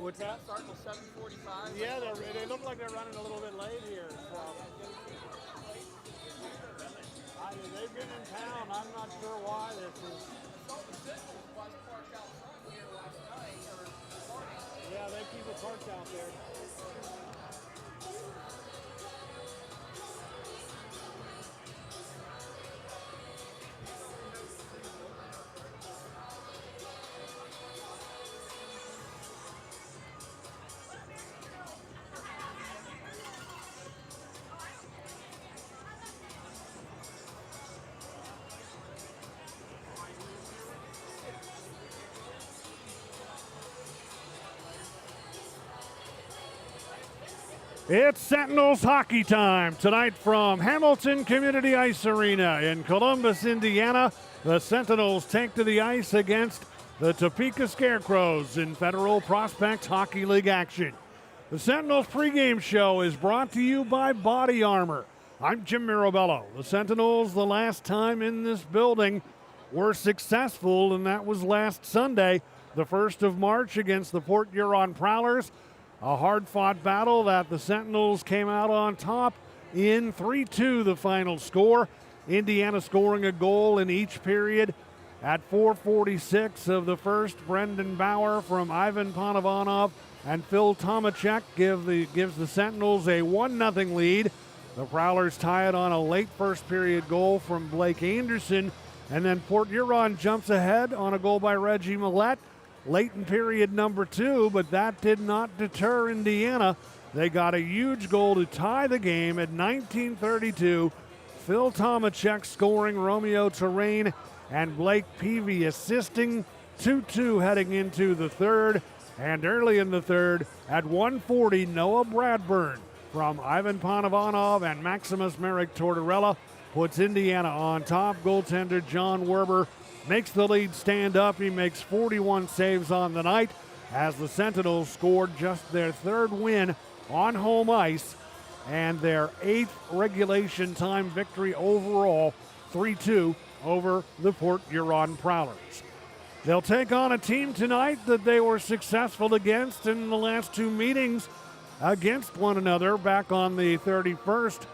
What's that? Starting at 7:45. Yeah, they look like they're running a little bit late here. So. They've been in town. I'm not sure why this is. So the Sentinels was parked out front here last night or this morning. Yeah, they keep it parked out there. It's Sentinels hockey time tonight from Hamilton Community Ice Arena in Columbus, Indiana. The Sentinels take to the ice against the Topeka Scarecrows in Federal Prospect Hockey League action. The Sentinels pregame show is brought to you by Body Armor. I'm Jim Mirabello. The Sentinels, the last time in this building, were successful, and that was last Sunday, the 1st of March, against the Port Huron Prowlers. A hard-fought battle that the Sentinels came out on top in 3-2 the final score. Indiana scoring a goal in each period. At 4:46 of the first, Brendan Bauer from Ivan Panovanov and Phil Tomachek gives the Sentinels a 1-0 lead. The Prowlers tie it on a late first period goal from Blake Anderson, and then Port Huron jumps ahead on a goal by Reggie Millette late in period number 2, but that did not deter Indiana. They got a huge goal to tie the game at 19:32. Phil Tomachek scoring, Romeo Terrain and Blake Peavy assisting. 2-2 heading into the third. And early in the third, at 1:40, Noah Bradburn from Ivan Panovanov and Maximus Merrick Tortorella puts Indiana on top. Goaltender John Werber makes the lead stand up. He makes 41 saves on the night as the Sentinels scored just their third win on home ice and their 8th regulation time victory overall, 3-2 over the Port Huron Prowlers. They'll take on a team tonight that they were successful against in the last 2 meetings against one another back on the 31st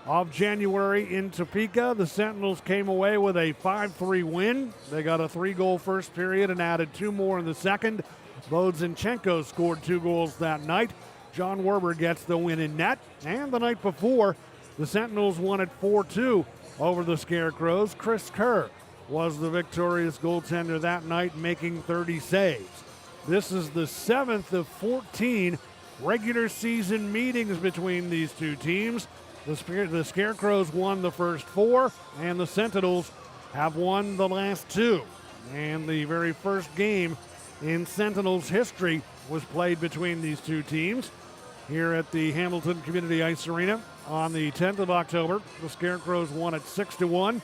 of January in Topeka. The Sentinels came away with a 5-3 win. They got a 3-goal first period and added 2 more in the second. Bodzinchenko scored 2 goals that night. John Werber gets the win in net. And the night before, the Sentinels won at 4-2 over the Scarecrows. Chris Kerr was the victorious goaltender that night, making 30 saves. This is the 7th of 14 regular season meetings between these two teams. The Scarecrows won the first 4, and the Sentinels have won the last 2. And the very first game in Sentinels history was played between these two teams here at the Hamilton Community Ice Arena on the 10th of October. The Scarecrows won at 6-1,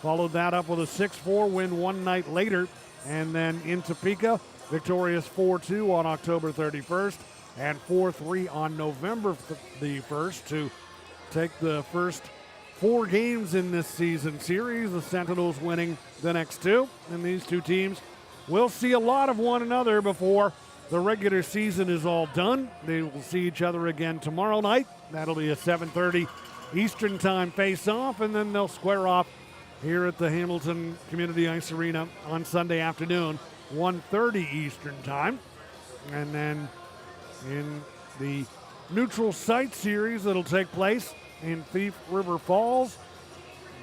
followed that up with a 6-4 win one night later, and then in Topeka, victorious 4-2 on October 31st and 4-3 on November the 1st to take the first 4 games in this season series. The Sentinels winning the next 2, and these two teams will see a lot of one another before the regular season is all done. They will see each other again tomorrow night. That'll be a 7:30 Eastern Time face-off, and then they'll square off here at the Hamilton Community Ice Arena on Sunday afternoon, 1:30 Eastern Time. And then in the neutral site series that'll take place in Thief River Falls,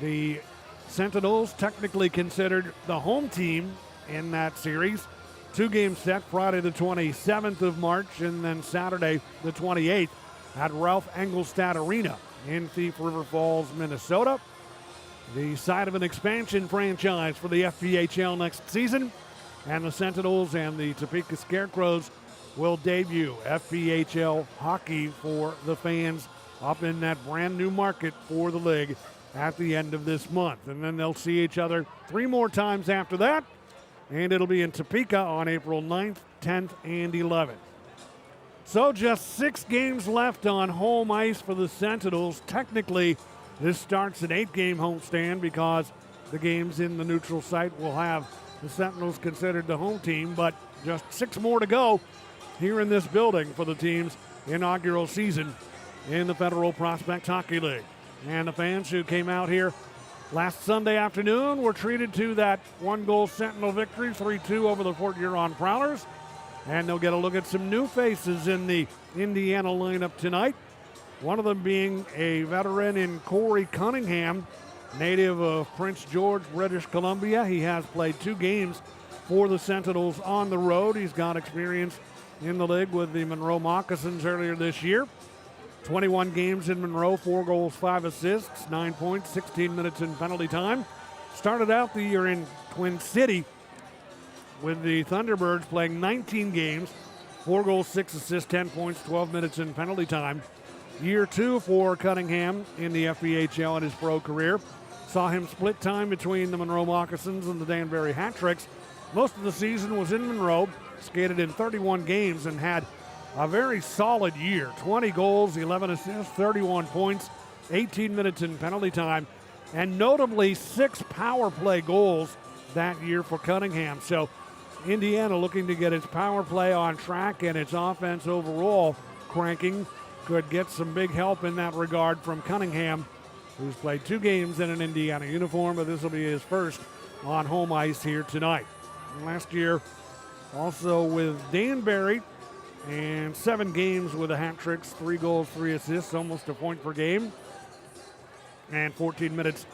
the Sentinels technically considered the home team in that series. 2 games set, Friday the 27th of March and then Saturday the 28th at Ralph Engelstad Arena in Thief River Falls, Minnesota. The site of an expansion franchise for the FPHL next season, and the Sentinels and the Topeka Scarecrows will debut FPHL hockey for the fans up in that brand new market for the league at the end of this month. And then they'll see each other 3 more times after that, and it'll be in Topeka on April 9th, 10th, and 11th. So just 6 games left on home ice for the Sentinels. Technically, this starts an 8-game homestand because the games in the neutral site will have the Sentinels considered the home team, but just 6 more to go here in this building for the team's inaugural season in the Federal Prospect Hockey League. And the fans who came out here last Sunday afternoon were treated to that 1-goal Sentinel victory, 3-2 over the Port Huron Prowlers. And they'll get a look at some new faces in the Indiana lineup tonight. One of them being a veteran in Corey Cunningham, native of Prince George, British Columbia. He has played 2 games for the Sentinels on the road. He's got experience in the league with the Monroe Moccasins earlier this year. 21 games in Monroe, 4 goals, 5 assists, 9 points, 16 minutes in penalty time. Started out the year in Twin City with the Thunderbirds, playing 19 games, 4 goals, 6 assists, 10 points, 12 minutes in penalty time. Year 2 for Cunningham in the FPHL in his pro career. Saw him split time between the Monroe Moccasins and the Danbury Hat-Tricks. Most of the season was in Monroe, skated in 31 games and had a very solid year. 20 goals, 11 assists, 31 points, 18 minutes in penalty time, and notably 6 power play goals that year for Cunningham. So Indiana looking to get its power play on track and its offense overall cranking. Could get some big help in that regard from Cunningham, who's played 2 games in an Indiana uniform, but this will be his first on home ice here tonight. And last year, also with Danbury, and 7 games with the Hat-Tricks, 3 goals, 3 assists, almost a point per game, and 14 minutes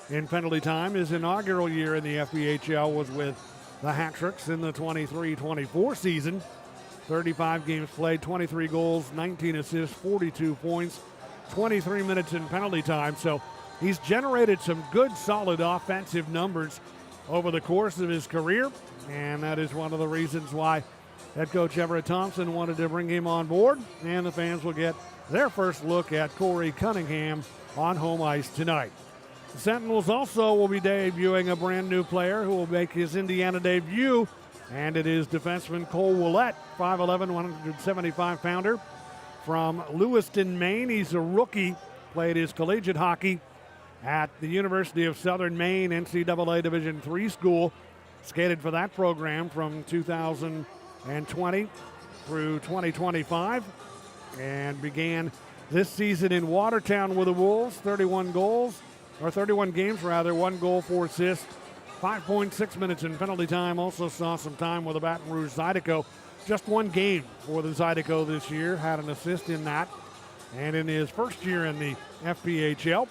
in penalty time. His inaugural year in the FPHL was with the Hat-Tricks in the 23-24 season. 35 games played, 23 goals, 19 assists, 42 points, 23 minutes in penalty time. So he's generated some good, solid offensive numbers over the course of his career, and that is one of the reasons why Head coach Everett Thompson wanted to bring him on board, and the fans will get their first look at Corey Cunningham on home ice tonight. The Sentinels also will be debuting a brand new player who will make his Indiana debut, and it is defenseman Cole Willett, 5'11", 175-pounder from Lewiston, Maine. He's a rookie, played his collegiate hockey at the University of Southern Maine NCAA Division III school, skated for that program from 2020 through 2025, and began this season in Watertown with the Wolves. 31 games, 1 goal, 4 assists, 5.6 minutes in penalty time. Also saw some time with the Baton Rouge Zydeco. Just one game for the Zydeco this year, had an assist in that. And in his first year in the FPHL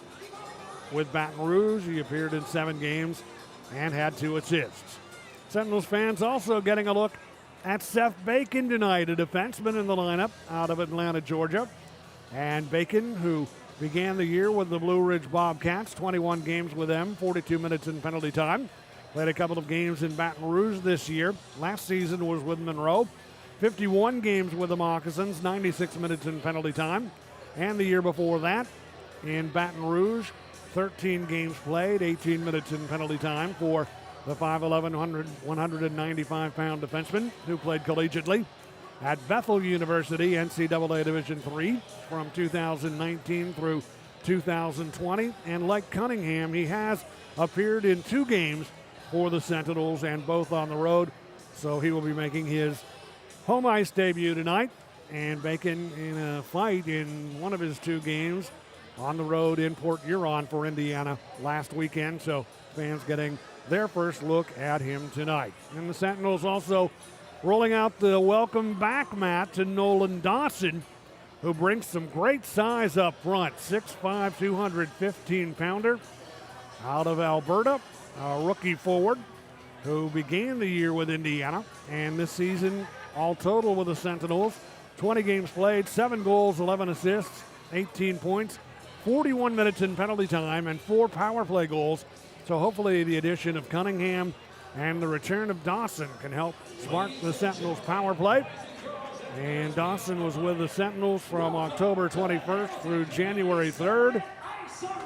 with Baton Rouge, he appeared in 7 games and had 2 assists. Sentinels fans also getting a look at Seth Bacon tonight, a defenseman in the lineup out of Atlanta, Georgia. And Bacon, who began the year with the Blue Ridge Bobcats, 21 games with them, 42 minutes in penalty time. Played a couple of games in Baton Rouge this year. Last season was with Monroe. 51 games with the Moccasins, 96 minutes in penalty time. And the year before that, in Baton Rouge, 13 games played, 18 minutes in penalty time for the 5'11", 195-pound defenseman who played collegiately at Bethel University, NCAA Division III, from 2019 through 2020. And like Cunningham, he has appeared in 2 games for the Sentinels, and both on the road. So he will be making his home ice debut tonight. And Bacon in a fight in one of his 2 games on the road in Port Huron for Indiana last weekend. So fans getting their first look at him tonight. And the Sentinels also rolling out the welcome back mat to Nolan Dawson, who brings some great size up front. 6'5", 215-pounder out of Alberta, a rookie forward who began the year with Indiana. And this season, all total with the Sentinels, 20 games played, 7 goals, 11 assists, 18 points, 41 minutes in penalty time, and 4 power play goals. So hopefully the addition of Cunningham and the return of Dawson can help spark the Sentinels' power play. And Dawson was with the Sentinels from October 21st through January 3rd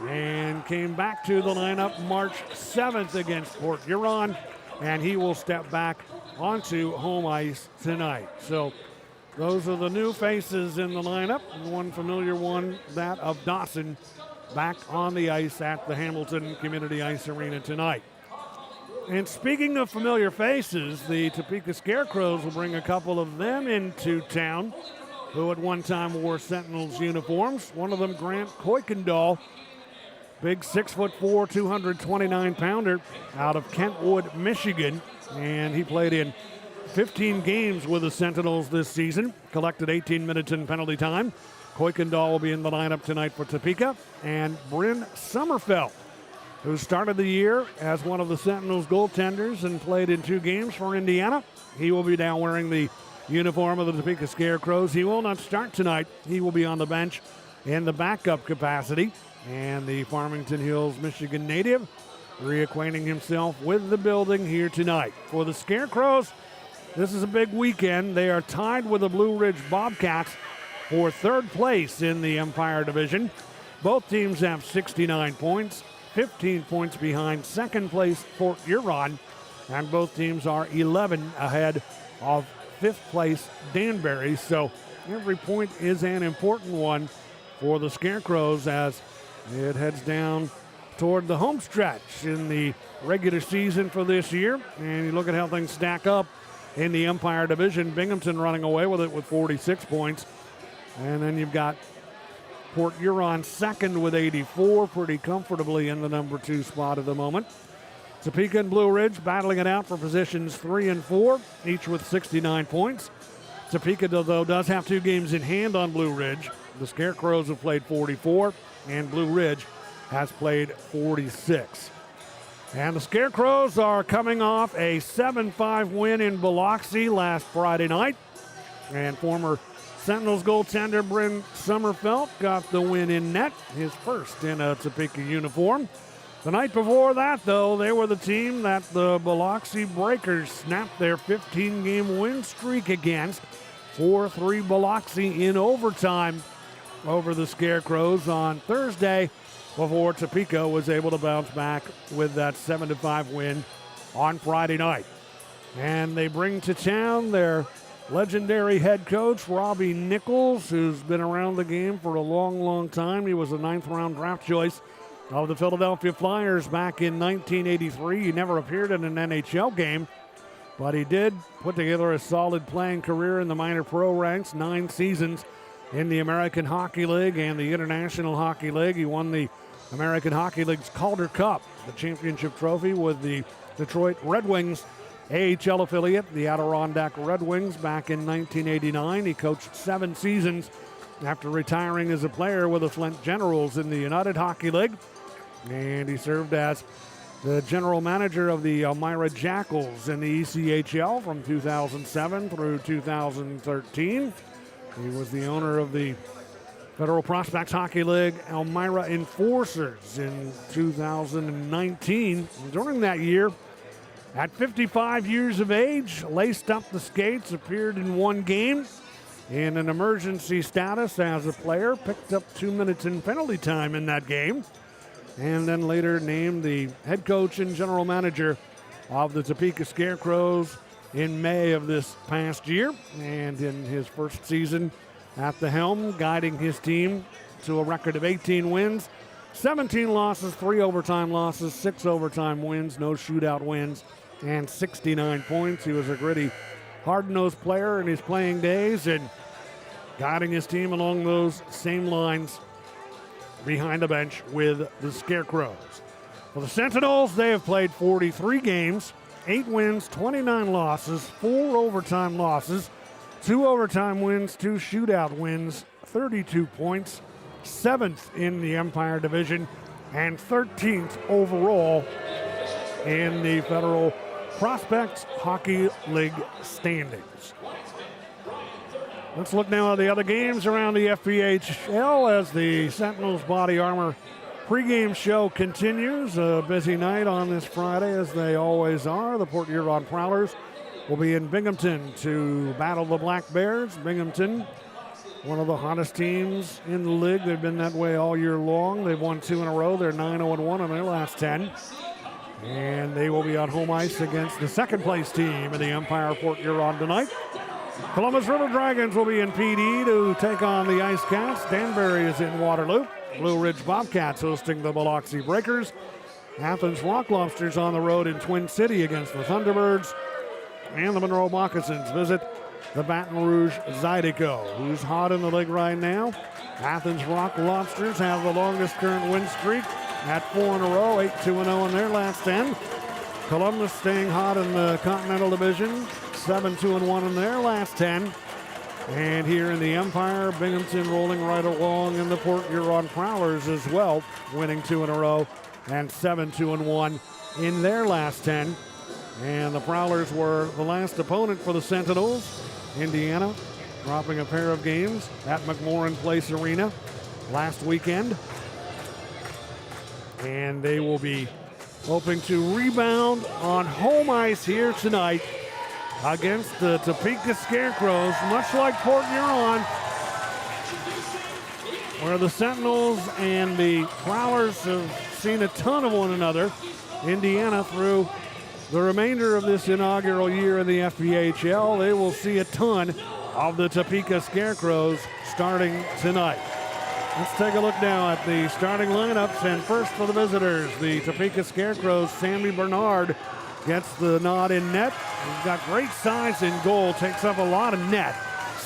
and came back to the lineup March 7th against Port Huron, and he will step back onto home ice tonight. So those are the new faces in the lineup. One familiar one, that of Dawson, back on the ice at the Hamilton Community Ice Arena tonight. And speaking of familiar faces, the Topeka Scarecrows will bring a couple of them into town who at one time wore Sentinels uniforms. One of them, Grant Kuykendall, big 6'4", 229-pounder out of Kentwood, Michigan. And he played in 15 games with the Sentinels this season, collected 18 minutes in penalty time. Kuykendall will be in the lineup tonight for Topeka. And Bryn Sommerfeld, who started the year as one of the Sentinels goaltenders and played in 2 games for Indiana. He will be down wearing the uniform of the Topeka Scarecrows. He will not start tonight. He will be on the bench in the backup capacity. And the Farmington Hills, Michigan native, reacquainting himself with the building here tonight. For the Scarecrows, this is a big weekend. They are tied with the Blue Ridge Bobcats for 3rd place in the Empire Division. Both teams have 69 points, 15 points behind second place Port Huron, and both teams are 11 ahead of 5th place Danbury. So every point is an important one for the Scarecrows as it heads down toward the home stretch in the regular season for this year. And you look at how things stack up in the Empire Division. Binghamton running away with it with 46 points. And then you've got Port Huron second with 84, pretty comfortably in the number 2 spot at the moment. Topeka and Blue Ridge battling it out for positions 3 and 4, each with 69 points. Topeka, though, does have 2 games in hand on Blue Ridge. The Scarecrows have played 44, and Blue Ridge has played 46. And the Scarecrows are coming off a 7-5 win in Biloxi last Friday night. And former Sentinels goaltender Bryn Sommerfeld got the win in net, his first in a Topeka uniform. The night before that, though, they were the team that the Biloxi Breakers snapped their 15-game win streak against. 4-3 Biloxi in overtime over the Scarecrows on Thursday before Topeka was able to bounce back with that 7-5 win on Friday night. And they bring to town their legendary head coach, Robbie Nichols, who's been around the game for a long, long time. He was a 9th-round draft choice of the Philadelphia Flyers back in 1983. He never appeared in an NHL game, but he did put together a solid playing career in the minor pro ranks, 9 seasons in the American Hockey League and the International Hockey League. He won the American Hockey League's Calder Cup, the championship trophy, with the Detroit Red Wings AHL affiliate, the Adirondack Red Wings, back in 1989. He coached 7 seasons after retiring as a player with the Flint Generals in the United Hockey League. And he served as the general manager of the Elmira Jackals in the ECHL from 2007 through 2013. He was the owner of the Federal Prospects Hockey League Elmira Enforcers in 2019. During that year, at 55 years of age, laced up the skates, appeared in 1 game in an emergency status as a player, picked up 2 minutes in penalty time in that game, and then later named the head coach and general manager of the Topeka Scarecrows in May of this past year. And in his first season at the helm, guiding his team to a record of 18 wins, 17 losses, 3 overtime losses, 6 overtime wins, no shootout wins, and 69 points. He was a gritty, hard-nosed player in his playing days and guiding his team along those same lines behind the bench with the Scarecrows. For the Sentinels, they have played 43 games, 8 wins, 29 losses, 4 overtime losses, 2 overtime wins, 2 shootout wins, 32 points, 7th in the Empire Division, and 13th overall in the Federal Prospects Hockey League standings. Let's look now at the other games around the FPHL as the Sentinels Body Armor pregame show continues. A busy night on this Friday, as they always are. The Port Huron Prowlers will be in Binghamton to battle the Black Bears. Binghamton, one of the hottest teams in the league. They've been that way all year long. They've won 2 in a row. They're 9-1 in their last 10. And they will be on home ice against the second-place team in the Empire Port Huron tonight. Columbus River Dragons will be in PD to take on the Ice Cats. Danbury is in Waterloo. Blue Ridge Bobcats hosting the Biloxi Breakers. Athens Rock Lobsters on the road in Twin City against the Thunderbirds. And the Monroe Moccasins visit the Baton Rouge Zydeco. Who's hot in the league right now? Athens Rock Lobsters have the longest current win streak at 4 in a row, 8-2-0 in their last 10. Columbus staying hot in the Continental Division, 7-2-1 in their last 10. And here in the Empire, Binghamton rolling right along in the Port Huron Prowlers as well, winning 2 in a row and 7-2-1 in their last 10. And the Prowlers were the last opponent for the Sentinels. Indiana dropping a pair of games at McMorran Place Arena last weekend. And they will be hoping to rebound on home ice here tonight against the Topeka Scarecrows, much like Port Huron, where the Sentinels and the Prowlers have seen a ton of one another. Indiana, through the remainder of this inaugural year in the FPHL, they will see a ton of the Topeka Scarecrows starting tonight. Let's take a look now at the starting lineups, and first for the visitors, the Topeka Scarecrows, Sammy Bernard gets the nod in net. He's got great size in goal, takes up a lot of net.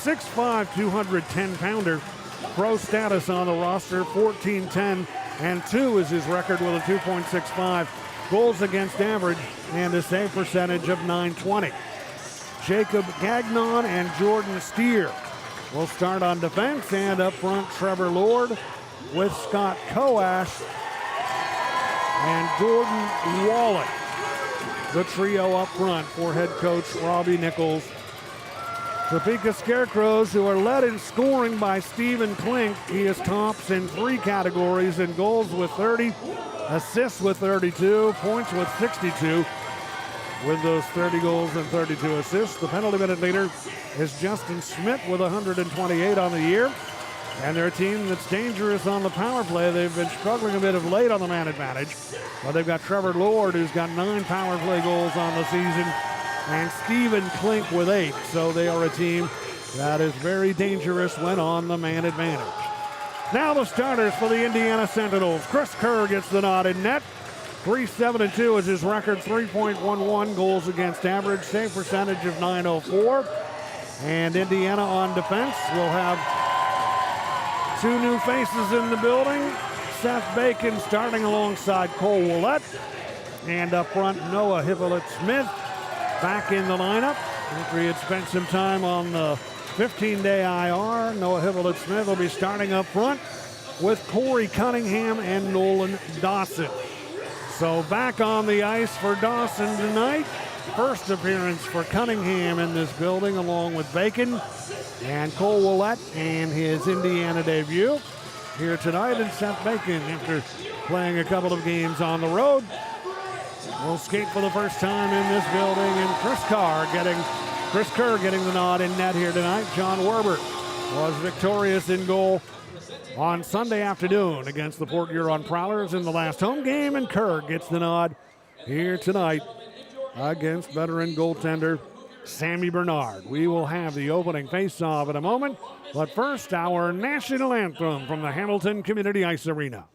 6'5", 210-pounder. Pro status on the roster, 14-10 and 2 is his record with a 2.65 goals against average and a save percentage of .920. Jacob Gagnon and Jordan Steer will start on defense, and up front, Trevor Lord with Scott Coash and Gordon Wallet. The trio up front for head coach Robbie Nichols. Topeka Scarecrows, who are led in scoring by Stephen Klink. He is tops in 3 categories: in goals with 30, assists with 32, points with 62. With those 30 goals and 32 assists, the penalty minute leader is Justin Schmidt with 128 on the year. And they're a team that's dangerous on the power play. They've been struggling a bit of late on the man advantage. But they've got Trevor Lord, who's got 9 power play goals on the season, and Stephen Klink with 8. So they are a team that is very dangerous when on the man advantage. Now the starters for the Indiana Sentinels. Chris Kerr gets the nod in net. 3-7-2 is his record, 3.11 goals against average, save percentage of .904. And Indiana on defense will have 2 new faces in the building. Seth Bacon starting alongside Cole Willett. And up front, Noah Hippolyte-Smith back in the lineup after he had spent some time on the 15-day IR. Noah Hippolyte-Smith will be starting up front with Corey Cunningham and Nolan Dawson. So back on the ice for Dawson tonight. First appearance for Cunningham in this building along with Bacon and Cole Willett and his Indiana debut here tonight. And Seth Bacon, after playing a couple of games on the road, will skate for the first time in this building. And Chris Kerr getting the nod in net here tonight. John Werbert was victorious in goal on Sunday afternoon against the Port Huron Prowlers in the last home game, and Kerr gets the nod here tonight against veteran goaltender Sammy Bernard. We will have the opening face-off in a moment, but first, our national anthem from the Hamilton Community Ice Arena.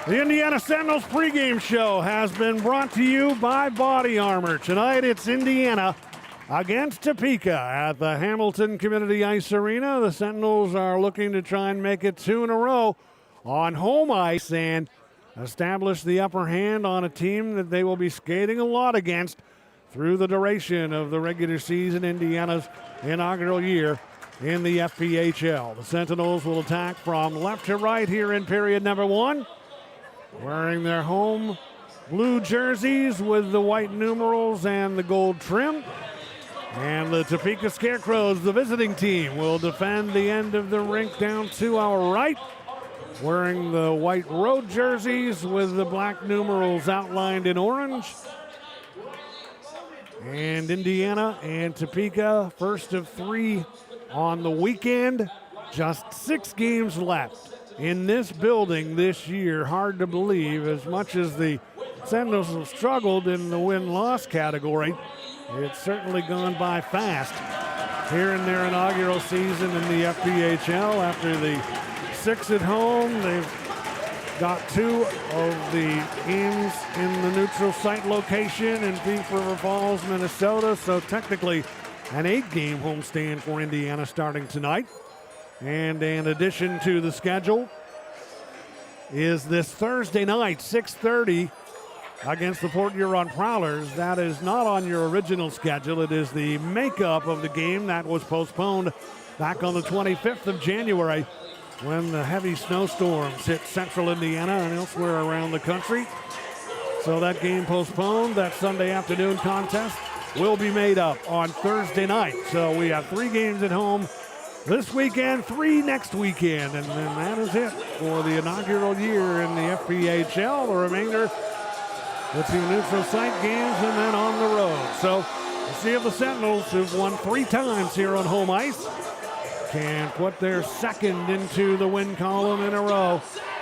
The Indiana Sentinels pregame show has been brought to you by Body Armor. Tonight it's Indiana against Topeka at the Hamilton Community Ice Arena. The Sentinels are looking to try and make it 2 in a row on home ice and establish the upper hand on a team that they will be skating a lot against through the duration of the regular season, Indiana's inaugural year in the FPHL. The Sentinels will attack from left to right here in period number 1. Wearing their home blue jerseys with the white numerals and the gold trim. And the Topeka Scarecrows, the visiting team, will defend the end of the rink down to our right, wearing the white road jerseys with the black numerals outlined in orange. And Indiana and Topeka, first of 3 on the weekend. Just 6 games left in this building this year. Hard to believe, as much as the Sentinels have struggled in the win-loss category. It's certainly gone by fast here in their inaugural season in the FPHL. After the 6 at home, they've got 2 of the games in the neutral site location in Thief River Falls, Minnesota. So technically an 8-game homestand for Indiana starting tonight. And in addition to the schedule is this Thursday night, 6:30, against the Port Huron Prowlers. That is not on your original schedule. It is the makeup of the game that was postponed back on the 25th of January when the heavy snowstorms hit central Indiana and elsewhere around the country. So that game postponed. That Sunday afternoon contest will be made up on Thursday night. So we have 3 games at home this weekend, 3 next weekend, and then that is it for the inaugural year in the FPHL. The remainder, the 2 neutral site games, and then on the road. So we'll see if the Sentinels, who've won 3 times here on home ice, can put their second into the win column in a row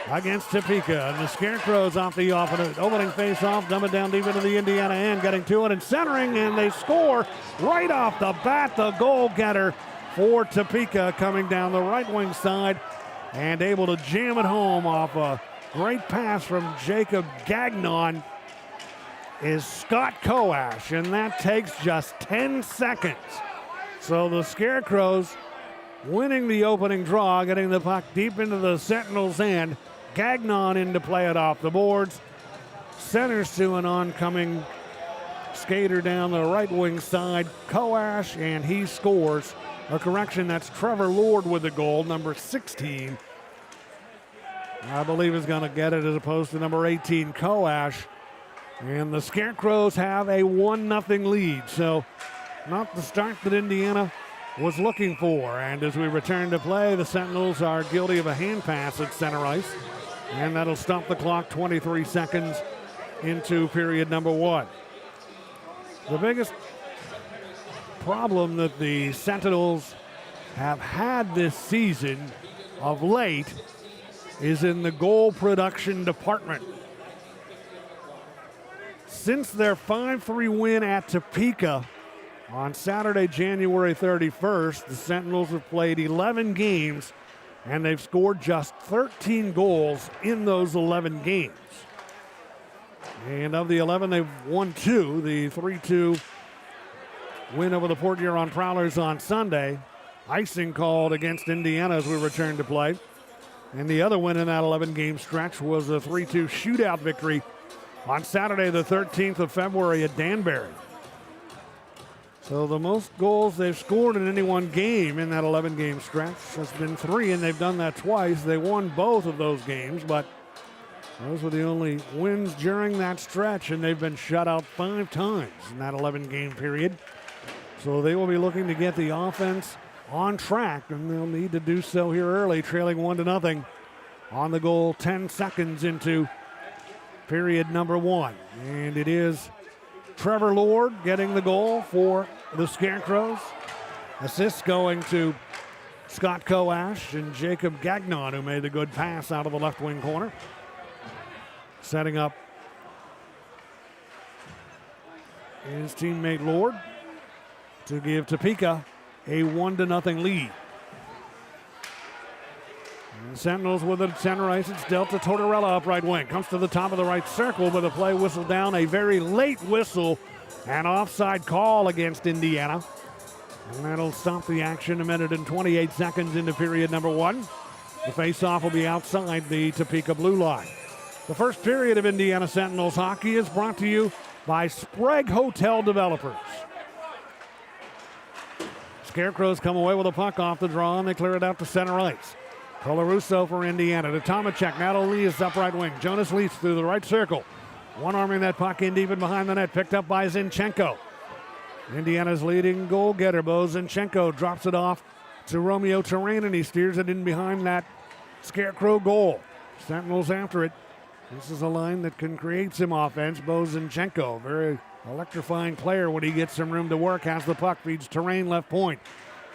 against Topeka. And the Scarecrows off the opening face-off, dumb it down deep into the Indiana end, getting to it and centering, and they score right off the bat. The goal-getter for Topeka coming down the right wing side and able to jam it home off a great pass from Jacob Gagnon is Scott Coash, and that takes just 10 seconds. So the Scarecrows winning the opening draw, getting the puck deep into the Sentinels' end. Gagnon in to play it off the boards. Centers to an oncoming skater down the right wing side, Coash, and he scores. A correction, that's Trevor Lord with the goal, number 16. I believe is going to get it as opposed to number 18, Coash. And the Scarecrows have a 1-0 lead. So not the start that Indiana was looking for. And as we return to play, the Sentinels are guilty of a hand pass at center ice. And that'll stop the clock 23 seconds into period number 1. The biggest problem that the Sentinels have had this season of late is in the goal production department. Since their 5-3 win at Topeka on Saturday, January 31st, the Sentinels have played 11 games and they've scored just 13 goals in those 11 games. And of the 11, they've won 2, the 3-2 win over the Port Huron Prowlers on Sunday. Icing called against Indiana as we return to play. And the other win in that 11-game stretch was a 3-2 shootout victory on Saturday, the 13th of February at Danbury. So the most goals they've scored in any one game in that 11-game stretch has been 3, and they've done that twice. They won both of those games, but those were the only wins during that stretch, and they've been shut out 5 times in that 11-game period. So they will be looking to get the offense on track, and they'll need to do so here early, trailing 1-0 on the goal 10 seconds into period number 1. And it is Trevor Lord getting the goal for the Scarecrows. Assists going to Scott Coash and Jacob Gagnon, who made the good pass out of the left wing corner. Setting up his teammate Lord to give Topeka a 1-0 lead. And the Sentinels with it at center ice. It's dealt to Tortorella up right wing. Comes to the top of the right circle with a play whistle down. A very late whistle. An offside call against Indiana. And that'll stop the action a minute and 28 seconds into period number 1. The faceoff will be outside the Topeka blue line. The first period of Indiana Sentinels hockey is brought to you by Sprague Hotel Developers. Scarecrows come away with a puck off the draw, and they clear it out to center ice. Colarusso for Indiana to Tomacek. Now to Lee is up right wing. Jonas Leitz through the right circle. One-arming that puck in deep and behind the net. Picked up by Zinchenko. Indiana's leading goal-getter, Bo Zinchenko, drops it off to Romeo Terrain, and he steers it in behind that Scarecrow goal. Sentinels after it. This is a line that can create some offense. Bo Zinchenko, very electrifying player when he gets some room to work. Has the puck, feeds Terrain left point.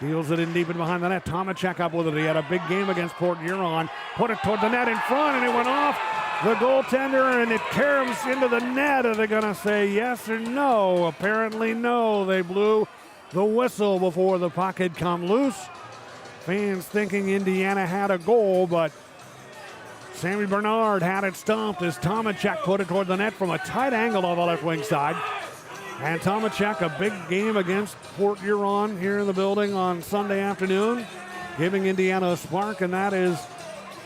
Deals it in deep and behind the net. Tomacek up with it. He had a big game against Port Huron. Put it toward the net in front, and it went off the goaltender, and it caroms into the net. Are they going to say yes or no? Apparently no. They blew the whistle before the puck had come loose. Fans thinking Indiana had a goal, but Sammy Bernard had it stopped as Tomacek put it toward the net from a tight angle on the left wing side. And Tomacek, a big game against Port Huron here in the building on Sunday afternoon, giving Indiana a spark, and that is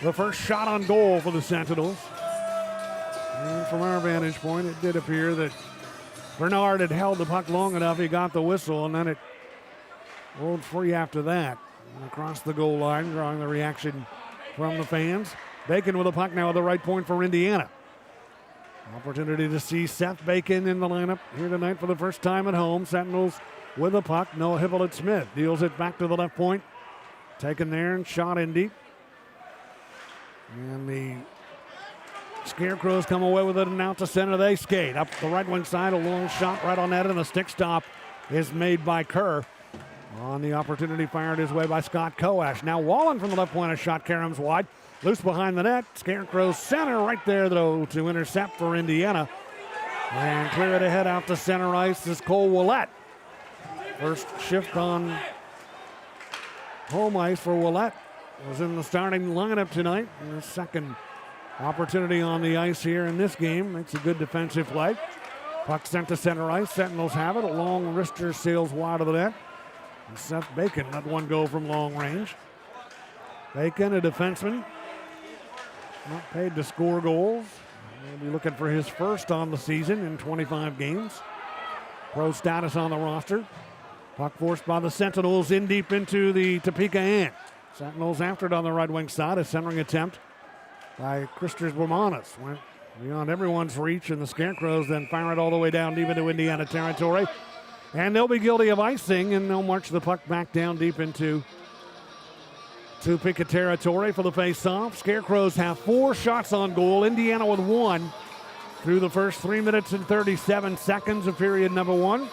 the first shot on goal for the Sentinels. And from our vantage point, it did appear that Bernard had held the puck long enough. He got the whistle, and then it rolled free after that. And across the goal line, drawing the reaction from the fans. Bacon with the puck now at the right point for Indiana. Opportunity to see Seth Bacon in the lineup here tonight for the first time at home. Sentinels with the puck. Noah Hippolyte-Smith deals it back to the left point. Taken there and shot in deep. And the Scarecrows come away with it and out to center. They skate up the right wing side. A long shot right on net, and the stick stop is made by Kerr. On the opportunity, fired his way by Scott Koash. Now Wallen from the left point, a shot caroms wide. Loose behind the net. Scarecrows center right there, though, to intercept for Indiana. And clear it ahead out to center ice is Cole Willett. First shift on home ice for Willett. Was in the starting lineup tonight. And the second opportunity on the ice here in this game. Makes a good defensive play. Puck sent to center ice. Sentinels have it. A long wrister sails wide of the net. And Seth Bacon let one go from long range. Bacon, a defenseman. Not paid to score goals. He'll be looking for his first on the season in 25 games. Pro status on the roster. Puck forced by the Sentinels in deep into the Topeka end. Sentinels after it on the right wing side. A centering attempt by Christers Bermanis. Went beyond everyone's reach, and the Scarecrows then fire it all the way down deep into Indiana territory. And they'll be guilty of icing, and they'll march the puck back down deep into Topeka territory for the face-off. Scarecrows have 4 shots on goal. Indiana with 1 through the first 3 minutes and 37 seconds of period number 1.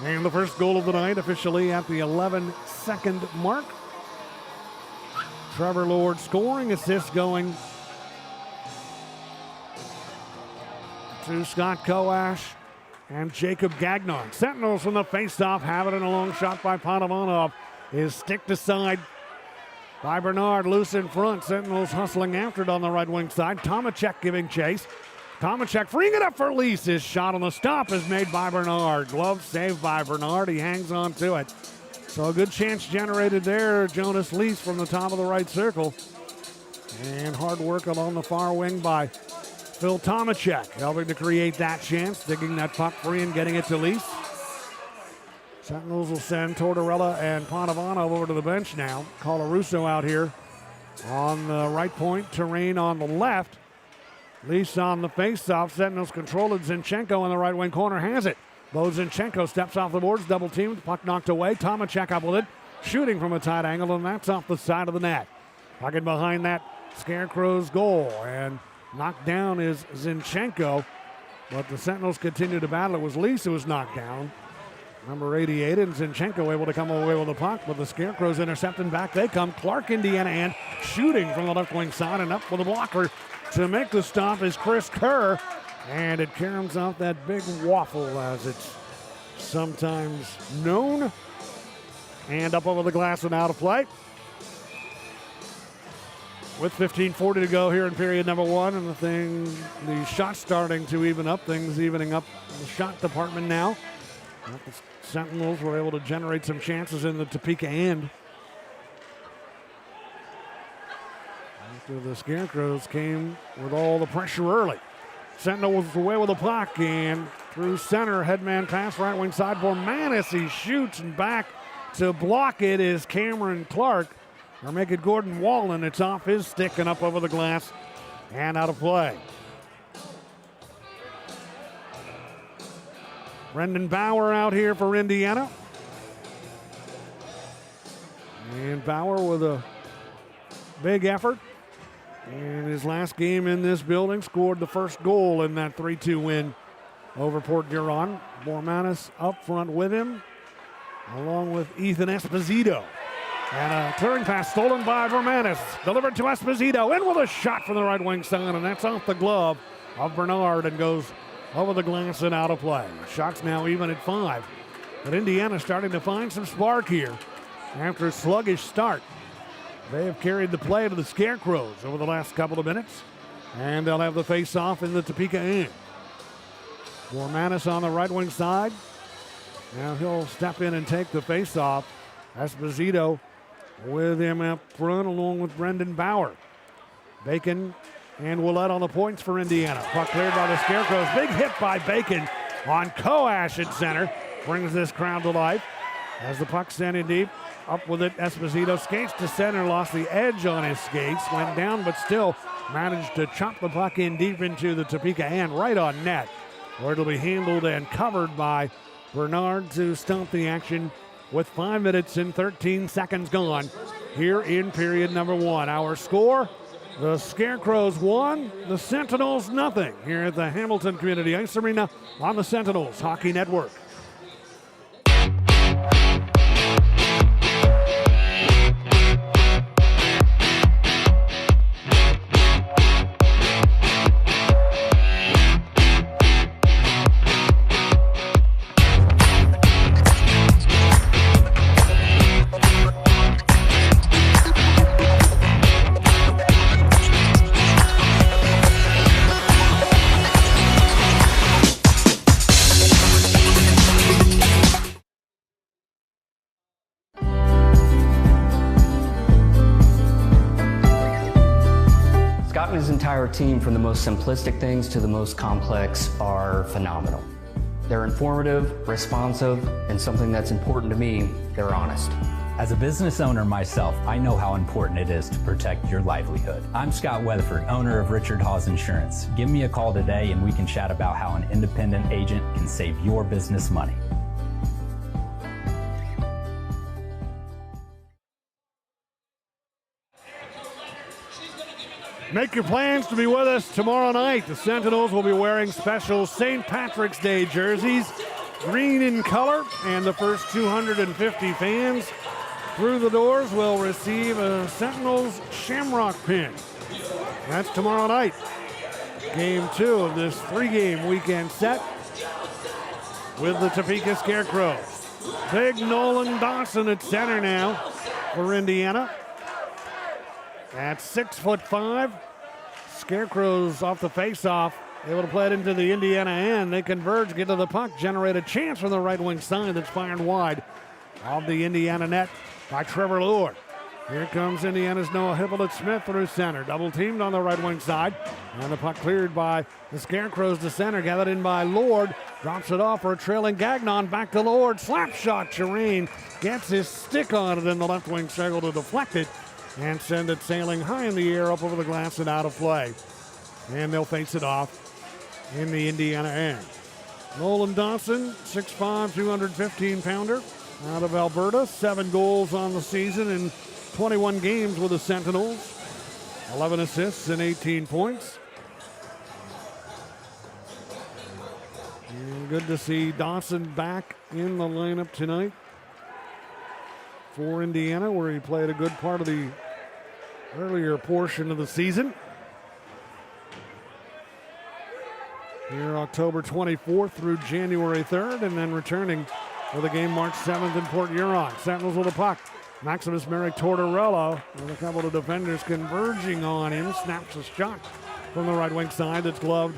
And the first goal of the night officially at the 11-second mark. Trevor Lord scoring, assists going to Scott Koash and Jacob Gagnon. Sentinels from the face-off have it, in a long shot by Panovanov is sticked aside by Bernard, loose in front. Sentinels hustling after it on the right wing side. Tomacek giving chase. Tomacek freeing it up for Lease. His shot on the stop is made by Bernard. Glove saved by Bernard. He hangs on to it. So a good chance generated there. Jonas Lease from the top of the right circle. And hard work along the far wing by Phil Tomacek, helping to create that chance, digging that puck free and getting it to Lease. Sentinels will send Tortorella and Panovanov over to the bench now. Colarusso out here on the right point, Terrain on the left. Lease on the face-off. Sentinels control it. Zinchenko in the right wing corner has it. Bo Zinchenko steps off the boards, double teamed, puck knocked away. Tomacek up with it, shooting from a tight angle, and that's off the side of the net. Puck in behind that Scarecrows goal, and knocked down is Zinchenko, but the Sentinels continue to battle. It was Lease who was knocked down. Number 88, and Zinchenko able to come away with the puck, but the Scarecrows intercepting back. They come. Clark, Indiana, and shooting from the left wing side, and up with a blocker to make the stop is Chris Kerr, and it caroms off that big waffle, as it's sometimes known, and up over the glass and out of play. With 15:40 to go here in period number 1, and the shot starting to even up, things evening up in the shot department now. The Sentinels were able to generate some chances in the Topeka end. After the Scarecrows came with all the pressure early. Sentinels away with the puck, and through center, headman pass right wing side for Manis. He shoots, and back to block it is Cameron Clark. Or make it Gordon Wallen. It's off his stick and up over the glass and out of play. Brendan Bauer out here for Indiana. And Bauer with a big effort. And his last game in this building scored the first goal in that 3-2 win over Port Huron. Bormanis up front with him, along with Ethan Esposito. And a clearing pass stolen by Vermanis. Delivered to Esposito. In with a shot from the right wing side, and that's off the glove of Bernard and goes over the glass and out of play. Shots now even at 5. But Indiana starting to find some spark here after a sluggish start. They have carried the play to the Scarecrows over the last couple of minutes. And they'll have the face-off in the Topeka end. Vermanis on the right wing side. Now he'll step in and take the face-off. Esposito with him up front along with Brendan Bauer. Bacon and Willett on the points for Indiana. Puck cleared by the Scarecrows. Big hit by Bacon on Koash at center. Brings this crowd to life. As the puck sent in deep, up with it, Esposito skates to center, lost the edge on his skates, went down, but still managed to chop the puck in deep into the Topeka end, right on net, where it'll be handled and covered by Bernard to stop the action with 5 minutes and 13 seconds gone here in period number 1. Our score, the Scarecrows 1, the Sentinels nothing here at the Hamilton Community Ice Arena on the Sentinels Hockey Network. Scott and his entire team, from the most simplistic things to the most complex, are phenomenal. They're informative, responsive, and something that's important to me, they're honest. As a business owner myself, I know how important it is to protect your livelihood. I'm Scott Weatherford, owner of Richard Hawes Insurance. Give me a call today and we can chat about how an independent agent can save your business money. Make your plans to be with us tomorrow night. The Sentinels will be wearing special St. Patrick's Day jerseys, green in color, and the first 250 fans through the doors will receive a Sentinels Shamrock pin. That's tomorrow night. Game 2 of this 3-game weekend set with the Topeka Scarecrows. Big Nolan Dawson at center now for Indiana. At 6'5", Scarecrows off the face-off, able to play it into the Indiana end. They converge, get to the puck, generate a chance from the right wing side that's fired wide of the Indiana net by Trevor Lord. Here comes Indiana's Noah Hippolyte-Smith through center. Double teamed on the right wing side. And the puck cleared by the Scarecrows to center. Gathered in by Lord. Drops it off for a trailing Gagnon. Back to Lord. Slap shot. Chirane gets his stick on it in the left wing circle to deflect it and send it sailing high in the air up over the glass and out of play. And they'll face it off in the Indiana end. Nolan Dawson, 6'5", 215-pounder out of Alberta. 7 goals on the season in 21 games with the Sentinels. 11 assists and 18 points. And good to see Dawson back in the lineup tonight for Indiana, where he played a good part of the earlier portion of the season. Here October 24th through January 3rd, and then returning for the game March 7th in Port Huron. Sentinels with a puck. Maximus Merrick Tortorella with a couple of defenders converging on him. Snaps a shot from the right wing side that's gloved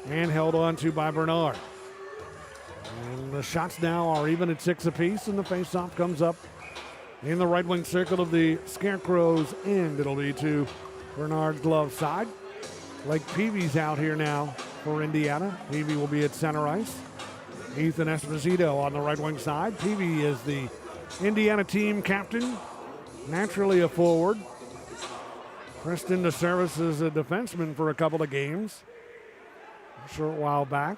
and held on to by Bernard. And the shots now are even at 6 apiece, and the faceoff comes up in the right wing circle of the Scarecrows end. It'll be to Bernard's glove side. Blake Peavy's out here now for Indiana. Peavy will be at center ice. Ethan Esposito on the right wing side. Peavy is the Indiana team captain, naturally a forward. Pressed into service as a defenseman for a couple of games a short while back.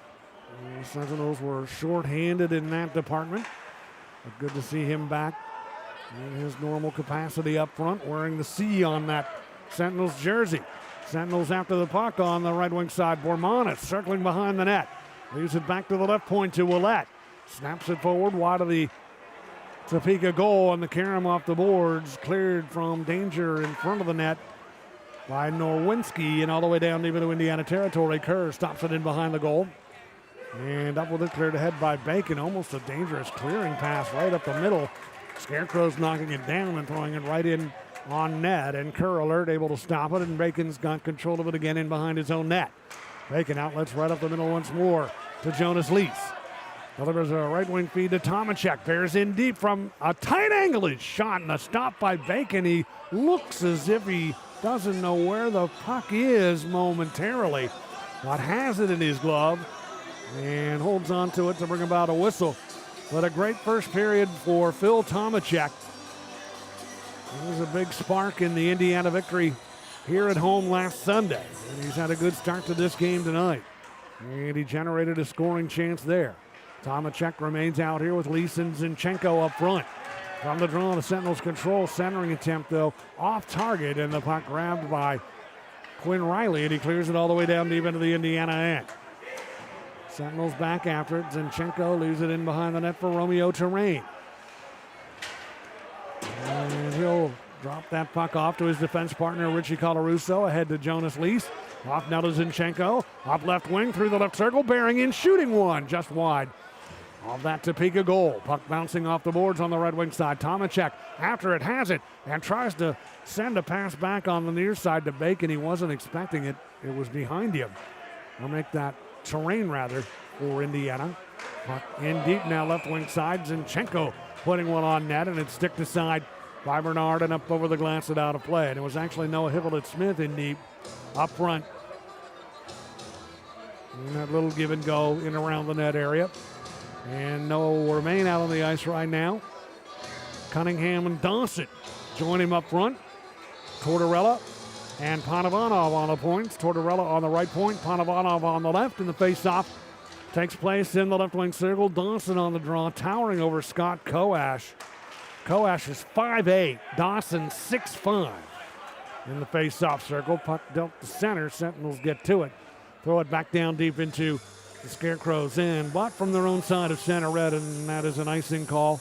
The Sentinels were short-handed in that department, but good to see him back in his normal capacity up front, wearing the C on that Sentinels jersey. Sentinels after the puck on the right wing side. Bormanis circling behind the net. Leaves it back to the left point to Willett. Snaps it forward wide of the Topeka goal, and the carom off the boards, cleared from danger in front of the net by Norwinski, and all the way down even to Indiana territory. Kerr stops it in behind the goal. And up with it, cleared ahead by Bacon. Almost a dangerous clearing pass right up the middle. Scarecrows knocking it down and throwing it right in on net. And Kerr alert, able to stop it, and Bacon's got control of it again in behind his own net. Bacon outlets right up the middle once more to Jonas Lees. Delivers a right wing feed to Tomacek. Bears in deep from a tight angle. His shot and a stop by Bacon. He looks as if he doesn't know where the puck is momentarily, but has it in his glove and holds on to it to bring about a whistle. But a great first period for Phil Tomacek. It was a big spark in the Indiana victory here at home last Sunday. And he's had a good start to this game tonight. And he generated a scoring chance there. Tomacek remains out here with Lees and Zinchenko up front. From the draw, the Sentinels control. Centering attempt, though, off target, and the puck grabbed by Quinn Riley, and he clears it all the way down deep into the Indiana end. Sentinels back after it. Zinchenko leaves it in behind the net for Romeo Terrain. And he'll drop that puck off to his defense partner, Richie Colarusso, ahead to Jonas Lees. Off now to Zinchenko. Up left wing through the left circle, bearing in, shooting one just wide of that Topeka goal. Puck bouncing off the boards on the Red Wing side. Tomacek after it has it and tries to send a pass back on the near side to Bacon. He wasn't expecting it. It was behind him. They'll make that Terrain rather for Indiana. Puck in deep now left wing side. Zinchenko putting one on net, and it's sticked aside by Bernard and up over the glass and out of play. And it was actually Noah Hippolyte-Smith in deep up front. And that little give and go in around the net area. And Noah will remain out on the ice right now. Cunningham and Dawson join him up front. Tortorella and Panovanov on the points. Tortorella on the right point, Panovanov on the left, and the face-off takes place in the left wing circle. Dawson on the draw, towering over Scott Koash. Koash is 5'8", Dawson 6'5". In the face-off circle, puck dealt to center. Sentinels get to it. Throw it back down deep into the Scarecrows end, but from their own side of center red, and that is an icing call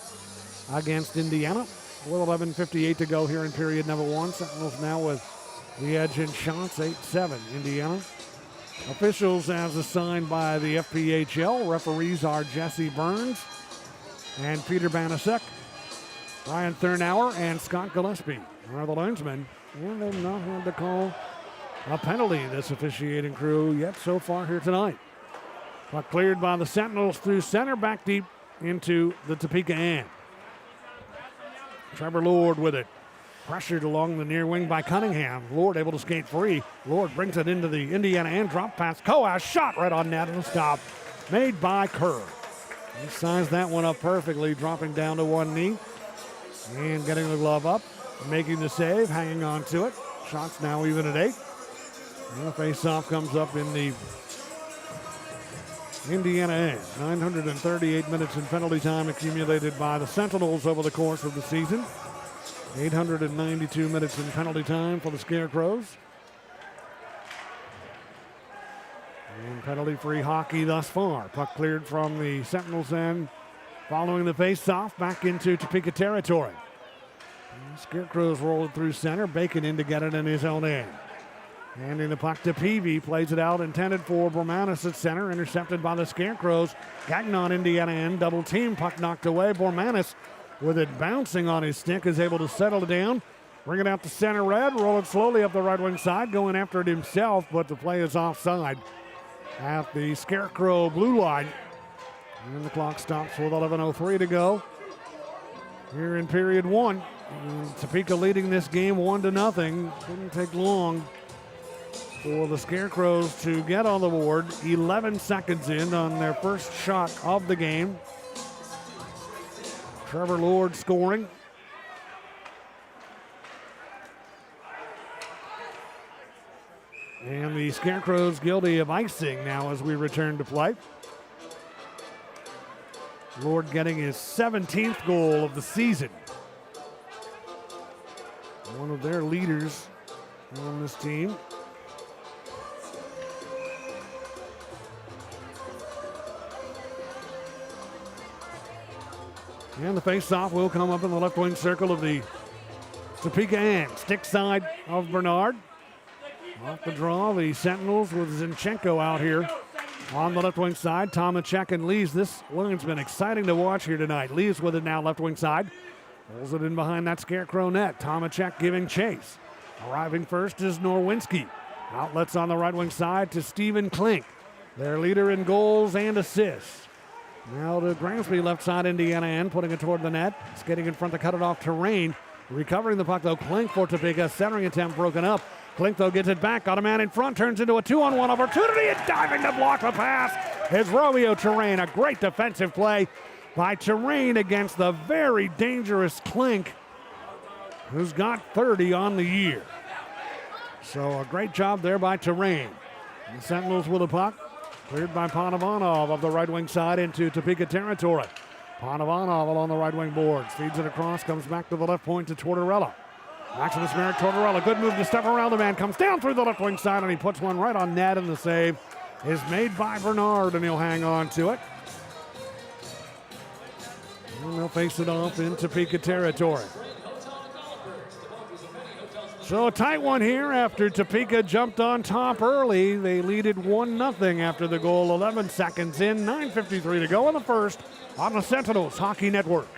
against Indiana. With 11:58 to go here in period number one. Sentinels now with the edge in shots, 8-7 Indiana. Officials as assigned by the FPHL. Referees are Jesse Burns and Peter Banasek. Ryan Thurnauer and Scott Gillespie are the linesmen. And they've not had to call a penalty, this officiating crew, yet so far here tonight. Puck cleared by the Sentinels through center, back deep into the Topeka end. Trevor Lord with it. Pressured along the near wing by Cunningham. Lord able to skate free. Lord brings it into the Indiana end. Drop pass. Koash shot right on net and a stop made by Kerr. He sized that one up perfectly, dropping down to one knee and getting the glove up, making the save, hanging on to it. Shots now even at 8. And the face-off comes up in the Indiana end. 938 minutes in penalty time accumulated by the Sentinels over the course of the season. 892 minutes in penalty time for the Scarecrows. And penalty-free hockey thus far. Puck cleared from the Sentinels end, following the face-off back into Topeka territory. And Scarecrows roll it through center. Bacon in to get it in his own end. Handing the puck to Peavy, plays it out, intended for Bormanis at center, intercepted by the Scarecrows. Gagnon, Indiana end, double team, puck knocked away. Bormanis, with it bouncing on his stick, is able to settle it down, bring it out to center red, roll it slowly up the right wing side, going after it himself, but the play is offside at the Scarecrow blue line. And the clock stops with 11:03 to go here in period one. And Topeka leading this game 1-0. Didn't take long for the Scarecrows to get on the board. 11 seconds in on their first shot of the game. Trevor Lord scoring. And the Scarecrows guilty of icing now as we return to play. Lord getting his 17th goal of the season. One of their leaders on this team. And the face-off will come up in the left wing circle of the Topeka end. Stick side of Bernard. Off the draw, the Sentinels with Zinchenko out here on the left wing side. Tomacek and Lees. This line's been exciting to watch here tonight. Lees with it now left wing side. Pulls it in behind that Scarecrow net. Tomacek giving chase. Arriving first is Norwinski. Outlets on the right wing side to Stephen Klink, their leader in goals and assists. Now to Grandsby, left side Indiana end, putting it toward the net. It's getting in front to cut it off to Rain. Recovering the puck though, Klink for Topeka. Centering attempt broken up. Klink though gets it back, got a man in front, turns into a 2-on-1 opportunity, and diving to block the pass is Romeo Terrain. A great defensive play by Terrain against the very dangerous Klink, who's got 30 on the year. So a great job there by Terrain. The Sentinels with the puck. Cleared by Panovanov of the right wing side into Topeka territory. Panovanov along the right wing boards. Feeds it across, comes back to the left point to Tortorella. Maximus Merrick Tortorella. Good move to step around the man. Comes down through the left wing side and he puts one right on net, and the save is made by Bernard and he'll hang on to it. And they'll face it off in Topeka territory. So a tight one here after Topeka jumped on top early. They lead it 1-0 after the goal, 11 seconds in, 9:53 to go in the first on the Sentinels Hockey Network.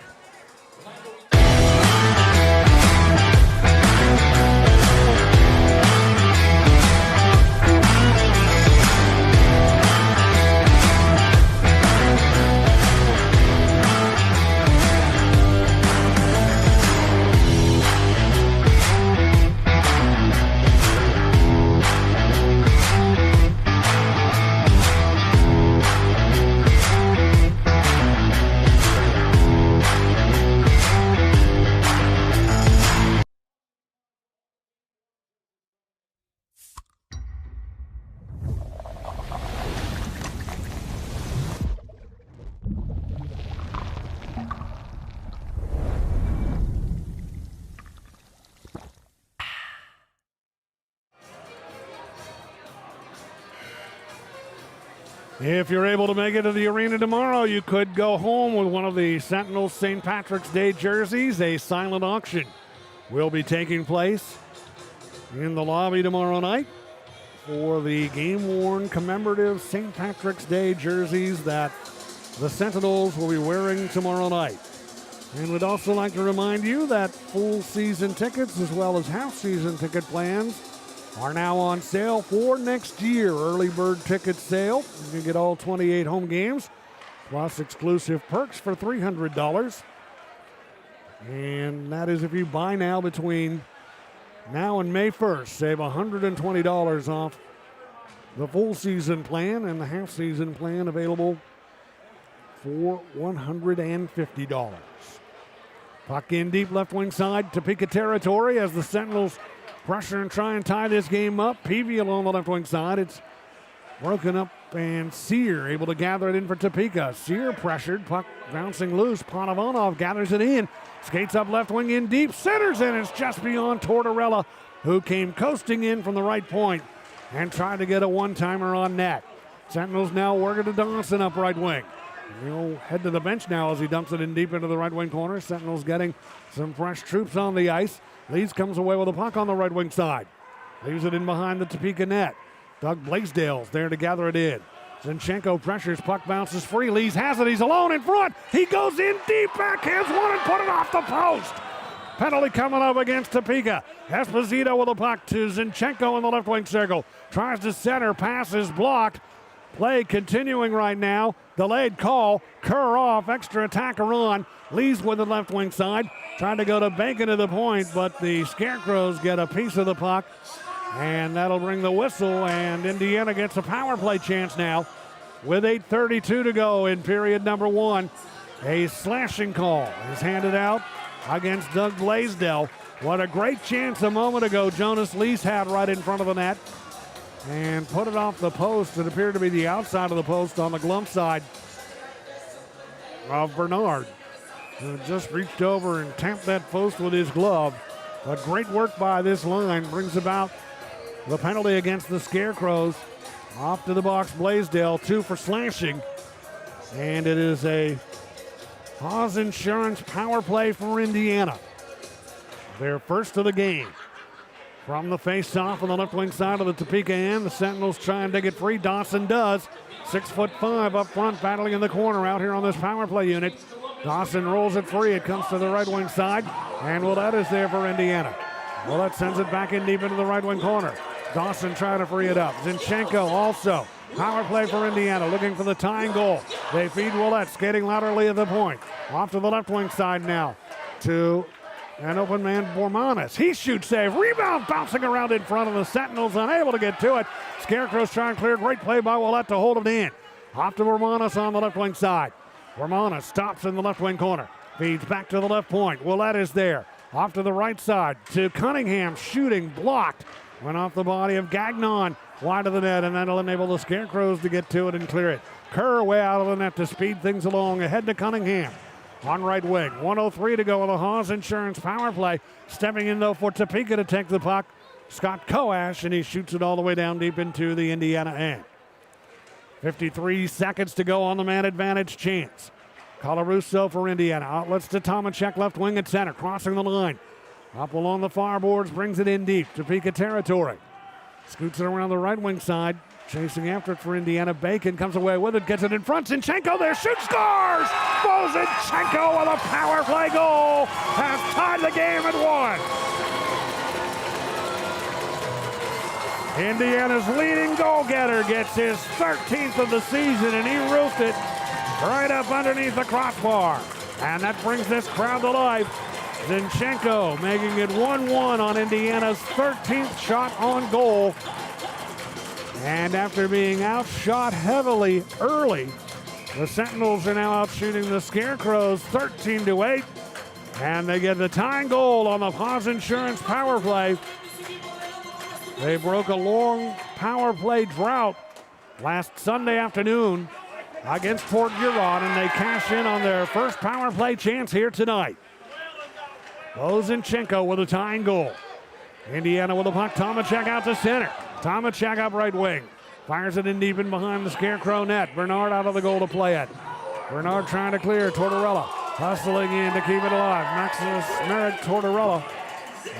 If you're able to make it to the arena tomorrow, you could go home with one of the Sentinels St. Patrick's Day jerseys. A silent auction will be taking place in the lobby tomorrow night for the game-worn commemorative St. Patrick's Day jerseys that the Sentinels will be wearing tomorrow night. And we'd also like to remind you that full season tickets as well as half-season ticket plans are now on sale for next year. Early bird ticket sale. You can get all 28 home games, plus exclusive perks for $300. And that is if you buy now between now and May 1st. Save $120 off the full season plan, and the half season plan available for $150. Puck in deep left wing side, Topeka territory as the Sentinels pressure and try and tie this game up. Peavy along the left wing side. It's broken up, and Sear able to gather it in for Topeka. Sear pressured, puck bouncing loose. Panovanov gathers it in, skates up left wing in deep, centers in. It's just beyond Tortorella, who came coasting in from the right point and tried to get a one-timer on net. Sentinels now working to Dawson up right wing. He'll head to the bench now as he dumps it in deep into the right wing corner. Sentinels getting some fresh troops on the ice. Leeds comes away with a puck on the right wing side. Leaves it in behind the Topeka net. Doug Blaisdell's there to gather it in. Zinchenko pressures, puck bounces free. Leeds has it, he's alone in front. He goes in deep, backhands one and put it off the post. Penalty coming up against Topeka. Esposito with a puck to Zinchenko in the left wing circle. Tries to center, pass is blocked. Play continuing right now. Delayed call. Kerr off. Extra attacker on. Lees with the left wing side. Trying to go to Bacon to the point, but the Scarecrows get a piece of the puck. And that'll bring the whistle, and Indiana gets a power play chance now with 8:32 to go in period number one. A slashing call is handed out against Doug Blaisdell. What a great chance a moment ago Jonas Lees had right in front of the net. And put it off the post. It appeared to be the outside of the post on the glove side of Bernard, who just reached over and tapped that post with his glove. But great work by this line brings about the penalty against the Scarecrows. Off to the box, Blaisdell, 2 for slashing. And it is a Haas Insurance power play for Indiana. Their first of the game. From the face-off on the left wing side of the Topeka end, the Sentinels trying to get free. Dawson does. 6'5" up front, battling in the corner out here on this power play unit. Dawson rolls it free. It comes to the right wing side, and Willett is there for Indiana. Willett sends it back in deep into the right wing corner. Dawson trying to free it up. Zinchenko also. Power play for Indiana, looking for the tying goal. They feed Willett, skating laterally at the point. Off to the left wing side now to an open man, Bormanis. He shoots save. Rebound bouncing around in front of the Sentinels, unable to get to it. Scarecrows trying to clear. Great play by Willett to hold it in. Off to Bormanis on the left wing side. Bormanis stops in the left wing corner. Feeds back to the left point. Willett is there. Off to the right side to Cunningham. Shooting blocked. Went off the body of Gagnon. Wide of the net, and that'll enable the Scarecrows to get to it and clear it. Kerr way out of the net to speed things along. Ahead to Cunningham. On right wing, 1:03 to go with the Haas Insurance power play. Stepping in, though, for Topeka to take the puck. Scott Koash, and he shoots it all the way down deep into the Indiana end. 53 seconds to go on the man advantage chance. Colarusso for Indiana. Outlets to Tomacek, left wing at center, crossing the line. Up along the far boards, brings it in deep. Topeka territory. Scoots it around the right wing side. Chasing after it for Indiana. Bacon comes away with it, gets it in front. Zinchenko there, shoots, scores! Bo Zinchenko with a power play goal has tied the game at 1. Indiana's leading goal getter gets his 13th of the season, and he roofed it right up underneath the crossbar. And that brings this crowd to life. Zinchenko making it 1-1 on Indiana's 13th shot on goal. And after being outshot heavily early, the Sentinels are now outshooting the Scarecrows 13-8. And they get the tying goal on the Haas Insurance power play. They broke a long power play drought last Sunday afternoon against Port Huron, and they cash in on their first power play chance here tonight. Bo Zinchenko with a tying goal. Indiana with the puck. Tomacek out to center. Tomacek up right wing. Fires it in deep in behind the Scarecrow net. Bernard out of the goal to play it. Bernard trying to clear. Tortorella hustling in to keep it alive. Maximus Merrick Tortorella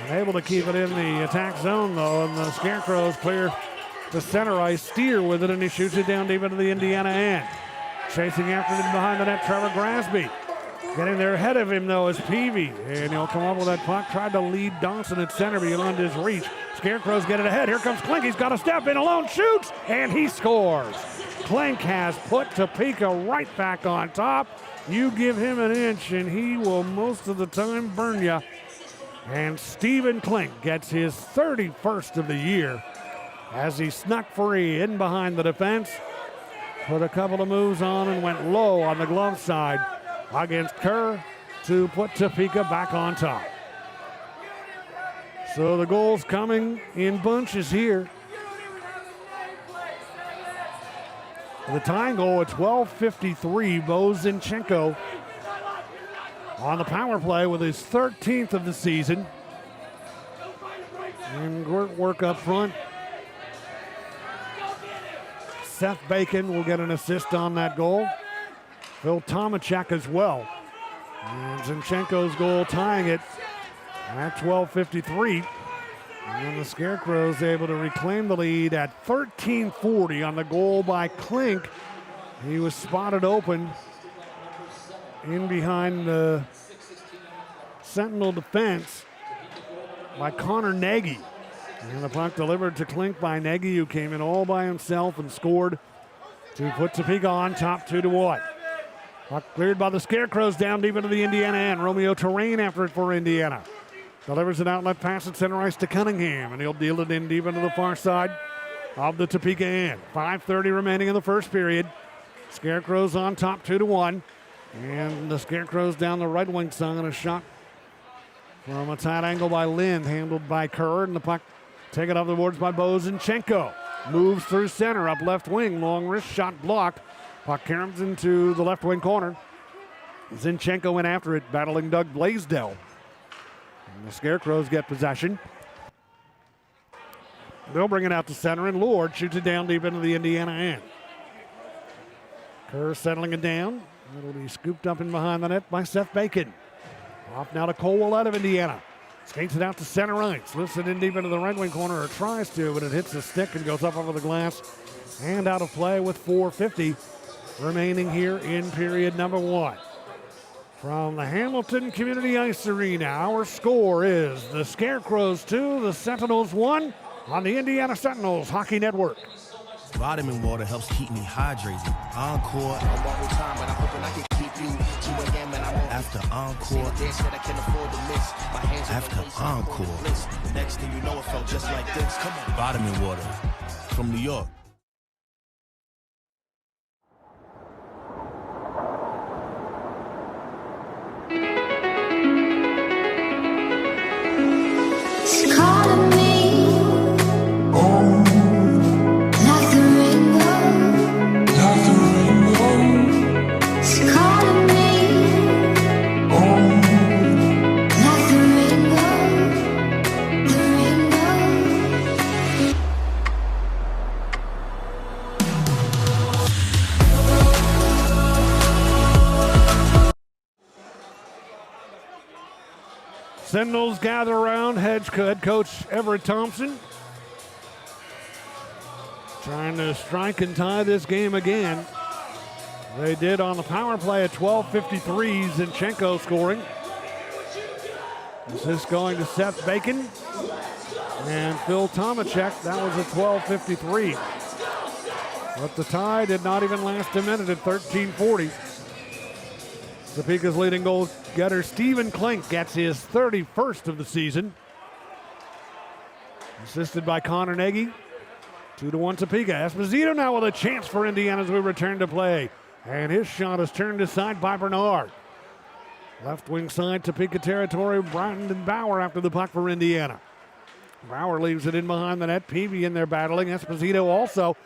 unable to keep it in the attack zone, though, and the Scarecrows clear the center ice. Steer with it, and he shoots it down deep into the Indiana end. Chasing after it behind the net, Trevor Grasby. Getting there ahead of him, though, is Peavy, and he'll come up with that puck. Tried to lead Dawson at center beyond his reach. Scarecrows get it ahead. Here comes Klink. He's got a step in alone, shoots, and he scores. Klink has put Topeka right back on top. You give him an inch, and he will most of the time burn you. And Stephen Klink gets his 31st of the year as he snuck free in behind the defense. Put a couple of moves on and went low on the glove side against Kerr to put Topeka back on top. So the goals coming in bunches here. The tying goal at 12:53, Bo Zinchenko on the power play with his 13th of the season. And great work up front. Seth Bacon will get an assist on that goal. Phil Tomacek as well. And Zinchenko's goal tying it at 12:53. And the Scarecrows able to reclaim the lead at 13:40 on the goal by Klink. He was spotted open in behind the Sentinel defense by Connor Nagy. And the puck delivered to Klink by Nagy, who came in all by himself and scored to put Topeka on top 2-1. Puck cleared by the Scarecrows down deep into the Indiana end. Romeo Terrain after it for Indiana. Delivers an outlet pass at center ice to Cunningham, and he'll deal it in deep into the far side of the Topeka end. 5:30 remaining in the first period. Scarecrows on top 2-1. And the Scarecrows down the right wing side on a shot from a tight angle by Lind, handled by Kerr, and the puck taken off the boards by Bo Zinchenko. Moves through center, up left wing, long wrist shot blocked. Puck comes into the left wing corner. Zinchenko went after it, battling Doug Blaisdell. And the Scarecrows get possession. They'll bring it out to center, and Lord shoots it down deep into the Indiana end. Kerr settling it down. It'll be scooped up in behind the net by Seth Bacon. Off now to Cole Willett of Indiana. Skates it out to center ice. Lifts it in deep into the right wing corner, or tries to, but it hits the stick and goes up over the glass and out of play with 4:50 remaining here in period number 1. From the Hamilton Community Ice Arena, our score is the Scarecrows 2, the Sentinels 1 on the Indiana Sentinels Hockey Network. Vitamin water helps keep me hydrated. Encore. After encore. After encore. Next thing you know, it felt just like this. Come on. Vitamin water from New York. It's calling me. Sentinels gather around head coach Everett Thompson, trying to strike and tie this game again. They did on the power play at 12:53. Zinchenko scoring. Assist going to Seth Bacon and Phil Tomacek. That was at 12:53. But the tie did not even last a minute at 13:40. Topeka's leading goal getter Stephen Klink gets his 31st of the season. Assisted by Connor Nagy. 2-1 Topeka. Esposito now with a chance for Indiana as we return to play. And his shot is turned aside by Bernard. Left wing side, Topeka territory. Brandon Bauer after the puck for Indiana. Bauer leaves it in behind the net. Peavy in there battling. Esposito also.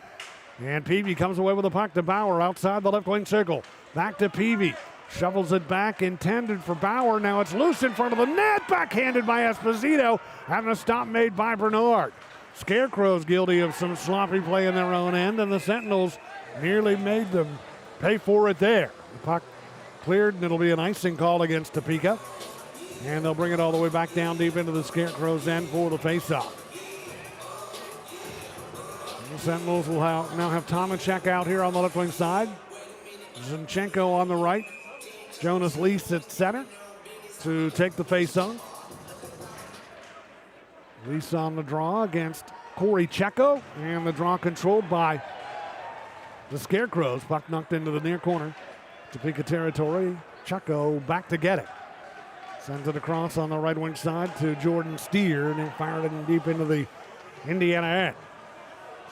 And Peavy comes away with the puck to Bauer outside the left wing circle. Back to Peavy. Shovels it back, intended for Bauer. Now it's loose in front of the net. Backhanded by Esposito. Having a stop made by Bernard. Scarecrows guilty of some sloppy play in their own end, and the Sentinels nearly made them pay for it there. The puck cleared, and it'll be an icing call against Topeka. And they'll bring it all the way back down deep into the Scarecrows' end for the faceoff. The Sentinels will now have Tomacek out here on the left wing side. Zinchenko on the right. Jonas Lease at center to take the faceoff. Lease on the draw against Corey Checo, and the draw controlled by the Scarecrows. Puck knocked into the near corner. Topeka territory. Checo back to get it. Sends it across on the right wing side to Jordan Steer, and then fired it deep into the Indiana end.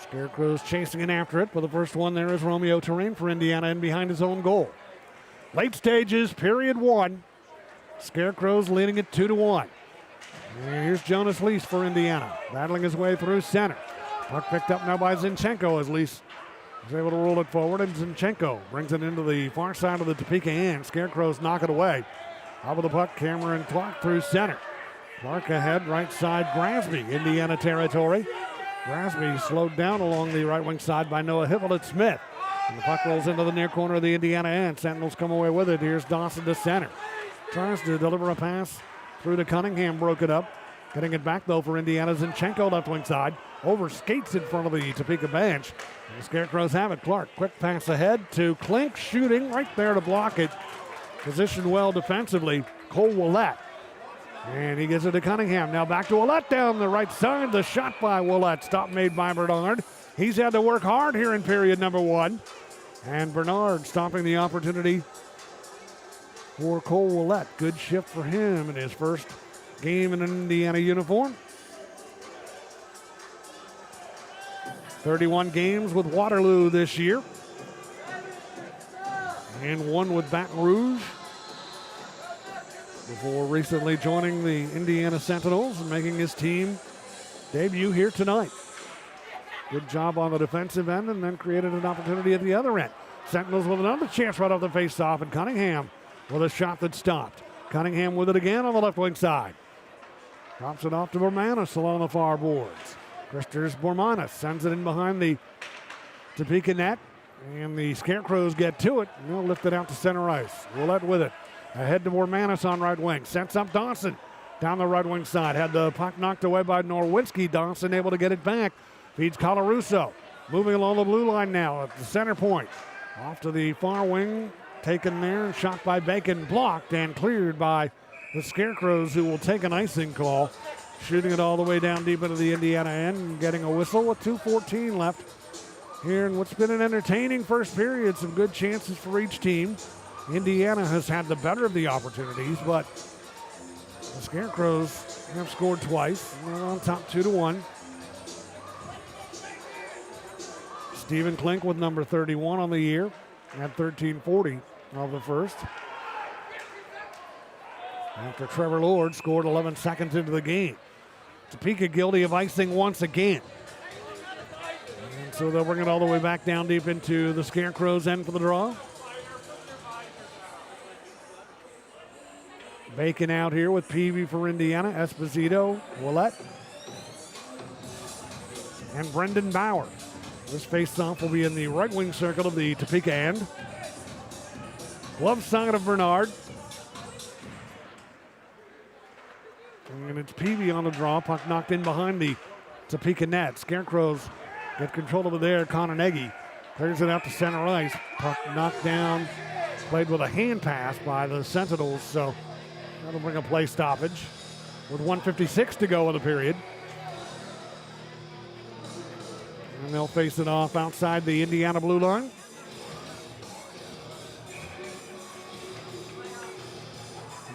Scarecrows chasing in after it, but the first one there is Romeo Terrain for Indiana in behind his own goal. Late stages, period 1. Scarecrows leading it 2-1. And here's Jonas Lease for Indiana, battling his way through center. Puck picked up now by Zinchenko as Lease is able to roll it forward, and Zinchenko brings it into the far side of the Topeka end. Scarecrows knock it away. Out with the puck, Cameron Clark through center. Clark ahead, right side, Grasby, Indiana territory. Grasby slowed down along the right wing side by Noah Hippolyte-Smith. And the puck rolls into the near corner of the Indiana end. Sentinels come away with it. Here's Dawson to center. Tries to deliver a pass through to Cunningham, broke it up. Getting it back though for Indiana. Zinchenko left wing side. Over skates in front of the Topeka bench. And the Scarecrows have it. Clark, quick pass ahead to Klink, shooting right there to block it. Positioned well defensively, Cole Willett. And he gives it to Cunningham. Now back to Willett down the right side. The shot by Willett. Stop made by Bernard. He's had to work hard here in period number 1. And Bernard stopping the opportunity for Cole Willett. Good shift for him in his first game in an Indiana uniform. 31 games with Waterloo this year. And 1 with Baton Rouge. Before recently joining the Indiana Sentinels and making his team debut here tonight. Good job on the defensive end, and then created an opportunity at the other end. Sentinels with another chance right off the face-off, and Cunningham with a shot that stopped. Cunningham with it again on the left wing side. Drops it off to Bormanis along the far boards. Christers Bormanis sends it in behind the Topeka net, And the Scarecrows get to it, and they'll lift it out to center ice. Willett with it. Ahead to Bormanis on right wing. Sets up Dawson down the right wing side. Had the puck knocked away by Norwinski. Dawson able to get it back. Feeds Colarusso. Moving along the blue line now at the center point. Off to the far wing. Taken there. Shot by Bacon. Blocked and cleared by the Scarecrows, who will take an icing call. Shooting it all the way down deep into the Indiana end and getting a whistle with 2:14 left here in what's been an entertaining first period. Some good chances for each team. Indiana has had the better of the opportunities, but the Scarecrows have scored twice. They're on top 2-1. Stephen Klink with number 31 on the year at 13:40 of the first. After Trevor Lord scored 11 seconds into the game. Topeka guilty of icing once again. And so they'll bring it all the way back down deep into the Scarecrows' end for the draw. Bacon out here with Peavy for Indiana, Esposito, Willett, and Brendan Bauer. This face-off will be in the right wing circle of the Topeka end. Glove side of Bernard. And it's Peavy on the draw. Puck knocked in behind the Topeka net. Scarecrows get control of it there. Connor Nagy clears it out to center ice. Puck knocked down. Played with a hand pass by the Sentinels. So that'll bring a play stoppage with 1:56 to go in the period. And they'll face it off outside the Indiana blue line.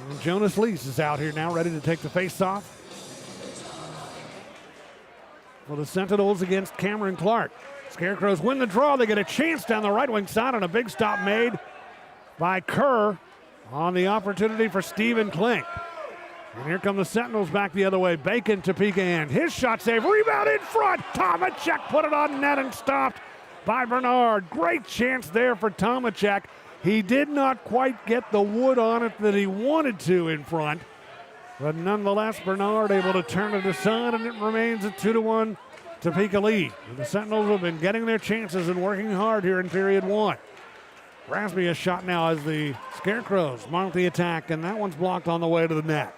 And Jonas Lease is out here now, ready to take the face-off for the Sentinels against Cameron Clark. Scarecrows win the draw. They get a chance down the right wing side on a big stop made by Kerr on the opportunity for Stephen Klink. And here come the Sentinels back the other way. Bacon, Topeka end. His shot save. Rebound in front. Tomacek put it on net and stopped by Bernard. Great chance there for Tomacek. He did not quite get the wood on it that he wanted to in front. But nonetheless, Bernard able to turn it aside, and it remains a 2-1 Topeka lead. And the Sentinels have been getting their chances and working hard here in period one. Grasby a shot now as the Scarecrows mount the attack, and that one's blocked on the way to the net.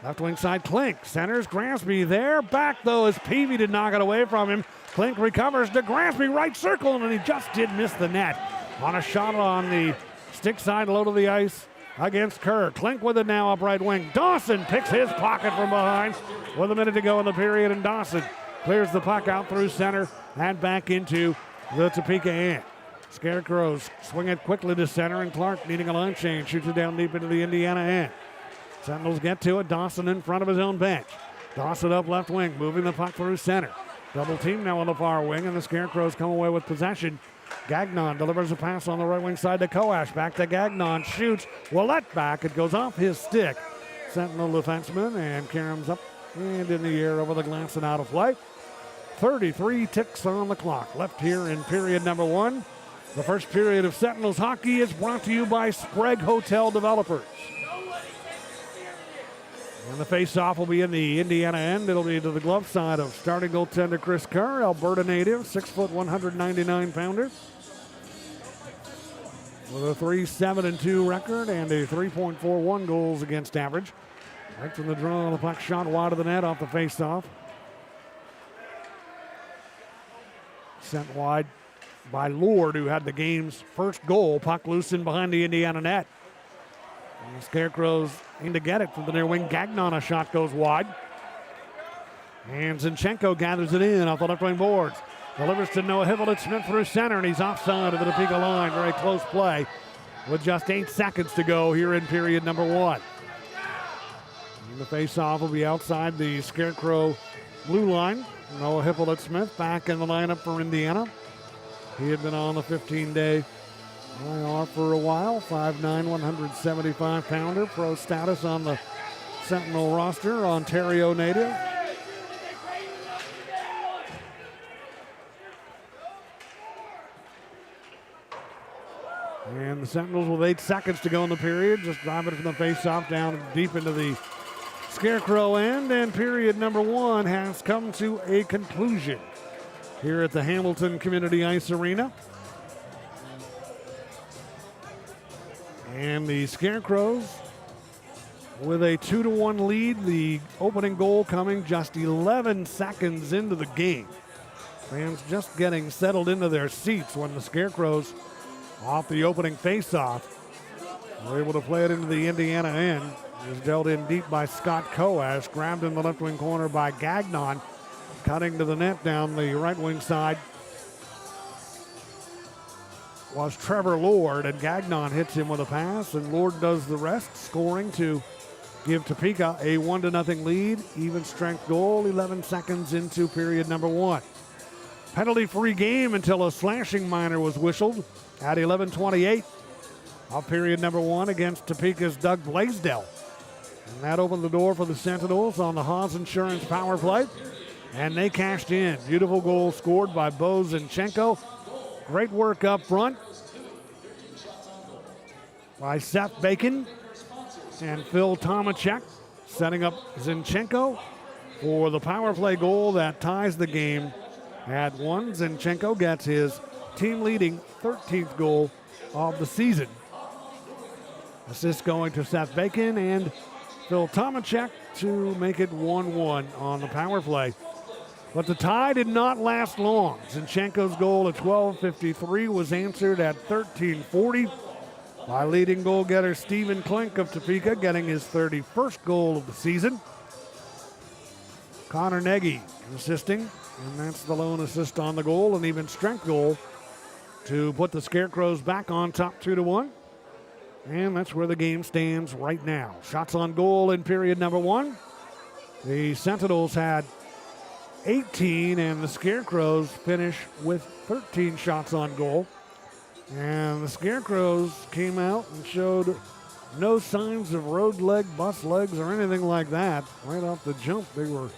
Left wing side, Klink centers. Grasby there. Back, though, as Peavy did knock it away from him. Klink recovers to Grasby, right circle, and he just did miss the net on a shot on the stick side, low to the ice against Kerr. Klink with it now up right wing. Dawson picks his pocket from behind with a minute to go in the period, and Dawson clears the puck out through center and back into the Topeka end. Scarecrows swing it quickly to center, and Clark needing a line change. Shoots it down deep into the Indiana end. Sentinels get to it. Dawson in front of his own bench. Dawson up left wing, moving the puck through center. Double team now on the far wing, and the Scarecrows come away with possession. Gagnon delivers a pass on the right wing side to Koash. Back to Gagnon. Shoots. Willett back. It goes off his stick. Sentinel defenseman, and Karam's up and in the air over the glass and out of play. 33 ticks on the clock left here in period number one. The first period of Sentinels hockey is brought to you by Sprague Hotel Developers. And the face-off will be in the Indiana end. It'll be to the glove side of starting goaltender Chris Kerr, Alberta native, 6 foot, 199-pounder. With a 3-7-2 record and a 3.41 goals against average. Right from the draw, the puck shot wide of the net off the face-off. Sent wide by Lord, who had the game's first goal. Puck loosened behind the Indiana net. And the Scarecrows aim to get it from the near wing. Gagnon, a shot goes wide. And Zinchenko gathers it in off the left wing boards. Delivers to Noah Hippolyte-Smith through center, and he's offside of the Topeka line. Very close play with just 8 seconds to go here in period number one. And the face-off will be outside the Scarecrow blue line. Noah Hippolyte-Smith back in the lineup for Indiana. He had been on the 15-day IR for a while. 5'9", 175-pounder. Pro status on the Sentinel roster. Ontario native. And the Sentinels with 8 seconds to go in the period. Just driving it from the face-off down deep into the Scarecrow end. And period number one has come to a conclusion here at the Hamilton Community Ice Arena. And the Scarecrows with a 2-1 lead. The opening goal coming just 11 seconds into the game. Fans just getting settled into their seats when the Scarecrows, off the opening faceoff, were able to play it into the Indiana end. It was dealt in deep by Scott Coash, grabbed in the left wing corner by Gagnon, cutting to the net down the right wing side was Trevor Lord, and Gagnon hits him with a pass, and Lord does the rest, scoring to give Topeka a 1-0 lead. Even strength goal, 11 seconds into period number 1. Penalty-free game until a slashing minor was whistled at 11:28 of period number 1 against Topeka's Doug Blaisdell. And that opened the door for the Sentinels on the Haas Insurance power play. And they cashed in. Beautiful goal scored by Bo Zinchenko. Great work up front by Seth Bacon and Phil Tomachek, setting up Zinchenko for the power play goal that ties the game at 1. Zinchenko gets his team-leading 13th goal of the season. Assist going to Seth Bacon and Phil Tomachek to make it 1-1 on the power play. But the tie did not last long. Zinchenko's goal at 12:53 was answered at 13:40 by leading goal getter Stephen Klink of Topeka, getting his 31st goal of the season. Connor Nagy assisting, and that's the lone assist on the goal, an even strength goal to put the Scarecrows back on top 2-1. And that's where the game stands right now. Shots on goal in period number 1. The Sentinels had 18, and the Scarecrows finish with 13 shots on goal. And the Scarecrows came out and showed no signs of road leg, bus legs, or anything like that. Right off the jump, they were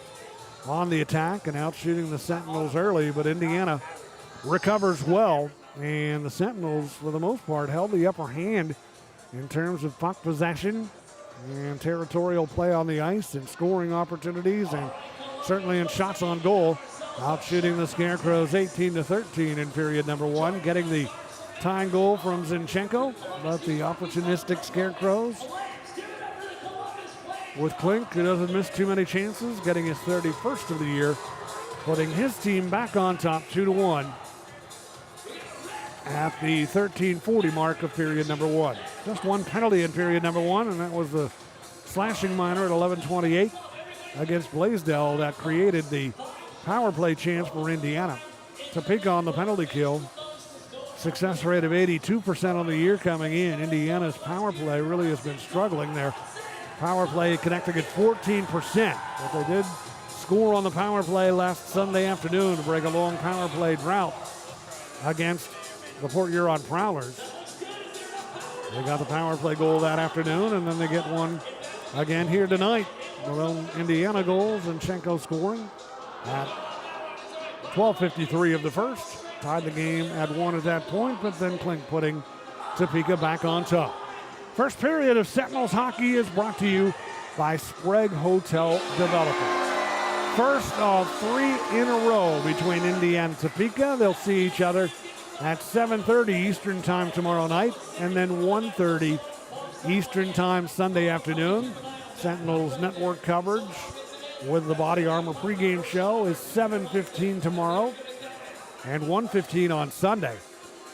on the attack and out shooting the Sentinels early, but Indiana recovers well, and the Sentinels, for the most part, held the upper hand in terms of puck possession and territorial play on the ice and scoring opportunities, and certainly in shots on goal, out shooting the Scarecrows 18-13 in period number 1, getting the tying goal from Zinchenko, but the opportunistic Scarecrows with Klink, who doesn't miss too many chances, getting his 31st of the year, putting his team back on top 2-1 at the 13:40 mark of period number 1. Just one penalty in period number 1, and that was the slashing minor at 11:28 against Blaisdell that created the power play chance for Indiana. Topeka on the penalty kill. Success rate of 82% on the year coming in. Indiana's power play really has been struggling. Their power play connecting at 14%, but they did score on the power play last Sunday afternoon to break a long power play drought against the Port Huron Prowlers. They got the power play goal that afternoon, and then they get one again here tonight. Their own Indiana goals, and Zinchenko scoring at 12:53 of the first. Tied the game at 1 at that point, but then Klink putting Topeka back on top. First period of Sentinels hockey is brought to you by Sprague Hotel Developers. First of 3 in a row between Indiana and Topeka. They'll see each other at 7:30 Eastern time tomorrow night, and then 1:30 Eastern time Sunday afternoon. Sentinels network coverage with the Body Armor pregame show is 7:15 tomorrow and 1:15 on Sunday.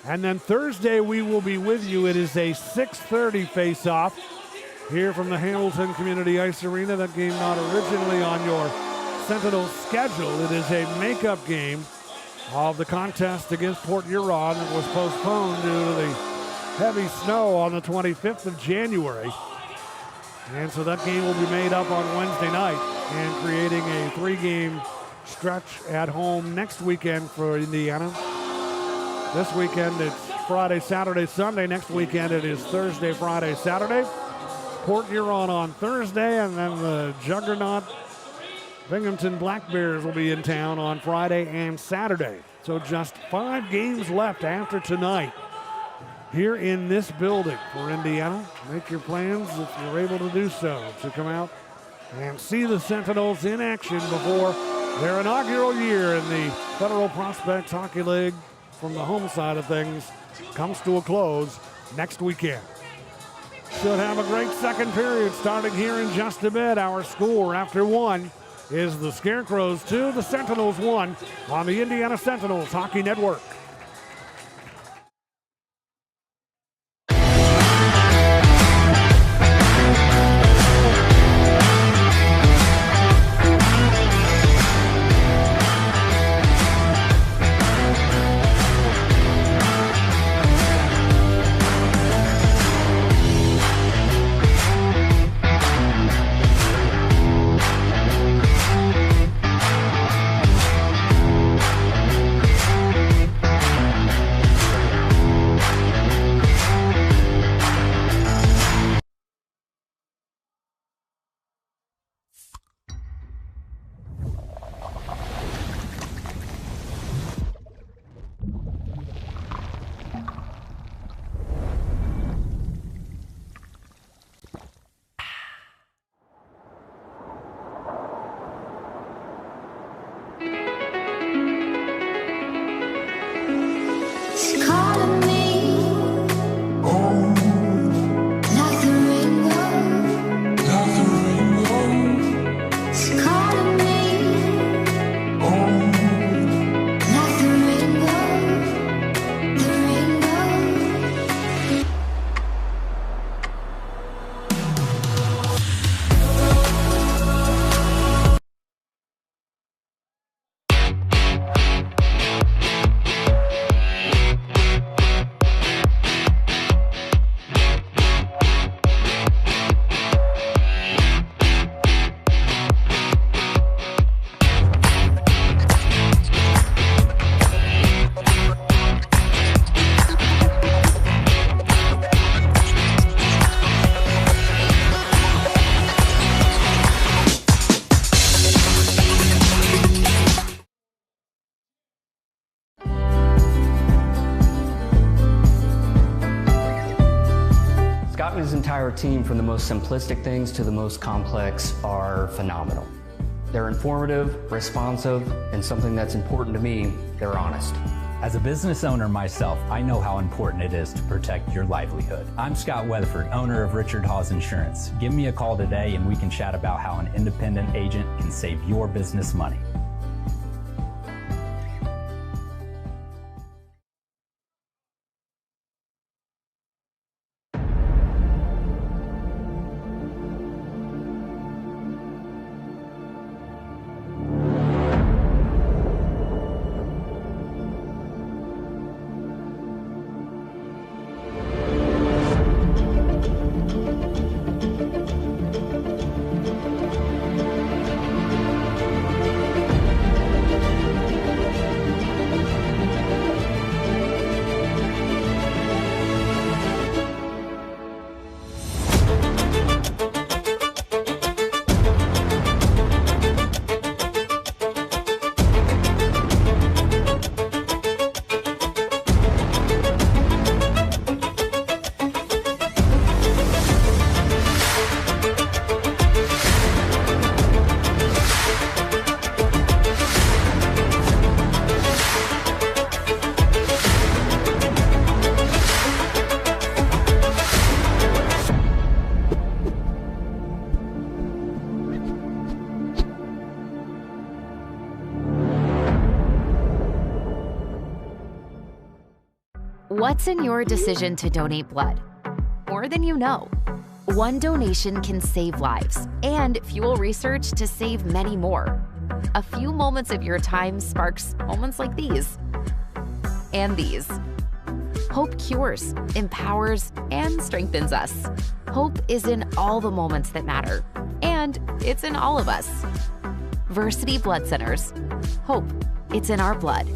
And then Thursday we will be with you. It is a 6:30 face-off here from the Hamilton Community Ice Arena. That game not originally on your Sentinels schedule. It is a makeup game of the contest against Port Huron that was postponed due to the heavy snow on the 25th of January. And so that game will be made up on Wednesday night and creating a 3-game stretch at home next weekend for Indiana. This weekend it's Friday, Saturday, Sunday. Next weekend it is Thursday, Friday, Saturday. Port Huron on Thursday, and then the juggernaut Binghamton Black Bears will be in town on Friday and Saturday. So just 5 games left after tonight here in this building for Indiana. Make your plans if you're able to do so to come out and see the Sentinels in action before their inaugural year in the Federal Prospects Hockey League from the home side of things comes to a close next weekend. Should have a great second period starting here in just a bit. Our score after one is the Scarecrows 2, the Sentinels 1 on the Indiana Sentinels Hockey Network. It's calling me like the rainbow. It's calling me like the rainbow. The rainbow. Scott and his entire team, from the most simplistic things to the most complex, are phenomenal. They're informative, responsive, and something that's important to me, they're honest. As a business owner myself, I know how important it is to protect your livelihood. I'm Scott Weatherford, owner of Richard Hawes Insurance. Give me a call today and we can chat about how an independent agent can save your business money. What's in your decision to donate blood? More than you know. One donation can save lives and fuel research to save many more. A few moments of your time sparks moments like these. And these. Hope cures, empowers, and strengthens us. Hope is in all the moments that matter. And it's in all of us. Versity Blood Centers. Hope. It's in our blood.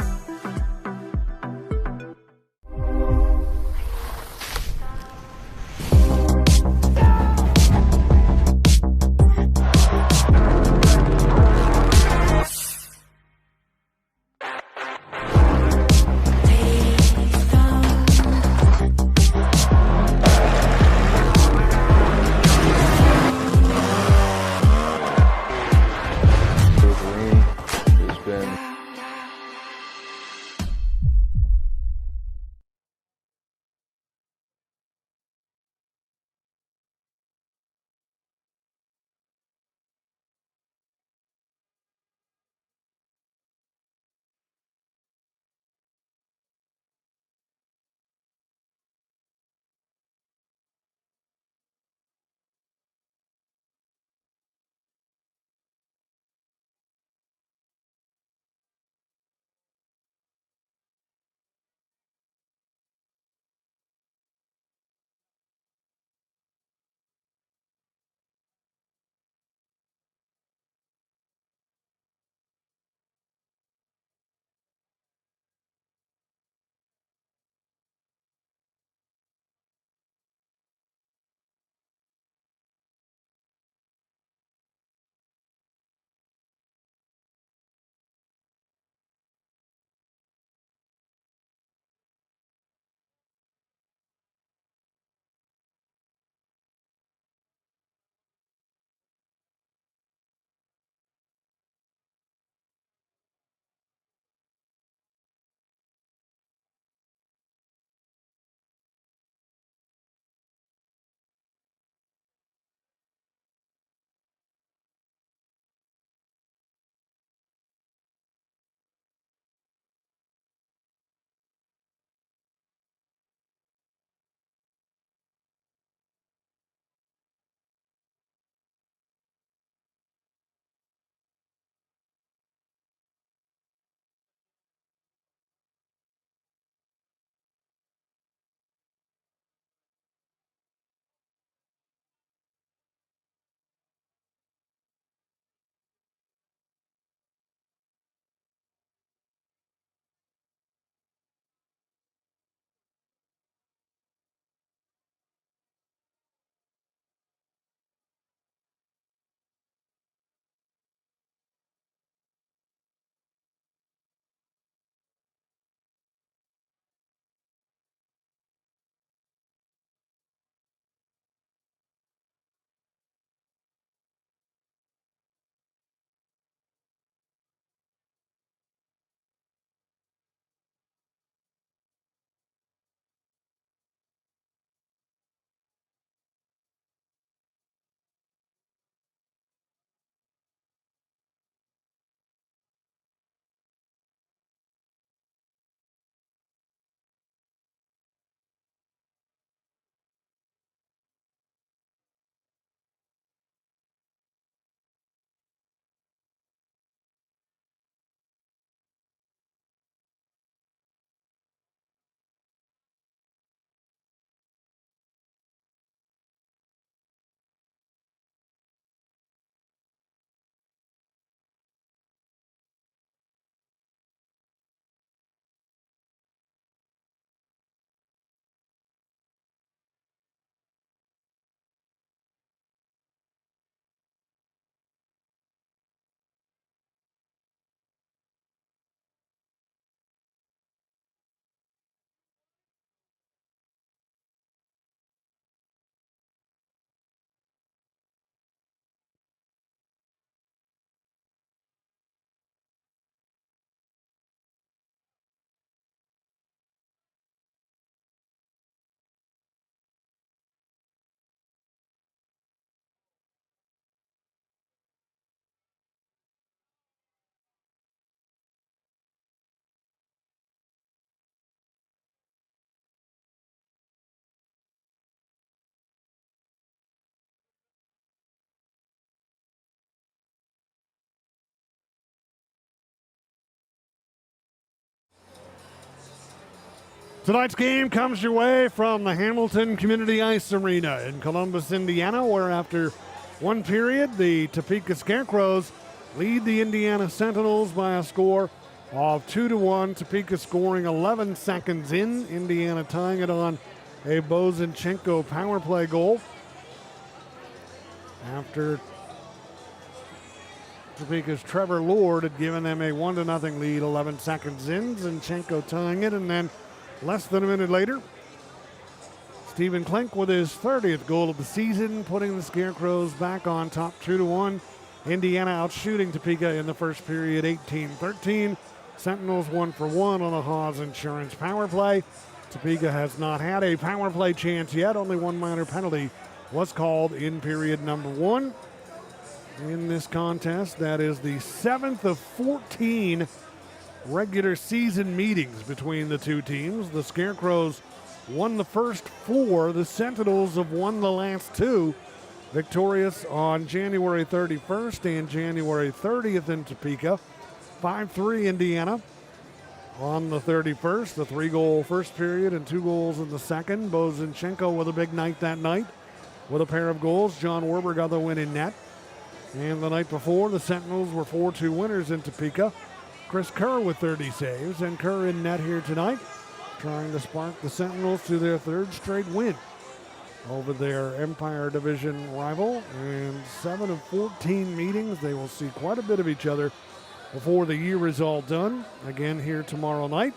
Tonight's game comes your way from the Hamilton Community Ice Arena in Columbus, Indiana, where after one period, the Topeka Scarecrows lead the Indiana Sentinels by a score of 2-1. Topeka scoring 11 seconds in. Indiana tying it on a Bozinchenko power play goal. After Topeka's Trevor Lord had given them a 1-0 lead 11 seconds in. Zinchenko tying it, and then less than a minute later, Stephen Klink with his 30th goal of the season, putting the Scarecrows back on top 2-1. Indiana out shooting Topeka in the first period 18-13. Sentinels 1 for 1 on a Haas Insurance power play. Topeka has not had a power play chance yet. Only one minor penalty was called in period number 1. In this contest, that is the 7th of 14 regular season meetings between the two teams. The Scarecrows won the first 4. The Sentinels have won the last 2. Victorious on January 31st and January 30th in Topeka. 5-3 Indiana on the 31st. The 3-goal first period and 2 goals in the second. Bozinchenko with a big night that night with a pair of goals. John Werber got the win in net. And the night before, the Sentinels were 4-2 winners in Topeka. Chris Kerr with 30 saves, and Kerr in net here tonight, trying to spark the Sentinels to their 3rd straight win over their Empire Division rival. And 7 of 14 meetings, they will see quite a bit of each other before the year is all done. Again here tomorrow night,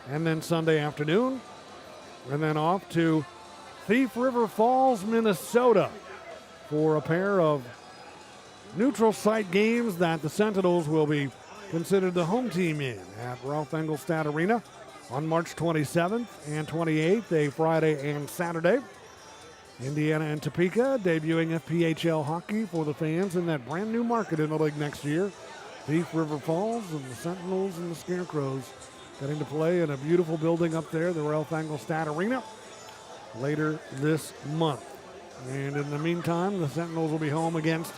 and then Sunday afternoon, and then off to Thief River Falls, Minnesota for a pair of neutral site games that the Sentinels will be considered the home team in at Ralph Engelstad Arena on March 27th and 28th, a Friday and Saturday. Indiana and Topeka debuting FPHL hockey for the fans in that brand new market in the league next year. Thief River Falls and the Sentinels and the Scarecrows getting to play in a beautiful building up there, the Ralph Engelstad Arena, later this month. And in the meantime, the Sentinels will be home against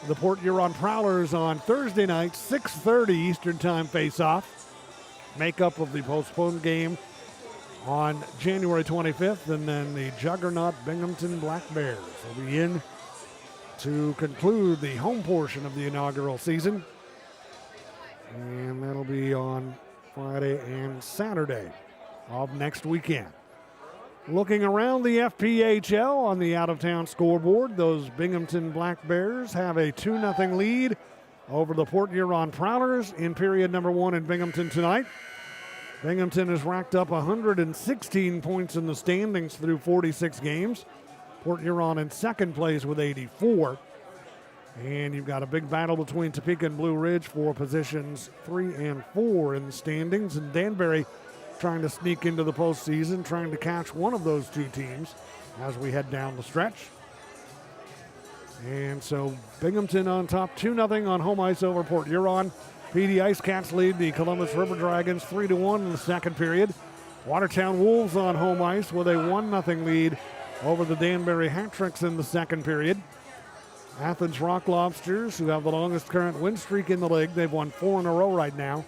the Port Huron Prowlers on Thursday night, 6:30 Eastern Time face-off. Makeup of the postponed game on January 25th, and then the juggernaut Binghamton Black Bears will be in to conclude the home portion of the inaugural season. And that'll be on Friday and Saturday of next weekend. Looking around the FPHL on the out-of-town scoreboard, those Binghamton Black Bears have a 2-0 lead over the Port Huron Prowlers in period number 1 in Binghamton tonight. Binghamton has racked up 116 points in the standings through 46 games. Port Huron in second place with 84. And you've got a big battle between Topeka and Blue Ridge for positions 3 and 4 in the standings. And Danbury trying to sneak into the postseason, trying to catch one of those two teams as we head down the stretch. And so Binghamton on top 2-0 on home ice over Port Huron. PD Ice Cats lead the Columbus River Dragons 3-1 in the second period. Watertown Wolves on home ice with a 1-0 lead over the Danbury Hat-Tricks in the second period. Athens Rock Lobsters, who have the longest current win streak in the league, they've won 4 in a row right now.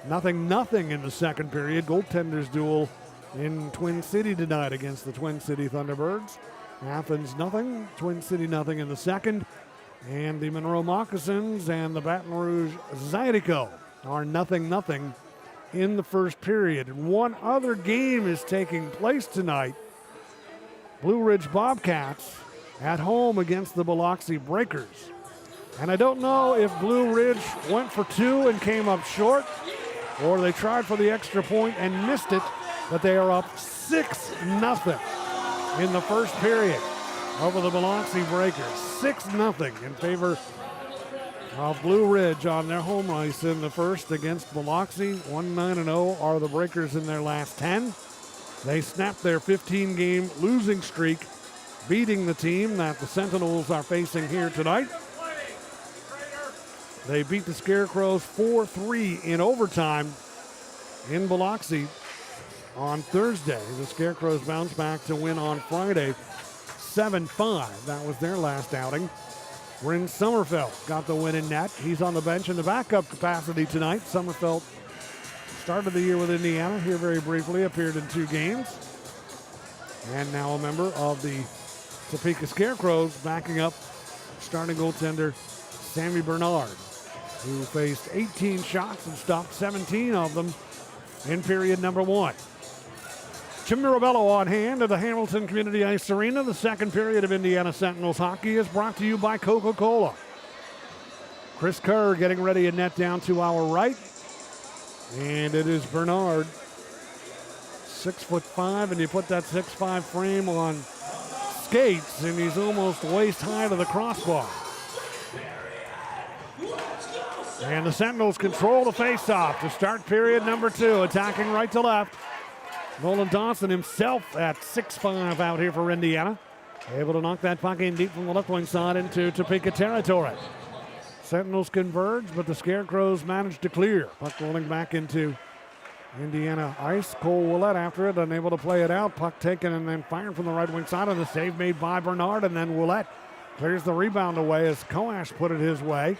0-0 in the second period. Goaltenders duel in Twin City tonight against the Twin City Thunderbirds. Athens 0, Twin City 0 in the second. And the Monroe Moccasins and the Baton Rouge Zydeco are 0-0 in the first period. And one other game is taking place tonight. Blue Ridge Bobcats at home against the Biloxi Breakers. And I don't know if Blue Ridge went for 2 and came up short, or they tried for the extra point and missed it, but they are up 6-0 in the first period over the Biloxi Breakers. 6-0 in favor of Blue Ridge on their home ice in the first against Biloxi. 1-9-0 are the Breakers in their last 10. They snapped their 15-game losing streak, beating the team that the Sentinels are facing here tonight. They beat the Scarecrows 4-3 in overtime in Biloxi on Thursday. The Scarecrows bounced back to win on Friday 7-5. That was their last outing. Bryn Sommerfeld got the win in net. He's on the bench in the backup capacity tonight. Sommerfeld Started the year with Indiana here very briefly, appeared in 2 games. And now a member of the Topeka Scarecrows, backing up starting goaltender Sammy Bernard, who faced 18 shots and stopped 17 of them in period number 1. Jim Mirabello on hand at the Hamilton Community Ice Arena. The second period of Indiana Sentinels hockey is brought to you by Coca-Cola. Chris Kerr getting ready and net down to our right. And it is Bernard, 6'5", and you put that 6'5" frame on skates, and he's almost waist high to the crossbar. And the Sentinels control the faceoff to start period number 2, attacking right to left. Nolan Dawson himself at 6'5" out here for Indiana. Able to knock that puck in deep from the left wing side into Topeka territory. Sentinels converge, but the Scarecrows manage to clear. Puck rolling back into Indiana ice. Cole Willett after it, unable to play it out. Puck taken and then fired from the right wing side, and the save made by Bernard, and then Willett clears the rebound away as Koash put it his way.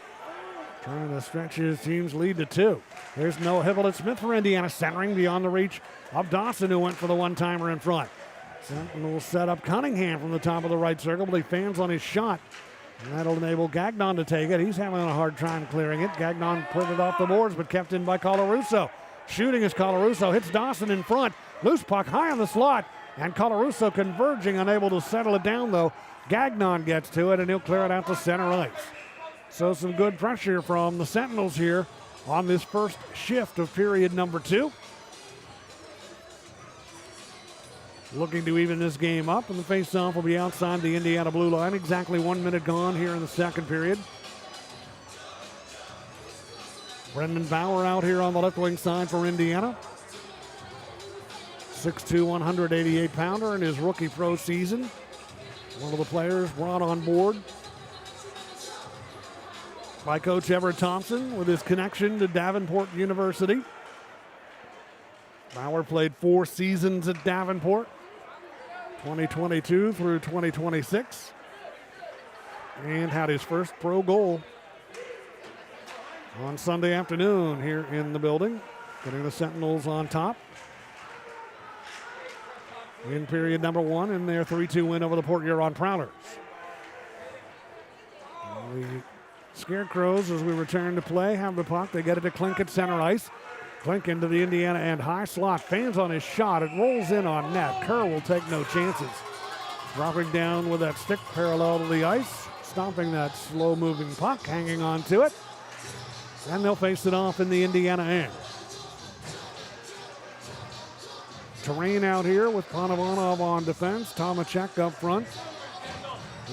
Trying to stretch his team's lead to 2. There's Noah Hibbolett-Smith for Indiana, centering beyond the reach of Dawson, who went for the one-timer in front. Sentinels set up Cunningham from the top of the right circle, but he fans on his shot. And that'll enable Gagnon to take it. He's having a hard time clearing it. Gagnon put it off the boards, but kept in by Colarusso. Shooting as Colarusso hits Dawson in front. Loose puck high on the slot, and Colarusso converging, unable to settle it down, though. Gagnon gets to it, and he'll clear it out to center ice. So some good pressure from the Sentinels here on this first shift of period number 2. Looking to even this game up, and the faceoff will be outside the Indiana blue line. Exactly 1 minute gone here in the second period. Brendan Bauer out here on the left wing side for Indiana. 6'2", 188-pounder in his rookie pro season. One of the players brought on board by Coach Everett Thompson with his connection to Davenport University. Bauer played 4 seasons at Davenport, 2022 through 2026, and had his first pro goal on Sunday afternoon here in the building, getting the Sentinels on top in period number 1 in their 3-2 win over the Port Huron Prowlers. The Scarecrows, as we return to play, have the puck. They get it to Klink at center ice. Klink into the Indiana end high slot. Fans on his shot. It rolls in on net. Kerr will take no chances. Dropping down with that stick parallel to the ice. Stomping that slow-moving puck, hanging on to it. And they'll face it off in the Indiana end. Terrain out here with Panovanov on defense. Tomacek up front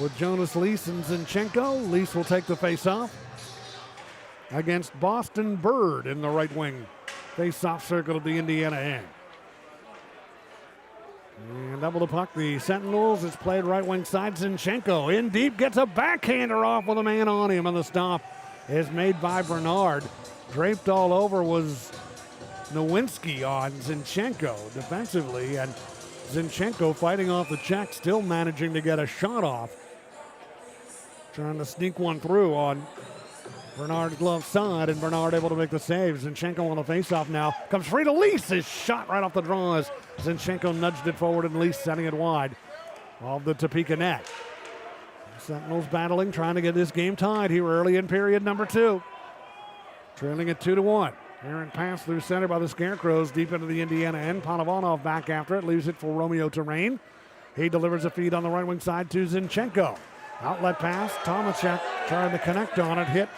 with Jonas Lees and Zinchenko. Lees will take the face-off against Boston Bird in the right wing face-off circle of the Indiana end. And double the puck, the Sentinels. It's played right wing side. Zinchenko in deep, gets a backhander off with a man on him, and the stop is made by Bernard. Draped all over was Nowinski on Zinchenko defensively, and Zinchenko fighting off the check, still managing to get a shot off. Trying to sneak one through on Bernard's glove side, and Bernard able to make the save. Zinchenko on the faceoff now. Comes free to Lees. His shot right off the draw as Zinchenko nudged it forward, and Lees setting it wide of the Topeka net. Sentinels battling, trying to get this game tied here early in period number 2. Trailing it 2-1. Errant pass through center by the Scarecrows deep into the Indiana end. Panovanov back after it, leaves it for Romeo Terrain. He delivers a feed on the right wing side to Zinchenko. Outlet pass, Tomacek trying to connect on it, hit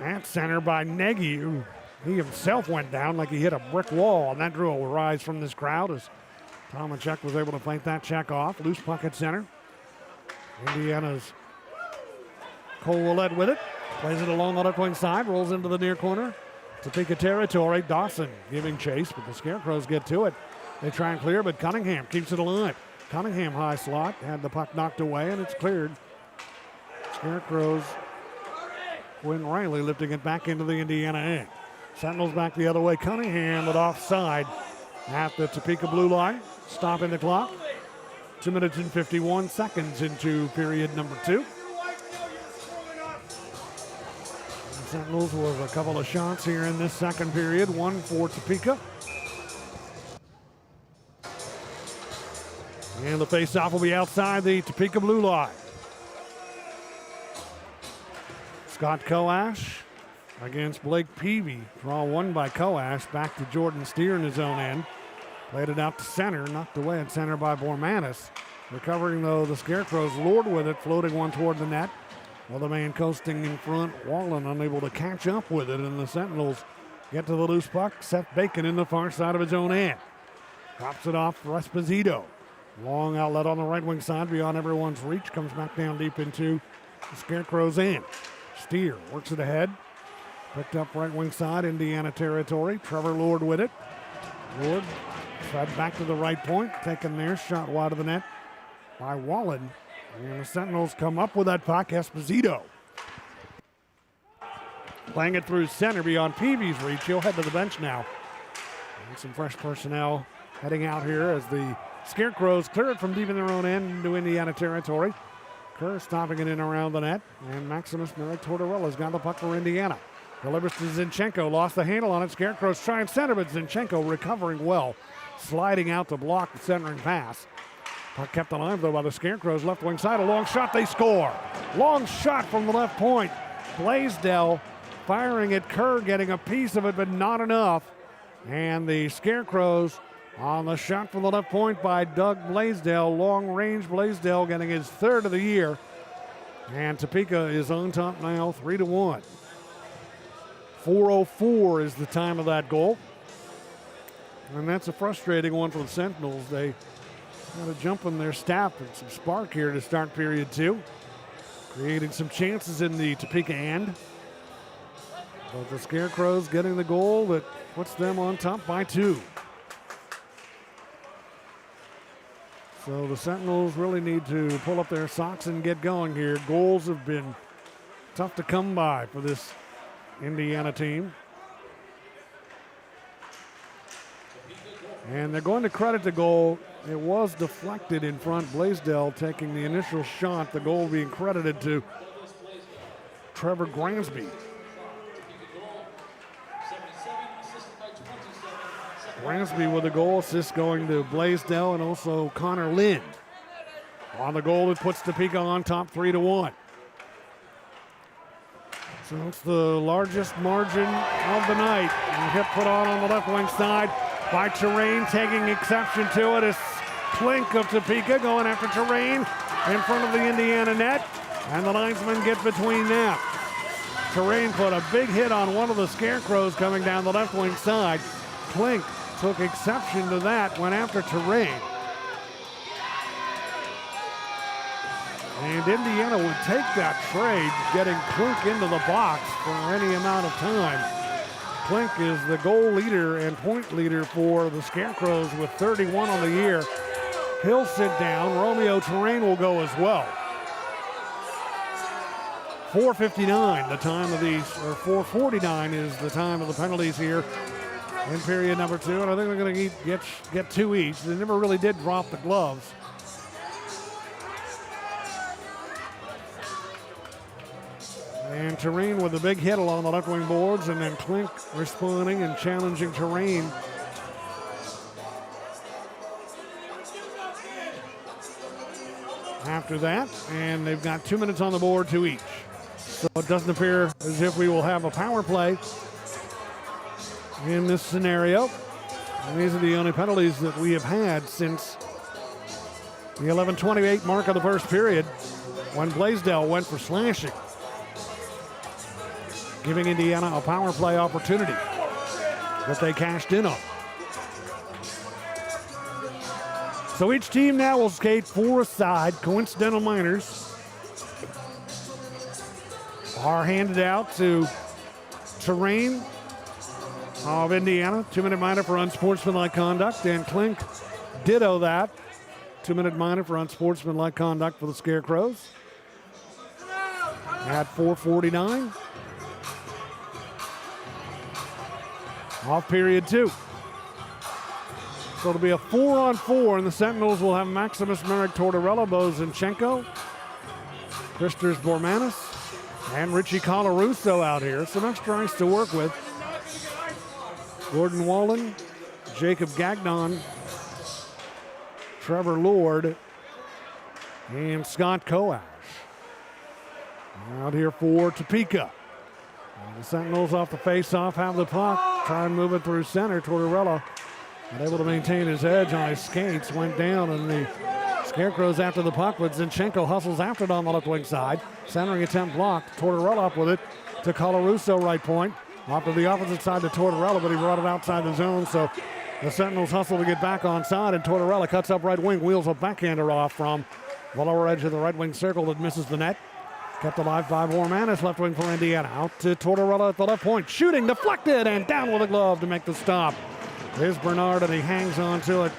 at center by Nagy, who he himself went down like he hit a brick wall, and that drew a rise from this crowd as Tomacek was able to fight that check off. Loose puck at center. Indiana's Cole Willett with it. Plays it along the left wing side, rolls into the near corner. Topeka territory. Dawson giving chase, but the Scarecrows get to it. They try and clear, but Cunningham keeps it alive. Cunningham high slot, had the puck knocked away, and it's cleared. Scarecrows, Quinn Riley lifting it back into the Indiana end. Sentinels back the other way. Cunningham with offside at the Topeka blue line, stopping the clock. 2 minutes and 51 seconds into period number 2. Sentinels with a couple of shots here in this second period, one for Topeka. And the face-off will be outside the Topeka blue line. Scott Coash against Blake Peavy. Draw one by Coash, back to Jordan Steer in his own end. Played it out to center, knocked away at center by Bormanis. Recovering though, the Scarecrows lured with it, floating one toward the net. Well, the man coasting in front, Wallen unable to catch up with it, and the Sentinels get to the loose puck. Seth Bacon in the far side of his own end. Drops it off for Esposito. Long outlet on the right wing side beyond everyone's reach. Comes back down deep into the Scarecrows' end. Steer works it ahead. Picked up right wing side, Indiana territory. Trevor Lord with it. Lord fed back to the right point. Taken there, shot wide of the net by Wallen. And the Sentinels come up with that puck. Esposito playing it through center beyond Peavy's reach. He'll head to the bench now. And some fresh personnel heading out here as the Scarecrows clear it from deep in their own end into Indiana territory. Kerr stopping it in around the net. And Maximus Tortorella's got the puck for Indiana. Delivers to Zinchenko. Lost the handle on it. Scarecrows try and center, but Zinchenko recovering well. Sliding out to block the centering pass. Puck kept alive, though, by the Scarecrows. Left wing side. A long shot. They score. Long shot from the left point. Blaisdell firing at Kerr, getting a piece of it, but not enough. And the Scarecrows on the shot from the left point by Doug Blaisdell. Long range Blaisdell getting his third of the year. And Topeka is on top now, 3-1. 4:04 is the time of that goal. And that's a frustrating one for the Sentinels. They got a jump in their step and some spark here to start period two. Creating some chances in the Topeka end. But the Scarecrows getting the goal that puts them on top by 2. So the Sentinels really need to pull up their socks and get going here. Goals have been tough to come by for this Indiana team. And they're going to credit the goal. It was deflected in front. Blaisdell taking the initial shot. The goal being credited to Trevor Gransby. Gransby with a goal, assist going to Blaisdell and also Connor Lind. On the goal, it puts Topeka on top 3-1. So it's the largest margin of the night. And hit put on the left wing side by Terrain, taking exception to it is Klink of Topeka going after Terrain in front of the Indiana net, and the linesmen get between them. Terrain put a big hit on one of the Scarecrows coming down the left wing side. Klink took exception to that, went after Terrain. And Indiana would take that trade, getting Klink into the box for any amount of time. Klink is the goal leader and point leader for the Scarecrows with 31 on the year. He'll sit down. Romeo Terrain will go as well. 4:59 the time of these, or 4:49 is the time of the penalties here in period number 2. And I think they're going to get 2 each. They never really did drop the gloves. And Terrain with a big hit along the left wing boards, and then Klink responding and challenging Terrain. After that, and they've got 2 minutes on the board to each. So it doesn't appear as if we will have a power play in this scenario. And these are the only penalties that we have had since the 11:28 mark of the first period when Blaisdell went for slashing, giving Indiana a power play opportunity that they cashed in on. So each team now will skate 4 aside. Coincidental minors are handed out to Terrain of Indiana. 2-minute minor for unsportsmanlike conduct, and Klink ditto that. 2-minute minor for unsportsmanlike conduct for the Scarecrows. At 4:49. Off period 2. So it'll be a 4-on-4, and the Sentinels will have Maximus Merrick Tortorella, Bo Zinchenko, Christers Bormanis, And Richie Colarusso out here. Some extra ice to work with. Gordon Wallen, Jacob Gagnon, Trevor Lord, and Scott Coash. Out here for Topeka. And the Sentinels off the face-off have the puck. Try and move it through center. Tortorella unable to maintain his edge on his skates. Went down, and the Scarecrows after the puck, but Zinchenko hustles after it on the left wing side. Centering attempt blocked. Tortorella up with it to Colarusso, right point. Off to the opposite side to Tortorella, but he brought it outside the zone, so the Sentinels hustle to get back on side, and Tortorella cuts up right wing, wheels a backhander off from the lower edge of the right wing circle that misses the net. Kept alive by Vormanis, left wing for Indiana. Out to Tortorella at the left point. Shooting, deflected, and down with a glove to make the stop. There's Bernard, and he hangs on to it.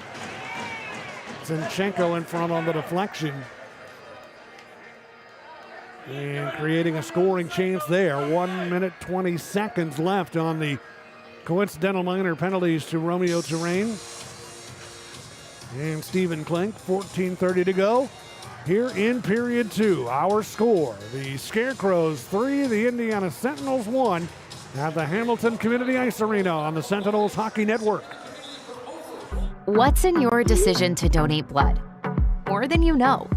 Zinchenko in front on the deflection. And creating a scoring chance there. 1 minute, 20 seconds left on the coincidental minor penalties to Romeo Terrain and Stephen Klink. 14:30 to go here in period 2. Our score, the Scarecrows 3, the Indiana Sentinels 1 at the Hamilton Community Ice Arena on the Sentinels Hockey Network. What's in your decision to donate blood? More than you know.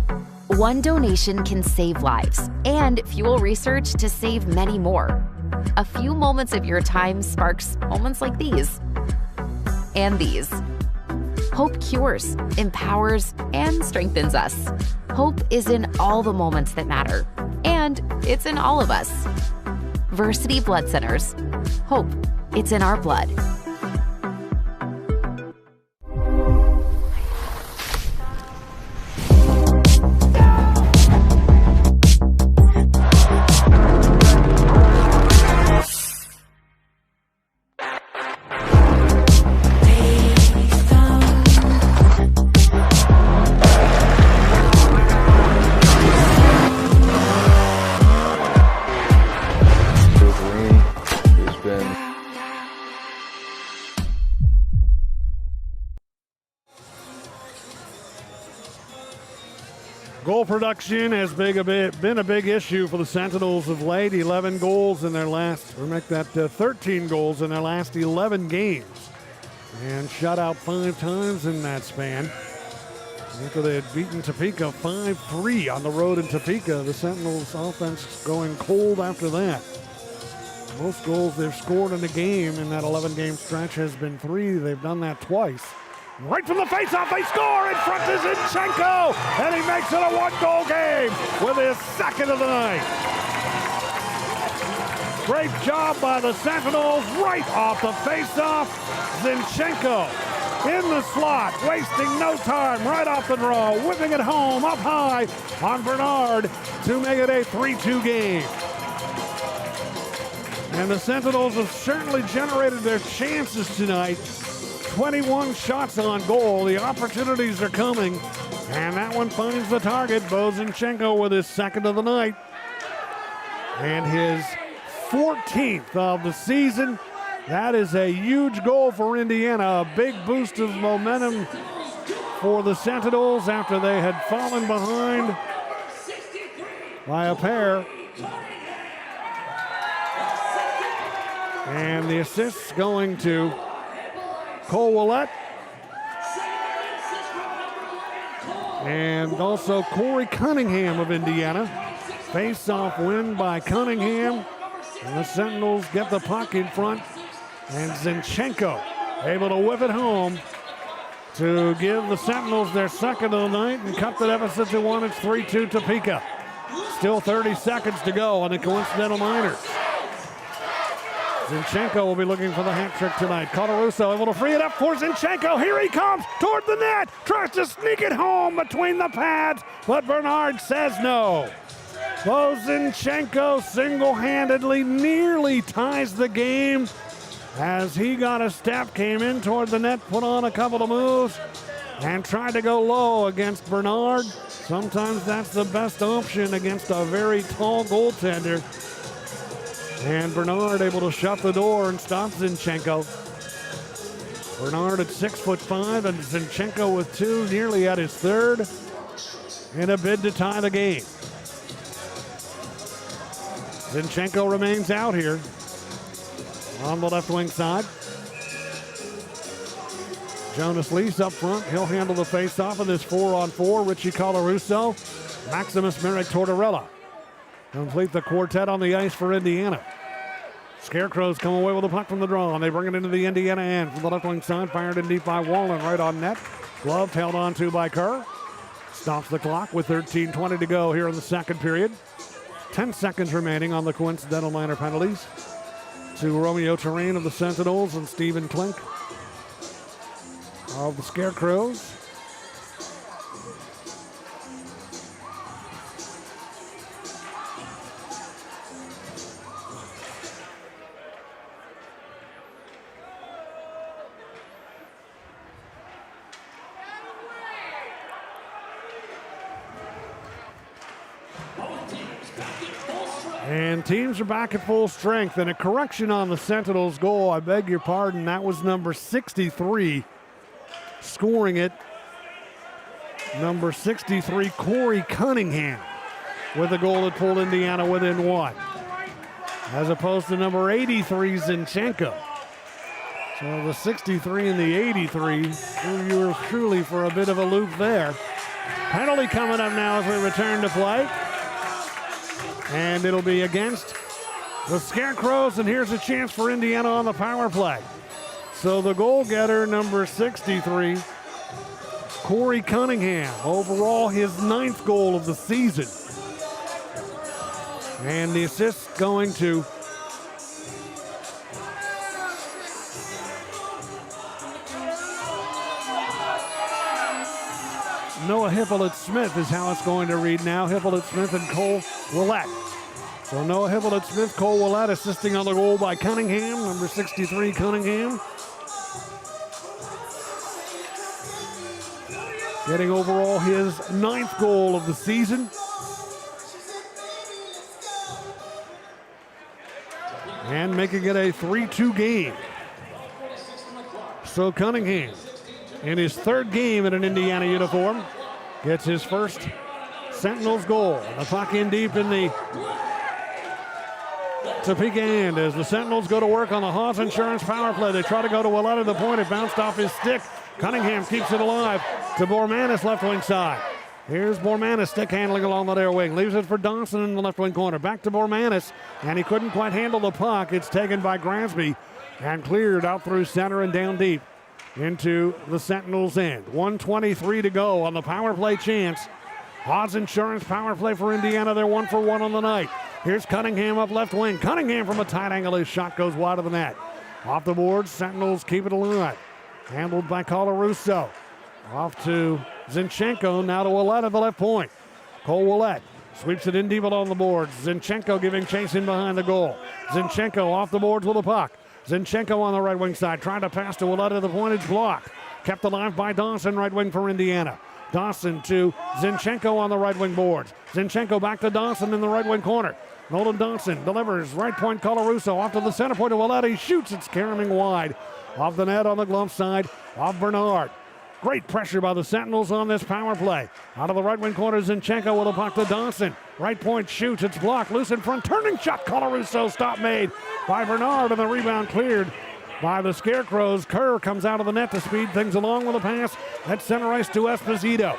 One donation can save lives and fuel research to save many more. A few moments of your time sparks moments like these. And these. Hope cures, empowers, and strengthens us. Hope is in all the moments that matter. And it's in all of us. Versity Blood Centers. Hope. It's in our blood. Goal production has been a big issue for the Sentinels of late. 11 goals in their last, or make that 13 goals in their last 11 games. And shut out 5 times in that span. After they had beaten Topeka 5-3 on the road in Topeka, the Sentinels offense going cold after that. Most goals they've scored in a game in that 11-game stretch has been 3. They've done that twice. Right from the faceoff, they score in front to Zinchenko, and he makes it a 1-goal game with his second of the night. Great job by the Sentinels, right off the faceoff. Zinchenko in the slot, wasting no time, right off the draw, whipping it home up high on Bernard to make it a 3-2 game. And the Sentinels have certainly generated their chances tonight. 21 shots on goal. The opportunities are coming. And that one finds the target. Bo Zinchenko with his second of the night. And his 14th of the season. That is a huge goal for Indiana. A big boost of momentum for the Sentinels after they had fallen behind by a pair. And the assists going to Cole Willett and also Corey Cunningham of Indiana. Face-off win by Cunningham. And the Sentinels get the puck in front. And Zinchenko able to whip it home to give the Sentinels their second of the night and cut the deficit to 1. It's 3-2 Topeka. Still 30 seconds to go on the coincidental minors. Zinchenko will be looking for the hat trick tonight. Colarusso able to free it up for Zinchenko. Here he comes toward the net. Tries to sneak it home between the pads, but Bernard says no. Bo Zinchenko single-handedly nearly ties the game as he got a step, came in toward the net, put on a couple of moves, and tried to go low against Bernard. Sometimes that's the best option against a very tall goaltender. And Bernard able to shut the door and stop Zinchenko. Bernard at 6'5" and Zinchenko with 2, nearly at his third, in a bid to tie the game. Zinchenko remains out here on the left wing side. Jonas Lees up front. He'll handle the face-off in this 4-on-4. Richie Colarusso, Maximus Merrick Tortorella complete the quartet on the ice for Indiana. Scarecrows come away with a puck from the draw, and they bring it into the Indiana end from the left wing side. Fired in deep by Wallen, right on net. Glove held on to by Kerr. Stops the clock with 13:20 to go here in the second period. 10 seconds remaining on the coincidental minor penalties to Romeo Terrain of the Sentinels and Stephen Klink of the Scarecrows. And teams are back at full strength. And a correction on the Sentinels' goal. I beg your pardon. That was number 63 scoring it. Number 63, Corey Cunningham, with a goal that pulled Indiana within one, as opposed to number 83, Zinchenko. So the 63 and the 83 threw yours truly for a bit of a loop there. Penalty coming up now as we return to play. And it'll be against the Scarecrows, and here's a chance for Indiana on the power play. So the goal getter, number 63, Corey Cunningham, overall his 9th goal of the season. And the assist going to Noah Hippolyte-Smith is how it's going to read now. Hippolyte-Smith and Cole Willett. So Noah Hippolyte-Smith, Cole Willett assisting on the goal by Cunningham, number 63 Cunningham. Getting overall his 9th goal of the season. And making it a 3-2 game. So Cunningham, in his 3rd game in an Indiana uniform, gets his first Sentinels goal. The puck in deep in the Topeka end as the Sentinels go to work on the Haas Insurance power play. They try to go to Willett at the point. It bounced off his stick. Cunningham keeps it alive to Bormanis, left wing side. Here's Bormanis, stick handling along the air wing. Leaves it for Dawson in the left wing corner. Back to Bormanis, and he couldn't quite handle the puck. It's taken by Gransby and cleared out through center and down deep into the Sentinels' end. 1:23 to go on the power play chance. Haas Insurance power play for Indiana. They're 1 for 1 on the night. Here's Cunningham up left wing. Cunningham from a tight angle. His shot goes wide of the net. Off the board, Sentinels keep it alive. Handled by Colarusso. Off to Zinchenko, now to Willett at the left point. Cole Willett sweeps it in deep along the boards. Zinchenko giving chase in behind the goal. Zinchenko off the boards with a puck. Zinchenko on the right wing side, trying to pass to Willett at the point. It's blocked. Kept alive by Dawson, right wing for Indiana. Dawson to Zinchenko on the right wing boards. Zinchenko back to Dawson in the right wing corner. Nolan Dawson delivers, right point Colarusso off to the center point of Willett. He shoots, it's carrying wide. Off the net on the glove side of Bernard. Great pressure by the Sentinels on this power play. Out of the right wing corner, Zinchenko with a puck to Dawson. Right point shoots, it's blocked, loose in front, turning shot, Colarusso, stop made by Bernard, and the rebound cleared by the Scarecrows. Kerr comes out of the net to speed things along with a pass at center ice to Esposito.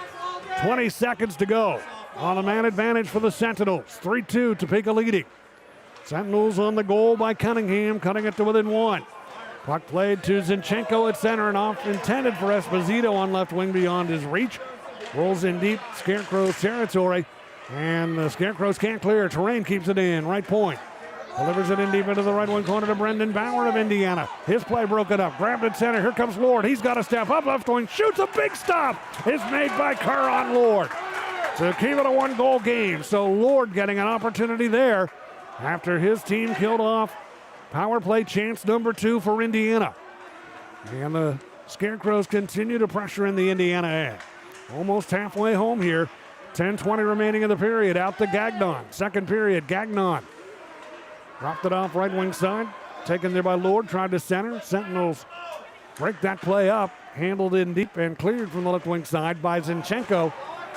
20 seconds to go on a man advantage for the Sentinels. 3-2, Topeka leading. Sentinels on the goal by Cunningham, cutting it to within one. Puck played to Zinchenko at center and off, intended for Esposito on left wing beyond his reach. Rolls in deep, Scarecrows territory, and the Scarecrows can't clear. Terrain keeps it in, right point. Delivers it in deep into the right wing corner to Brendan Bauer of Indiana. His play broken up, grabbed at center. Here comes Lord. He's got to step up left wing, shoots a big stop. It's made by Kerr on Lord to keep it a 1-goal game. So Lord getting an opportunity there after his team killed off power play chance number 2 for Indiana. And the Scarecrows continue to pressure in the Indiana end. Almost halfway home here. 10:20 remaining in the period. Out to Gagnon. Second period, Gagnon dropped it off right wing side. Taken there by Lord, tried to center. Sentinels break that play up. Handled in deep and cleared from the left wing side by Zinchenko.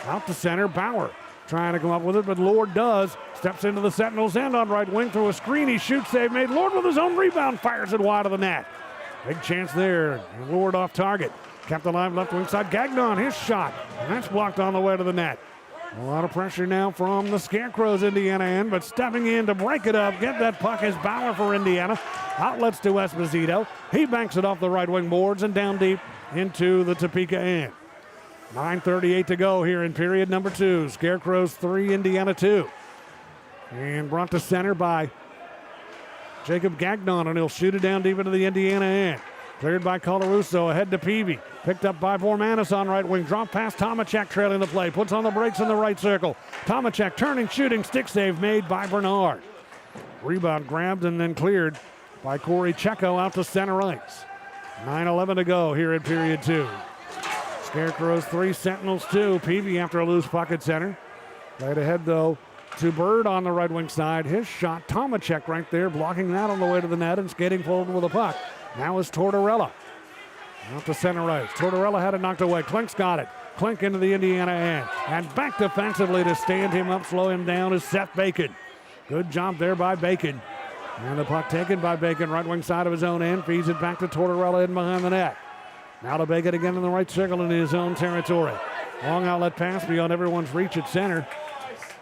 Out to center, Bauer trying to come up with it, but Lord does. Steps into the Sentinels end on right wing through a screen. He shoots, save made. Lord with his own rebound, fires it wide of the net. Big chance there. Lord off target. Kept alive left wing side. Gagnon, his shot. And that's blocked on the way to the net. A lot of pressure now from the Scarecrows, Indiana end, but stepping in to break it up, get that puck is Bauer for Indiana. Outlets to Esposito. He banks it off the right wing boards and down deep into the Topeka end. 9:38 to go here in period number 2. Scarecrows 3, Indiana 2. And brought to center by Jacob Gagnon, and he'll shoot it down deep into the Indiana end. Cleared by Colarusso, ahead to Peavy. Picked up by Bormanis on right wing. Drop past Tomacek, trailing the play. Puts on the brakes in the right circle. Tomacek turning, shooting, stick save made by Bernard. Rebound grabbed and then cleared by Corey Checo out to center ice. 9:11 to go here in period 2. Scarecrows 3, Sentinels 2. Peavy after a loose puck at center. Right ahead though to Bird on the right wing side. His shot, Tomacek right there, blocking that on the way to the net and skating forward with a puck. Now is Tortorella. Out to center ice. Tortorella had it knocked away. Klink's got it. Klink into the Indiana end. And back defensively to stand him up, slow him down is Seth Bacon. Good job there by Bacon. And the puck taken by Bacon, right wing side of his own end. Feeds it back to Tortorella in behind the net. Now to Bacon again in the right circle in his own territory. Long outlet pass beyond everyone's reach at center.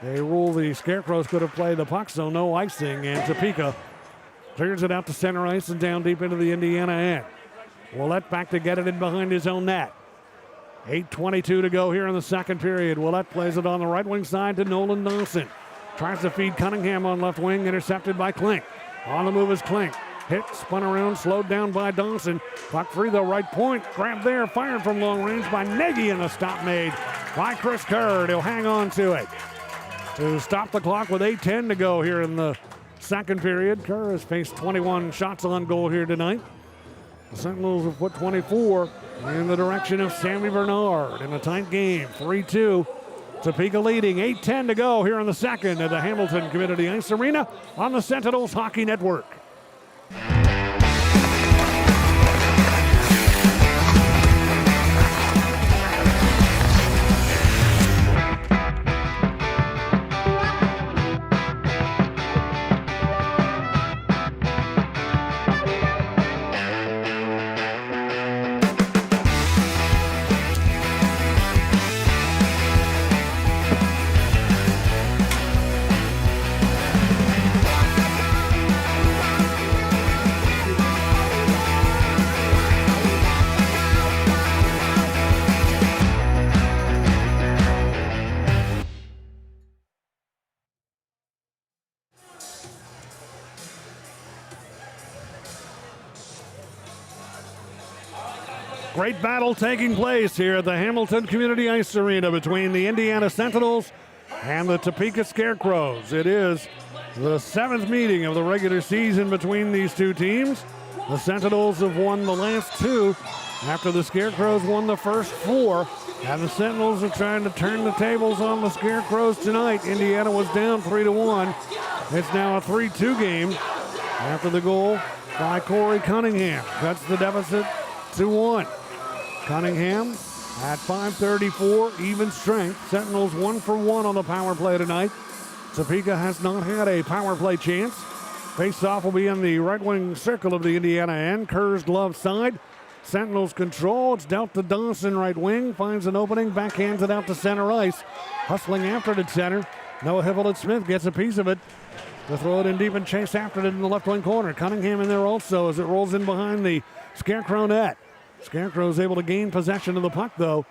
They rule the Scarecrows could have played the puck, so no icing. And Topeka clears it out to center ice and down deep into the Indiana end. Willett back to get it in behind his own net. 8:22 to go here in the second period. Willett plays it on the right wing side to Nolan Dawson. Tries to feed Cunningham on left wing, intercepted by Klink. On the move is Klink. Hit, spun around, slowed down by Dawson. Puck free, the right point. Grabbed there, fired from long range by Nagy, and the stop made by Chris Kerr. He'll hang on to it to stop the clock with 8:10 to go here in the second period. Kerr has faced 21 shots on goal here tonight. The Sentinels have put 24 in the direction of Sammy Bernard in a tight game. 3-2. Topeka leading. 8:10 to go here in the second at the Hamilton Community Ice Arena on the Sentinels Hockey Network. Great battle taking place here at the Hamilton Community Ice Arena between the Indiana Sentinels and the Topeka Scarecrows. It is the 7th meeting of the regular season between these two teams. The Sentinels have won the last 2 after the Scarecrows won the first 4. And the Sentinels are trying to turn the tables on the Scarecrows tonight. Indiana was down 3-1. It's now a 3-2 game after the goal by Corey Cunningham. Cuts the deficit to 1. Cunningham at 5:34, even strength. Sentinels 1 for 1 on the power play tonight. Topeka has not had a power play chance. Face-off will be in the right wing circle of the Indiana end. Kerr's glove side. Sentinels control. It's dealt to Dawson, right wing. Finds an opening, backhands it out to center ice. Hustling after it at center. Noah Hippolyte-Smith gets a piece of it to throw it in deep and chase after it in the left wing corner. Cunningham in there also as it rolls in behind the Scarecrow net. Scarecrow's able to gain possession of the puck, though.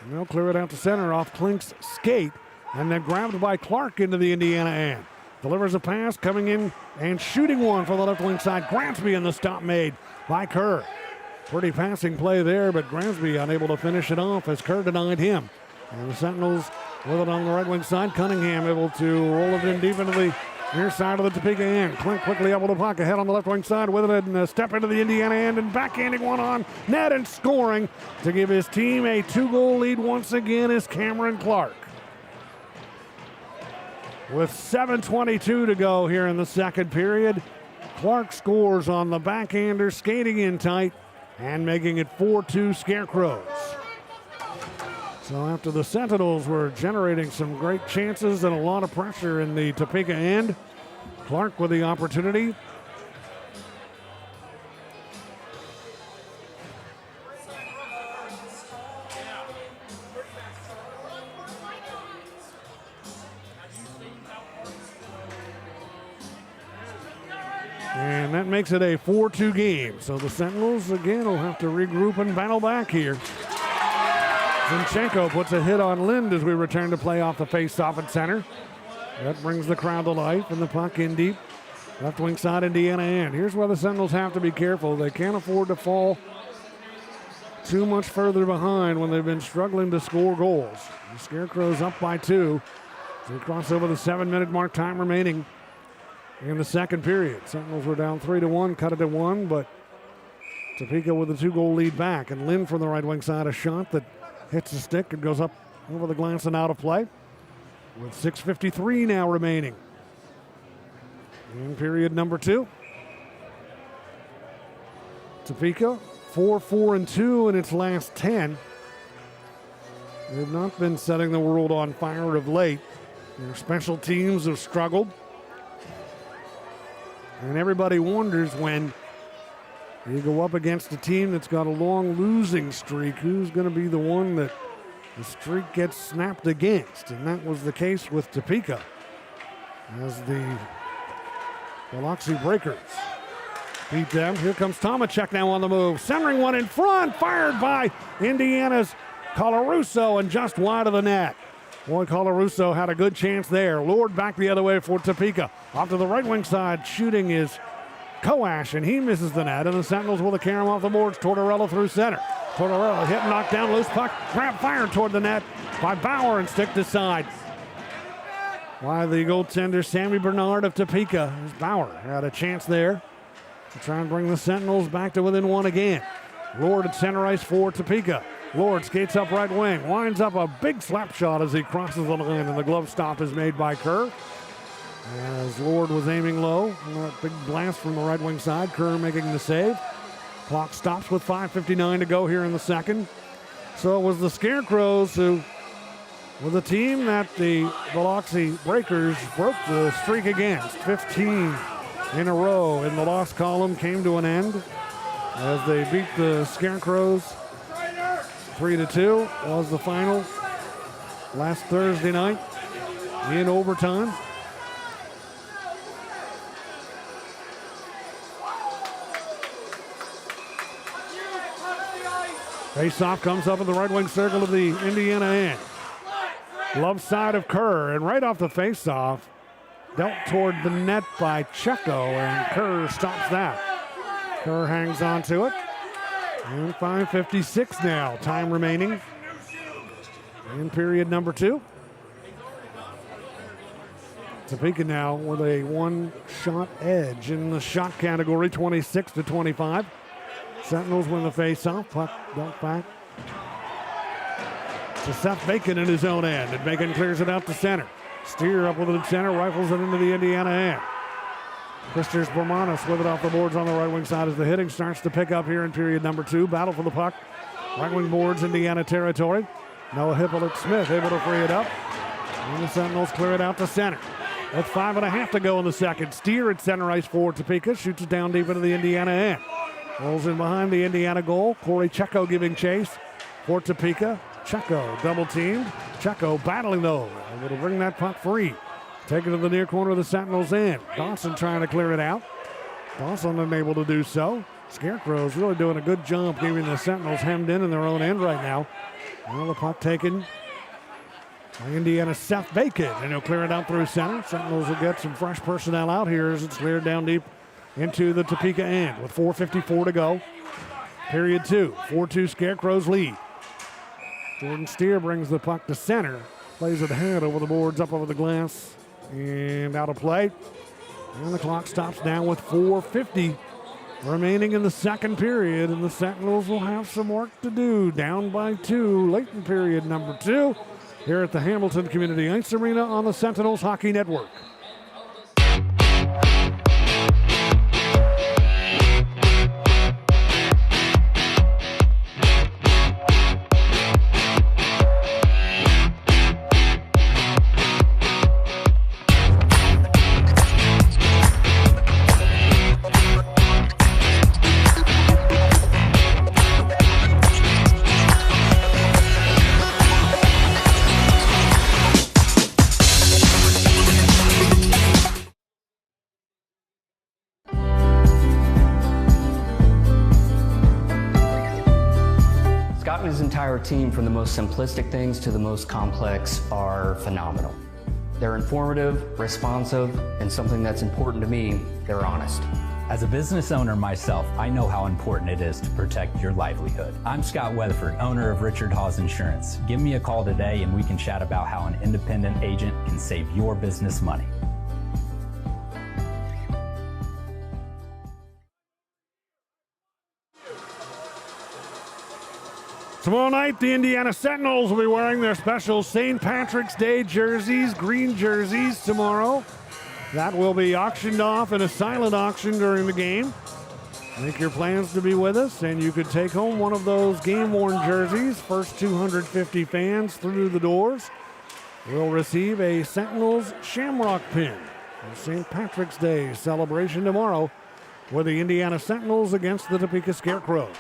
And they'll clear it out to center off Klink's skate. And then grabbed by Clark into the Indiana end. Delivers a pass, coming in and shooting one for the left wing side. Grandsby in the stop made by Kerr. Pretty passing play there, but Grandsby unable to finish it off as Kerr denied him. And the Sentinels with it on the right wing side. Cunningham able to roll it in deep into the near side of the Topeka end. Klink quickly up with the puck ahead on the left wing side with it and a step into the Indiana end and backhanding one on net and scoring to give his team a 2-goal lead once again is Cameron Clark. With 7:22 to go here in the second period, Clark scores on the backhander, skating in tight and making it 4-2 Scarecrows. So after the Sentinels were generating some great chances and a lot of pressure in the Topeka end, Clark with the opportunity. And that makes it a 4-2 game. So the Sentinels, again, will have to regroup and battle back here. Zinchenko puts a hit on Lind as we return to play off the face-off at center. That brings the crowd to life, and the puck in deep. Left wing side, Indiana end. Here's where the Sentinels have to be careful. They can't afford to fall too much further behind when they've been struggling to score goals. The Scarecrows up by 2. So we cross over the 7-minute mark, time remaining in the second period. Sentinels were down 3-1, cut it to 1, but Topeka with a 2-goal lead back. And Lynn from the right wing side, a shot that hits the stick and goes up over the glass and out of play. With 6:53 now remaining in period number 2. Topeka 4-4-2 in its last 10. They've not been setting the world on fire of late. Their special teams have struggled. And everybody wonders when you go up against a team that's got a long losing streak, who's going to be the one that the streak gets snapped against. And that was the case with Topeka as the Biloxi Breakers beat them. Here comes Tomacek now on the move. Centering one in front, fired by Indiana's Colarusso and just wide of the net. Boy, Colarusso had a good chance there. Lured back the other way for Topeka. Off to the right wing side, shooting is Koash, and he misses the net, and the Sentinels will carry him off the boards. Tortorella through center. Tortorella hit, knocked down, loose puck, grab fired toward the net by Bauer and stick to side. By the goaltender, Sammy Bernard of Topeka. Bauer had a chance there to try and bring the Sentinels back to within 1 again. Lord at center ice for Topeka. Lord skates up right wing, winds up a big slap shot as he crosses the line, and the glove stop is made by Kerr. As Lord was aiming low, a big blast from the right wing side, Kerr making the save. Clock stops with 5:59 to go here in the second. So it was the Scarecrows who, with a team that the Biloxi Breakers broke the streak against. 15 in a row in the loss column came to an end as they beat the Scarecrows 3-2 was the final last Thursday night in overtime. Face-off comes up in the right wing circle of the Indiana end. Glove side of Kerr, and right off the face-off, dealt toward the net by Checo, and Kerr stops that. Kerr hangs on to it. And 5:56 now, time remaining in period number 2. Topeka now with a 1-shot edge in the shot category, 26-25. Sentinels win the face-off. Puck dumped back to Seth Bacon in his own end, and Bacon clears it out to center. Steer up with it in center, rifles it into the Indiana end. Christers Bermanos with it off the boards on the right wing side as the hitting starts to pick up here in period number 2. Battle for the puck. Right wing boards, Indiana territory. Noah Hippolyte-Smith able to free it up. And the Sentinels clear it out to center. With 5.5 to go in the second. Steer at center ice for Topeka. Shoots it down deep into the Indiana end. Rolls in behind the Indiana goal. Corey Checo giving chase for Topeka. Checo double teamed. Checo battling though. Able to bring that puck free. Take it to the near corner of the Sentinels end. Dawson trying to clear it out. Dawson unable to do so. Scarecrows really doing a good job keeping the Sentinels hemmed in their own end right now. Well, the puck taken by Indiana Seth Bacon, and he'll clear it out through center. Sentinels will get some fresh personnel out here as it's cleared down deep into the Topeka end with 4:54 to go. Period 2, 4-2 Scarecrows lead. Jordan Steer brings the puck to center, plays it ahead over the boards, up over the glass, and out of play. And the clock stops now with 4:50 remaining in the second period, and the Sentinels will have some work to do. Down by 2, late in period number 2, here at the Hamilton Community Ice Arena on the Sentinels Hockey Network. Topeka's entire team, from the most simplistic things to the most complex, are phenomenal. They're informative, responsive, and something that's important to me, they're honest. As a business owner myself, I know how important it is to protect your livelihood. I'm Scott Weatherford, owner of Richard Hawes Insurance. Give me a call today and we can chat about how an independent agent can save your business money. Tomorrow night, the Indiana Sentinels will be wearing their special St. Patrick's Day jerseys, green jerseys tomorrow. That will be auctioned off in a silent auction during the game. Make your plans to be with us, and you could take home one of those game-worn jerseys. First 250 fans through the doors will receive a Sentinels Shamrock pin. The St. Patrick's Day celebration tomorrow with the Indiana Sentinels against the Topeka Scarecrows.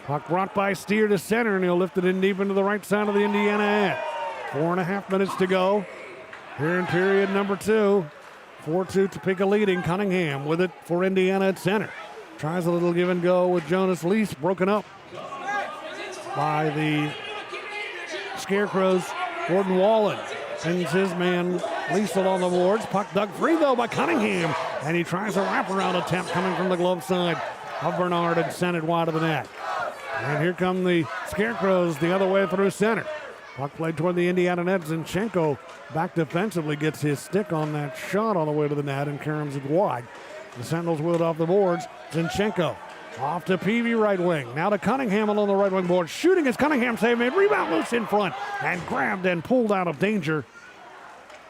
Puck brought by Steer to center, and he'll lift it in deep into the right side of the Indiana end. 4.5 minutes to go here in period number 2. 4-2 Topeka leading. Cunningham with it for Indiana at center. Tries a little give and go with Jonas Lease, broken up by the Scarecrows. Gordon Wallen sends his man Lease along the boards. Puck dug free though by Cunningham, and he tries a wraparound attempt coming from the glove side of Bernard and sent it wide of the net. And here come the Scarecrows the other way through center. Puck played toward the Indiana net. Zinchenko back defensively gets his stick on that shot on the way to the net and carries it wide. The Sentinels wheel it off the boards. Zinchenko off to Peavy right wing. Now to Cunningham along the right wing board. Shooting as Cunningham save made. Rebound loose in front and grabbed and pulled out of danger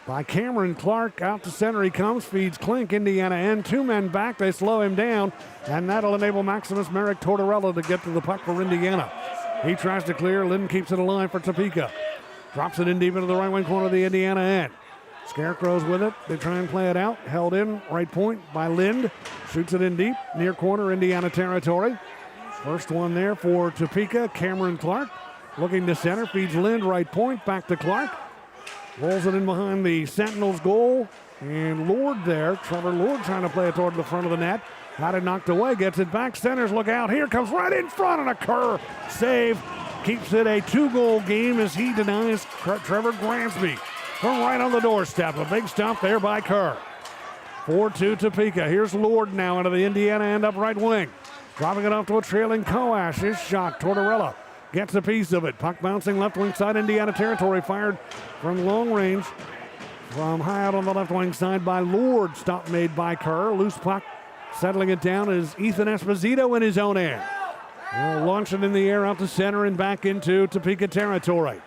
by Cameron Clark. Out to center he comes. Feeds Klink. Indiana end. 2 men back. They slow him down. And that'll enable Maximus Merrick Tortorella to get to the puck for Indiana. He tries to clear. Lind keeps it alive for Topeka. Drops it in deep into the right wing corner of the Indiana end. Scarecrows with it. They try and play it out. Held in right point by Lind. Shoots it in deep. Near corner Indiana territory. First one there for Topeka. Cameron Clark looking to center. Feeds Lind right point. Back to Clark. Rolls it in behind the Sentinels goal. And Lord there. Trevor Lord trying to play it toward the front of the net. Had it knocked away, gets it back. Centers look out. Here comes right in front and a Kerr save. Keeps it a 2-goal game as he denies Trevor Gransby from right on the doorstep. A big stop there by Kerr. 4-2 Topeka. Here's Lord now into the Indiana end up right wing. Dropping it off to a trailing Koash. His shot. Tortorella gets a piece of it. Puck bouncing left wing side Indiana territory. Fired from long range from high out on the left wing side by Lord. Stop made by Kerr. Loose puck. Settling it down is Ethan Esposito in his own end. He'll launch it in the air out to center and back into Topeka territory.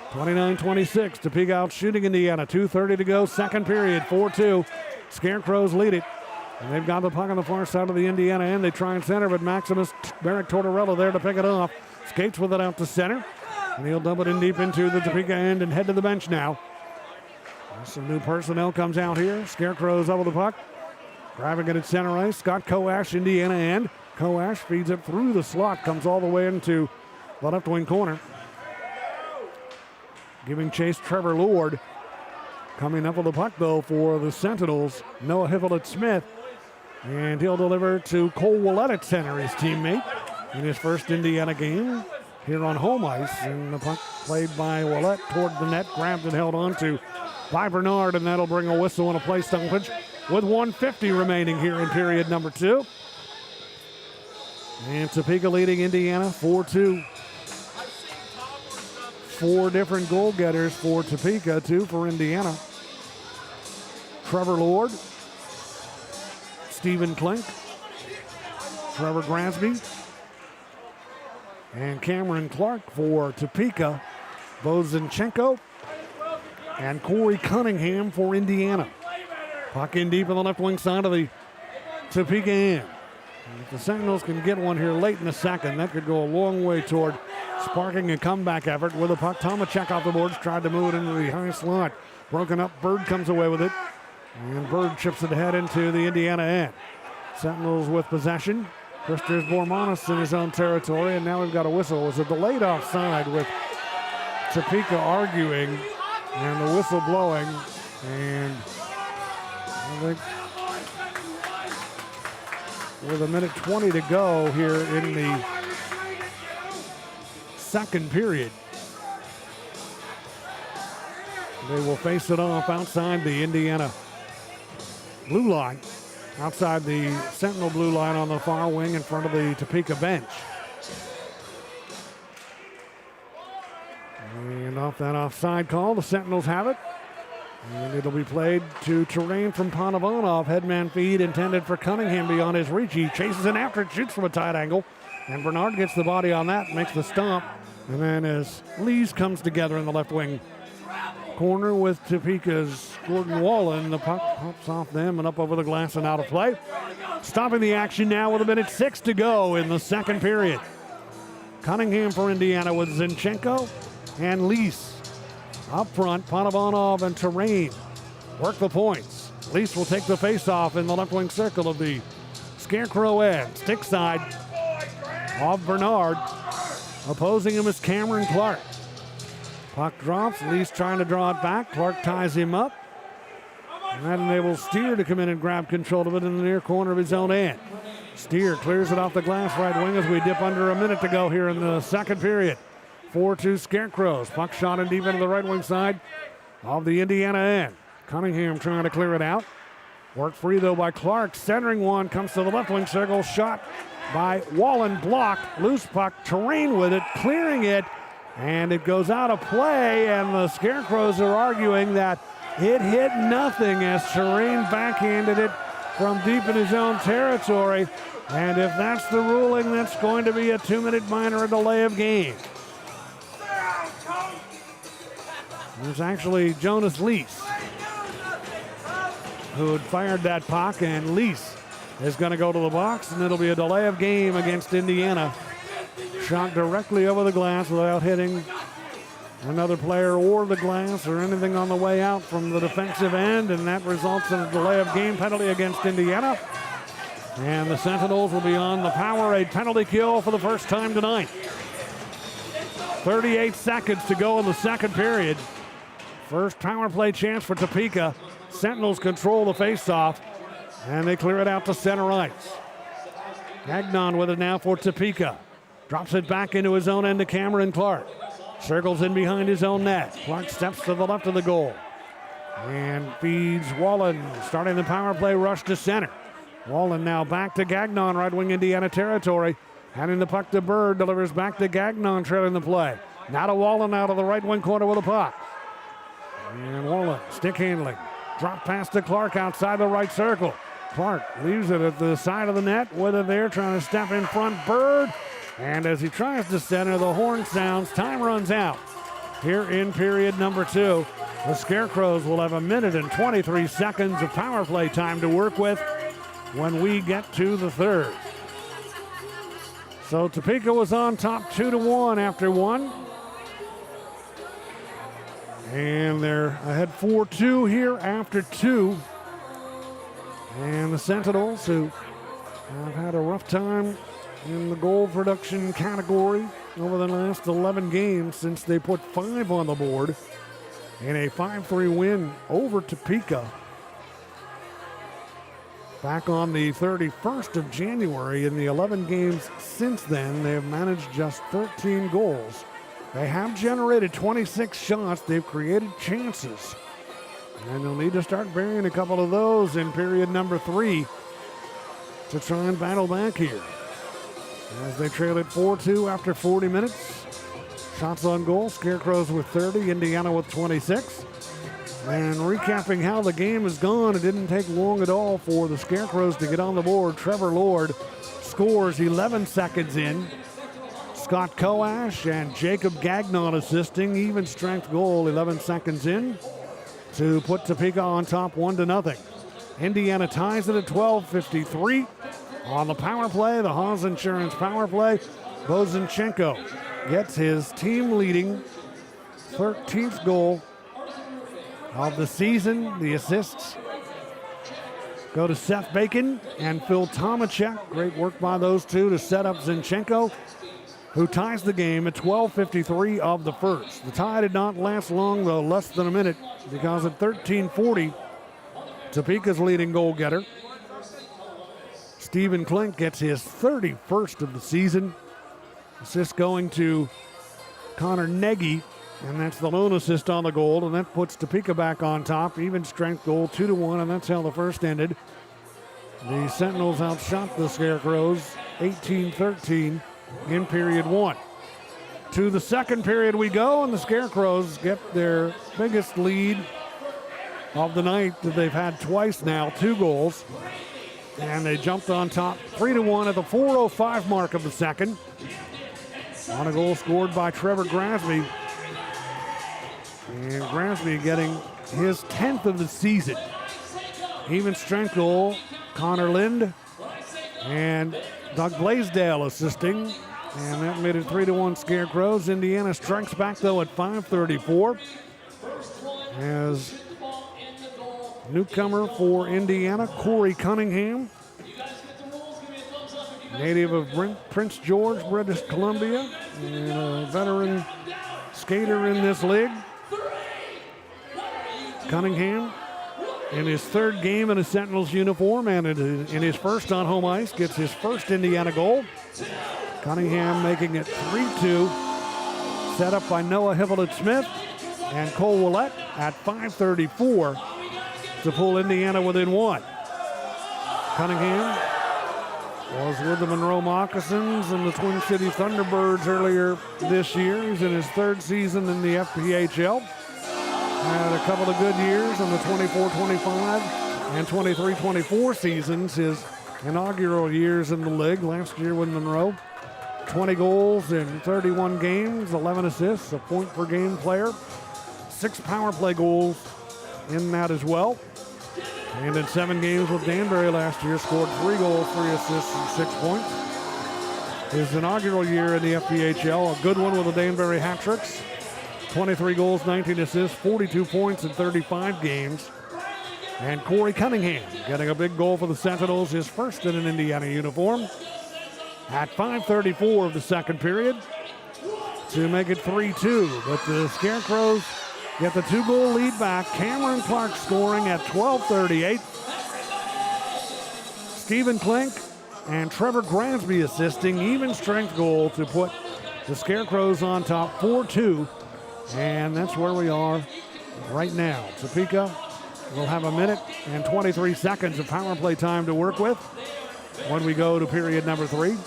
29-26. Topeka out shooting Indiana. 2:30 to go. Second period. 4-2. Scarecrows lead it. And they've got the puck on the far side of the Indiana end. They try and center, but Maximus Merrick Tortorella there to pick it off. Skates with it out to center. And he'll dump it in deep into the Topeka end and head to the bench now. Some new personnel comes out here. Scarecrows up with the puck. Driving it at center ice. Scott Koash, Indiana end. Koash feeds it through the slot. Comes all the way into the left wing corner. Giving chase Trevor Lord. Coming up with the puck though for the Sentinels. Noah Hippolyte-Smith. And he'll deliver to Cole Willett at center, his teammate, in his first Indiana game here on home ice. And the puck played by Willett toward the net. Grabbed and held on to by Bernard. And that'll bring a whistle and a play stoppage with 1:50 remaining here in period number 2. And Topeka leading Indiana 4-2. 4 different goal getters for Topeka, 2 for Indiana. Trevor Lord, Stephen Klink, Trevor Gransby, and Cameron Clark for Topeka. Bo Zinchenko and Corey Cunningham for Indiana. Puck in deep on the left wing side of the Topeka end. And if the Sentinels can get one here late in the second, that could go a long way toward sparking a comeback effort. With the puck, Tomacek off the boards, tried to move it into the high slot. Broken up, Bird comes away with it. And Bird chips it ahead into the Indiana end. Sentinels with possession. Christopher Bormanis in his own territory, and now we've got a whistle. It was a delayed offside with Topeka arguing and the whistle blowing. And I think with 1:20 to go here in the second period. They will face it off outside the Indiana blue line, outside the Sentinel blue line on the far wing in front of the Topeka bench. And off that offside call, the Sentinels have it. And it'll be played to Terrain from Panovanov. Headman feed intended for Cunningham beyond his reach. He chases in after it, shoots from a tight angle. And Bernard gets the body on that, makes the stomp. And then as Lees comes together in the left wing corner with Topeka's Gordon Wallen, the puck pops off them and up over the glass and out of play. Stopping the action now with 1:06 to go in the second period. Cunningham for Indiana with Zinchenko and Lees. Up front, Panovanov and Terrain work the points. Lees will take the face-off in the left wing circle of the Scarecrow end. Stick side of Bernard. Opposing him is Cameron Clark. Puck drops. Lees trying to draw it back. Clark ties him up. And that enables Steer to come in and grab control of it in the near corner of his own end. Steer clears it off the glass right wing as we dip under a minute to go here in the second period. 4-2 Scarecrows. Puck shot in deep into the right wing side of the Indiana end. Cunningham trying to clear it out. Worked free though by Clark. Centering one comes to the left wing circle. Shot by Wallen. Blocked. Loose puck. Terrain with it. Clearing it. And it goes out of play. And the Scarecrows are arguing that it hit nothing as Terrain backhanded it from deep in his own territory. And if that's the ruling, that's going to be a 2-minute minor delay of game. It's actually Jonas Lees who had fired that puck, and Lees is going to go to the box, and it'll be a delay of game against Indiana. Shot directly over the glass without hitting another player or the glass or anything on the way out from the defensive end, and that results in a delay of game penalty against Indiana. And the Sentinels will be on the Powerade penalty kill for the first time tonight. 38 seconds to go in the second period. First power play chance for Topeka. Sentinels control the faceoff, and they clear it out to center ice. Gagnon with it now for Topeka. Drops it back into his own end to Cameron Clark. Circles in behind his own net. Clark steps to the left of the goal and feeds Wallen, starting the power play rush to center. Wallen now back to Gagnon, right wing Indiana territory. Handing the puck to Bird, delivers back to Gagnon, trailing the play. Now to Wallen out of the right wing corner with a puck. And Wallen, stick handling. Drop pass to Clark outside the right circle. Clark leaves it at the side of the net with it there, trying to step in front. Bird. And as he tries to center, the horn sounds. Time runs out here in period number 2. The Scarecrows will have 1:23 seconds of power play time to work with when we get to the third. So Topeka was on top 2-1 after one. And they're ahead 4-2 here after 2. And the Sentinels, who have had a rough time in the goal production category over the last 11 games since they put 5 on the board in a 5-3 win over Topeka back on the 31st of January. In the 11 games since then, they have managed just 13 goals. They have generated 26 shots. They've created chances. And they'll need to start burying a couple of those in period number 3 to try and battle back here. As they trail it 4-2 after 40 minutes. Shots on goal, Scarecrows with 30, Indiana with 26. And recapping how the game has gone, it didn't take long at all for the Scarecrows to get on the board. Trevor Lord scores 11 seconds in. Scott Coash and Jacob Gagnon assisting. Even strength goal 11 seconds in to put Topeka on top 1-0. Indiana ties it at 12:53. On the power play, the Haas Insurance power play, Bozinchenko gets his team-leading 13th goal of the season. The assists go to Seth Bacon and Phil Tomachek. Great work by those two to set up Zinchenko, who ties the game at 12:53 of the first. The tie did not last long, though, less than a minute, because at 13:40, Topeka's leading goal getter, Stephen Klink, gets his 31st of the season. Assist going to Connor Nagy, and that's the lone assist on the goal, and that puts Topeka back on top. Even strength goal, 2-1, and that's how the first ended. The Sentinels outshot the Scarecrows 18-13 in period one. To the second period we go, and the Scarecrows get their biggest lead of the night that they've had twice now, 2 goals. And they jumped on top 3-1 at the 4:05 mark of the second. On a goal scored by Trevor Grasby. And Grasby getting his 10th of the season. Even strength goal, Connor Lind and Doug Blaisdell assisting. And that made it 3-1 Scarecrows. Indiana strikes back though at 5:34. As newcomer for Indiana, Corey Cunningham, native of Prince George, British Columbia, and a veteran skater in this league. Cunningham, in his 3rd game in a Sentinels uniform and in his first on home ice, gets his first Indiana goal. Cunningham making it 3-2, set up by Noah Hivellett-Smith and Cole Willett at 5:34 to pull Indiana within 1. Cunningham was with the Monroe Moccasins and the Twin City Thunderbirds earlier this year. He's in his 3rd season in the FPHL. Had a couple of good years in the 24-25 and 23-24 seasons, his inaugural years in the league. Last year with Monroe, 20 goals in 31 games, 11 assists, a point per game player, 6 power play goals in that as well. And in 7 games with Danbury last year, scored 3 goals, 3 assists, and 6 points. His inaugural year in the FPHL, a good one with the Danbury hat-tricks. 23 goals, 19 assists, 42 points in 35 games. And Corey Cunningham getting a big goal for the Sentinels, his first in an Indiana uniform. At 5:34 of the second period to make it 3-2. But the Scarecrows get the 2-goal lead back. Cameron Clark scoring at 12:38. Stephen Klink and Trevor Grasby assisting. Even strength goal to put the Scarecrows on top 4-2. And that's where we are right now. Topeka will have 1 minute and 23 seconds of power play time to work with when we go to period number 3.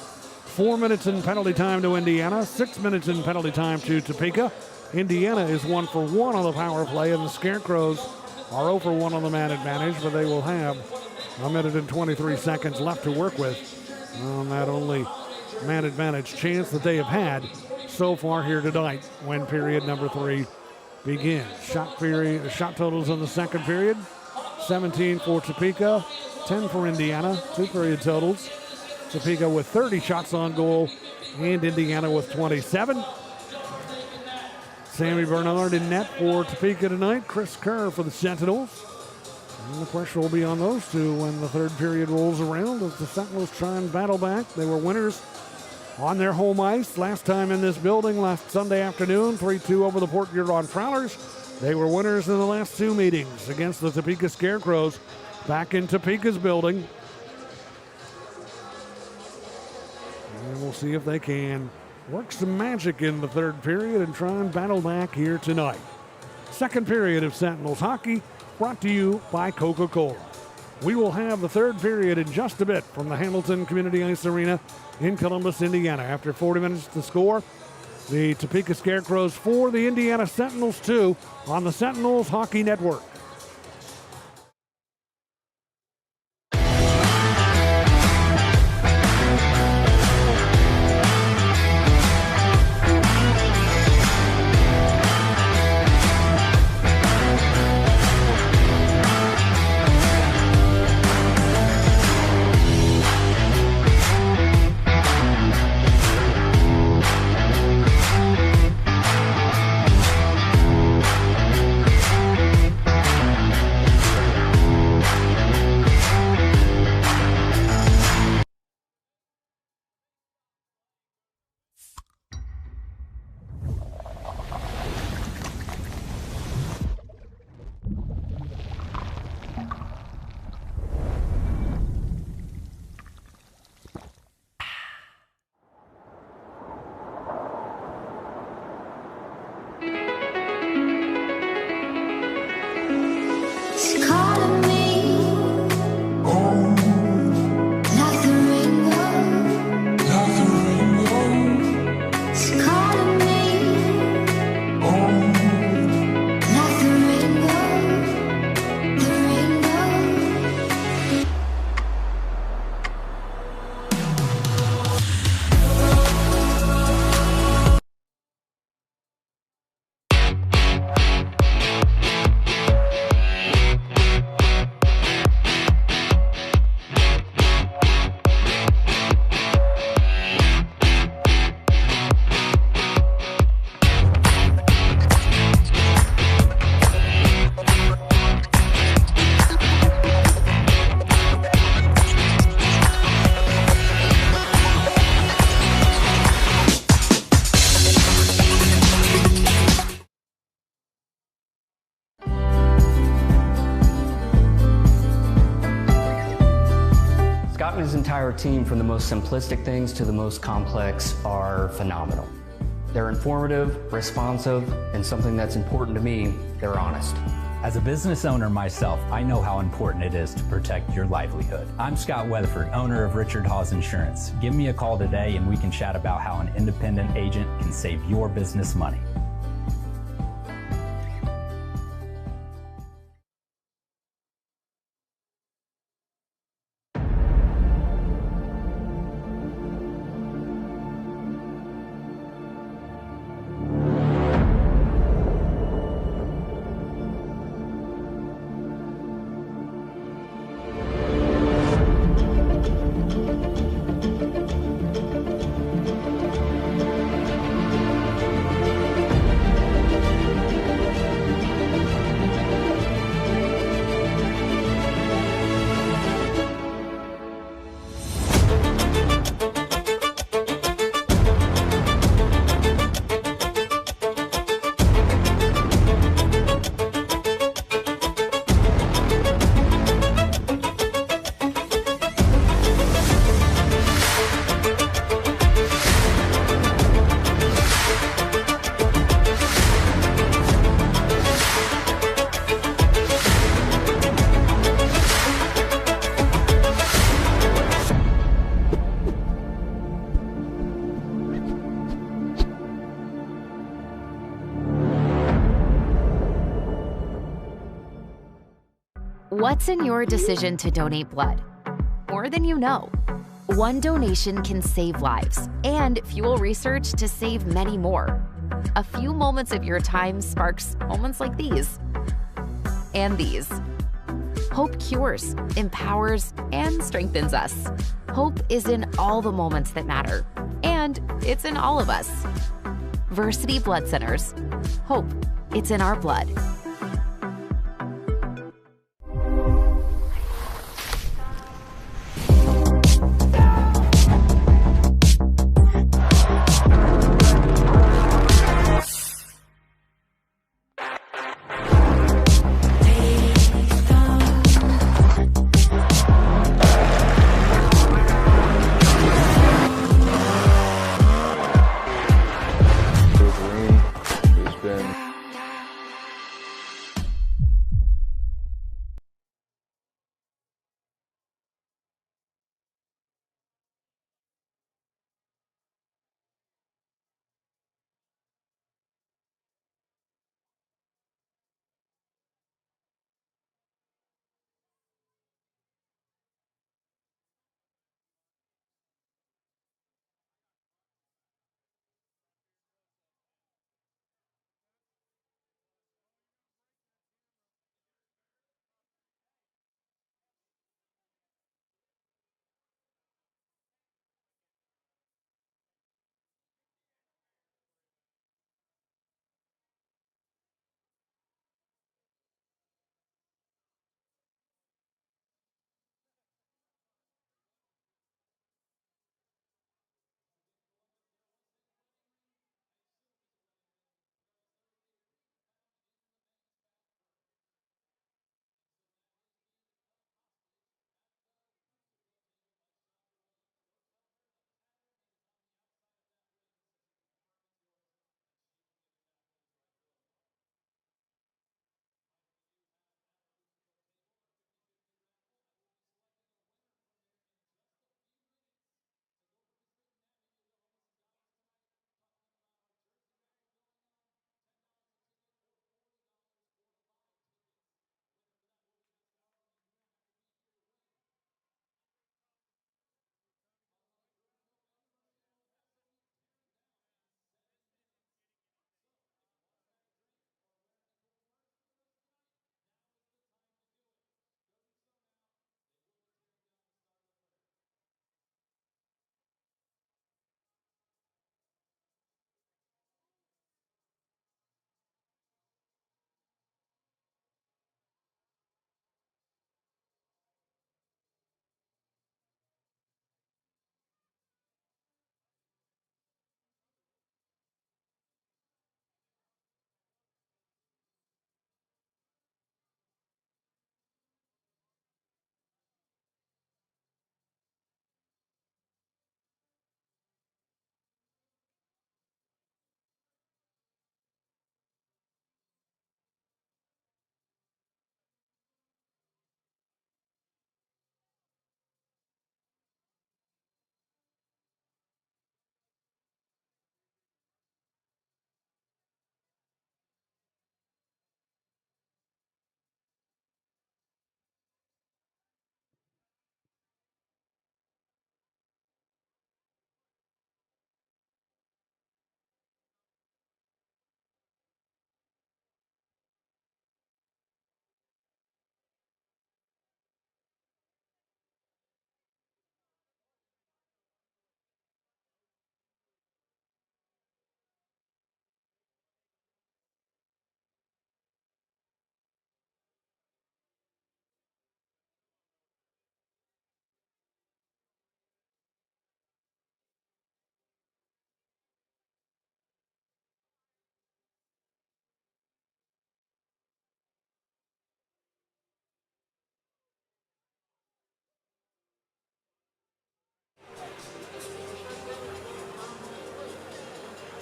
4 minutes in penalty time to Indiana, 6 minutes in penalty time to Topeka. Indiana is 1 for 1 on the power play, and the Scarecrows are 0 for 1 on the man advantage, but they will have 1 minute and 23 seconds left to work with on that only man advantage chance that they have had so far here tonight when period number 3 begins. Shot totals in the second period, 17 for Topeka, 10 for Indiana, 2 period totals. Topeka with 30 shots on goal and Indiana with 27. Sammy Bernard in net for Topeka tonight. Chris Kerr for the Sentinels. And the pressure will be on those two when the third period rolls around as the Sentinels try and battle back. They were winners on their home ice last time in this building last Sunday afternoon, 3-2 over the Port Huron Prowlers. They were winners in the last 2 meetings against the Topeka Scarecrows back in Topeka's building. And we'll see if they can work some magic in the third period and try and battle back here tonight. Second period of Sentinels hockey brought to you by Coca-Cola. We will have the third period in just a bit from the Hamilton Community Ice Arena in Columbus, Indiana. After 40 minutes to score, the Topeka Scarecrows 4, the Indiana Sentinels 2 on the Sentinels Hockey Network. Scott' entire team, from the most simplistic things to the most complex, are phenomenal. They're informative, responsive, and something that's important to me, they're honest. As a business owner myself, I know how important it is to protect your livelihood. I'm Scott Weatherford, owner of Richard Hawes Insurance. Give me a call today and we can chat about how an independent agent can save your business money. What's in your decision to donate blood? More than you know. One donation can save lives and fuel research to save many more. A few moments of your time sparks moments like these. And these. Hope cures, empowers, and strengthens us. Hope is in all the moments that matter. And it's in all of us. Versity Blood Centers. Hope. It's in our blood.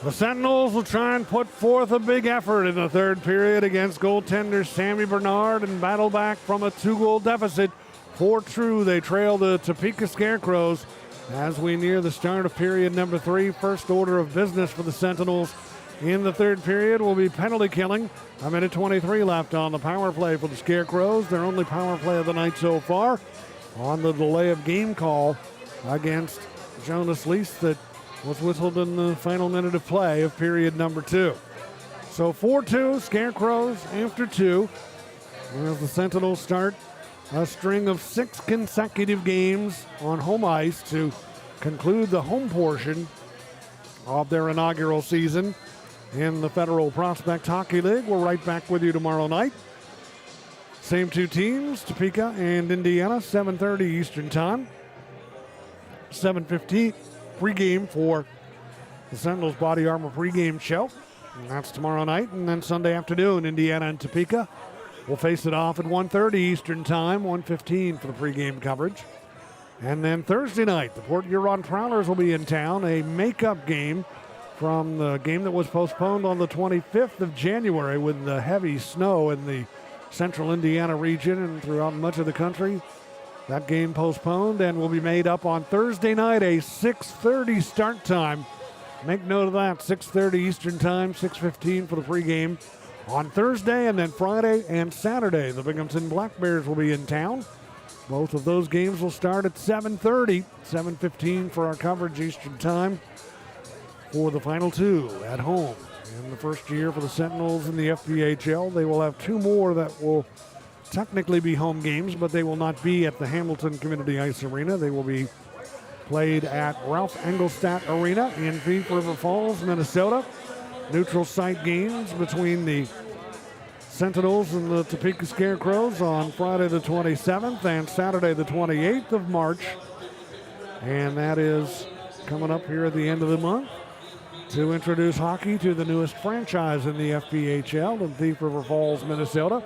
The Sentinels will try and put forth a big effort in the third period against goaltender Sammy Bernard and battle back from a 2-goal deficit. 4-2, they trail the Topeka Scarecrows as we near the start of period number 3. First order of business for the Sentinels in the third period will be penalty killing. A minute 23 left on the power play for the Scarecrows. Their only power play of the night so far on the delay of game call against Jonas Lease that was whistled in the final minute of play of period number 2. So 4-2, Scarecrows after 2. As the Sentinels start a string of 6 consecutive games on home ice to conclude the home portion of their inaugural season in the Federal Prospect Hockey League. We're right back with you tomorrow night. Same 2 teams, Topeka and Indiana, 7:30 Eastern Time. 7:15 pregame for the Sentinels Body Armor pregame show. And that's tomorrow night. And then Sunday afternoon, Indiana and Topeka will face it off at 1:30 Eastern Time, 1:15 for the pregame coverage. And then Thursday night, the Port Huron Prowlers will be in town, a makeup game from the game that was postponed on the 25th of January with the heavy snow in the central Indiana region and throughout much of the country. That game postponed and will be made up on Thursday night, a 6:30 start time. Make note of that, 6:30 Eastern Time, 6:15 for the pregame on Thursday, and then Friday and Saturday. The Binghamton Black Bears will be in town. Both of those games will start at 7:30, 7:15 for our coverage Eastern Time for the final 2 at home. In the first year for the Sentinels in the FPHL, they will have 2 more that will technically be home games, but they will not be at the Hamilton Community Ice Arena. They will be played at Ralph Engelstadt Arena in Thief River Falls, Minnesota. Neutral site games between the Sentinels and the Topeka Scarecrows on Friday the 27th and Saturday the 28th of March. And that is coming up here at the end of the month to introduce hockey to the newest franchise in the FPHL in Thief River Falls, Minnesota.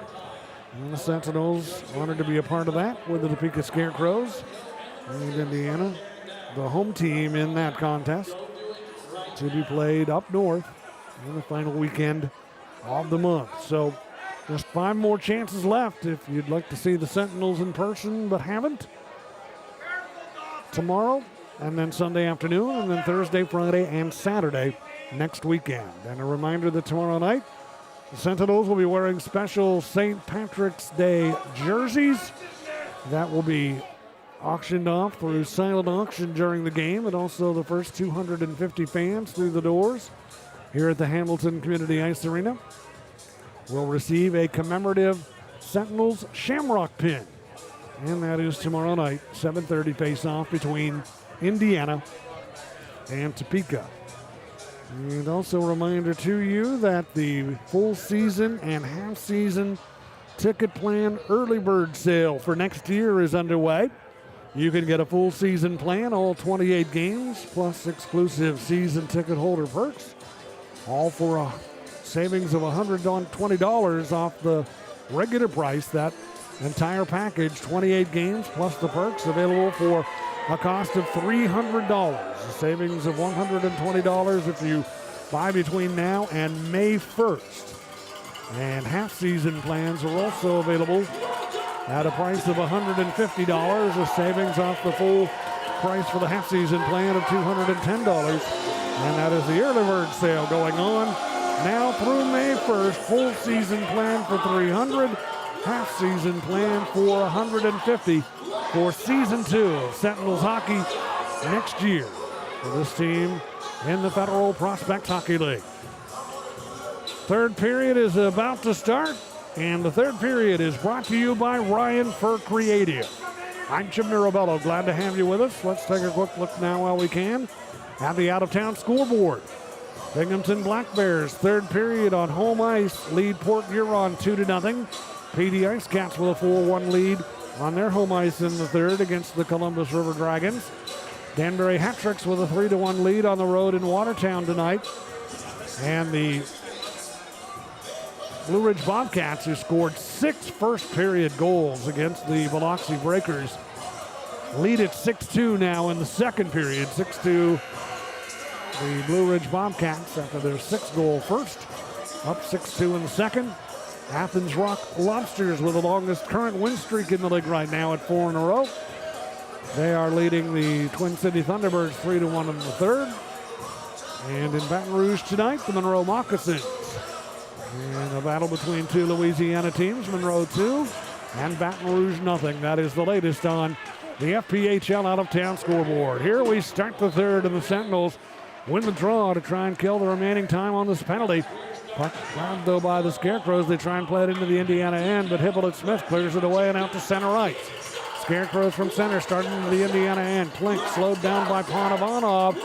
And the Sentinels honored to be a part of that with the Topeka Scarecrows and Indiana, the home team in that contest, to be played up north in the final weekend of the month. So just 5 more chances left if you'd like to see the Sentinels in person but haven't. Tomorrow, and then Sunday afternoon, and then Thursday, Friday, and Saturday next weekend. And a reminder that tomorrow night, the Sentinels will be wearing special St. Patrick's Day jerseys that will be auctioned off through silent auction during the game, and also the first 250 fans through the doors here at the Hamilton Community Ice Arena will receive a commemorative Sentinels Shamrock pin. And that is tomorrow night, 7:30 face-off between Indiana and Topeka. And also a reminder to you that the full season and half season ticket plan early bird sale for next year is underway. You can get a full season plan, all 28 games, plus exclusive season ticket holder perks, all for a savings of $120 off the regular price. That entire package, 28 games plus the perks, available for a cost of $300. A savings of $120 if you buy between now and May 1st. And half-season plans are also available at a price of $150, a savings off the full price for the half-season plan of $210. And that is the early bird sale going on now through May 1st. Full season plan for $300, half-season plan for $150 for season 2 of Sentinels hockey next year for this team in the Federal Prospect Hockey League. Third period is about to start, and the third period is brought to you by Ryan Fur Creative. I'm Jim Mirabello, glad to have you with us. Let's take a quick look now while we can at the out-of-town scoreboard. Binghamton Black Bears, third period on home ice, lead Port Huron 2-0. PD Ice Cats with a 4-1 lead on their home ice in the third against the Columbus River Dragons. Danbury Hat-Tricks with a 3-1 lead on the road in Watertown tonight. And the Blue Ridge Bobcats, who scored 6 first-period goals against the Biloxi Breakers, lead at 6-2 now in the second period. 6-2 the Blue Ridge Bobcats after their 6th-goal first. Up 6-2 in the second. Athens Rock Lobsters with the longest current win streak in the league right now at 4 in a row. They are leading the Twin City Thunderbirds 3-1 in the third. And in Baton Rouge tonight, the Monroe Moccasins. And a battle between two Louisiana teams, Monroe 2 and Baton Rouge nothing. That is the latest on the FPHL out-of-town scoreboard. Here we start the third, and the Sentinels win the draw to try and kill the remaining time on this penalty. Puck grabbed, though, by the Scarecrows. They try and play it into the Indiana end, but Hippolyte Smith clears it away and out to center right. Scarecrows from center starting into the Indiana end. Klink slowed down by Ponovanov.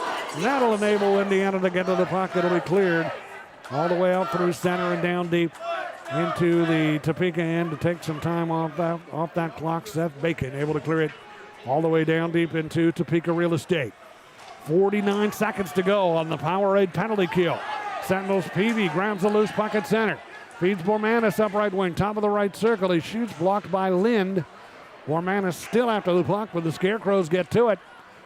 That'll enable Indiana to get to the puck. It'll be cleared all the way out through center and down deep into the Topeka end to take some time off that clock. Seth Bacon able to clear it all the way down deep into Topeka real estate. 49 seconds to go on the Powerade penalty kill. Sentinels Peavy grabs the loose puck at center. Feeds Bormanis up right wing, top of the right circle. He shoots, blocked by Lind. Bormanis still after the puck, but the Scarecrows get to it.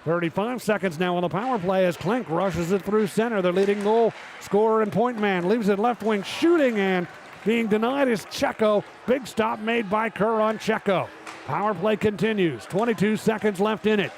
35 seconds now on the power play as Klink rushes it through center. Their leading goal scorer and point man leaves it left wing shooting, and being denied is Checo. Big stop made by Kerr on Checo. Power play continues. 22 seconds left in it.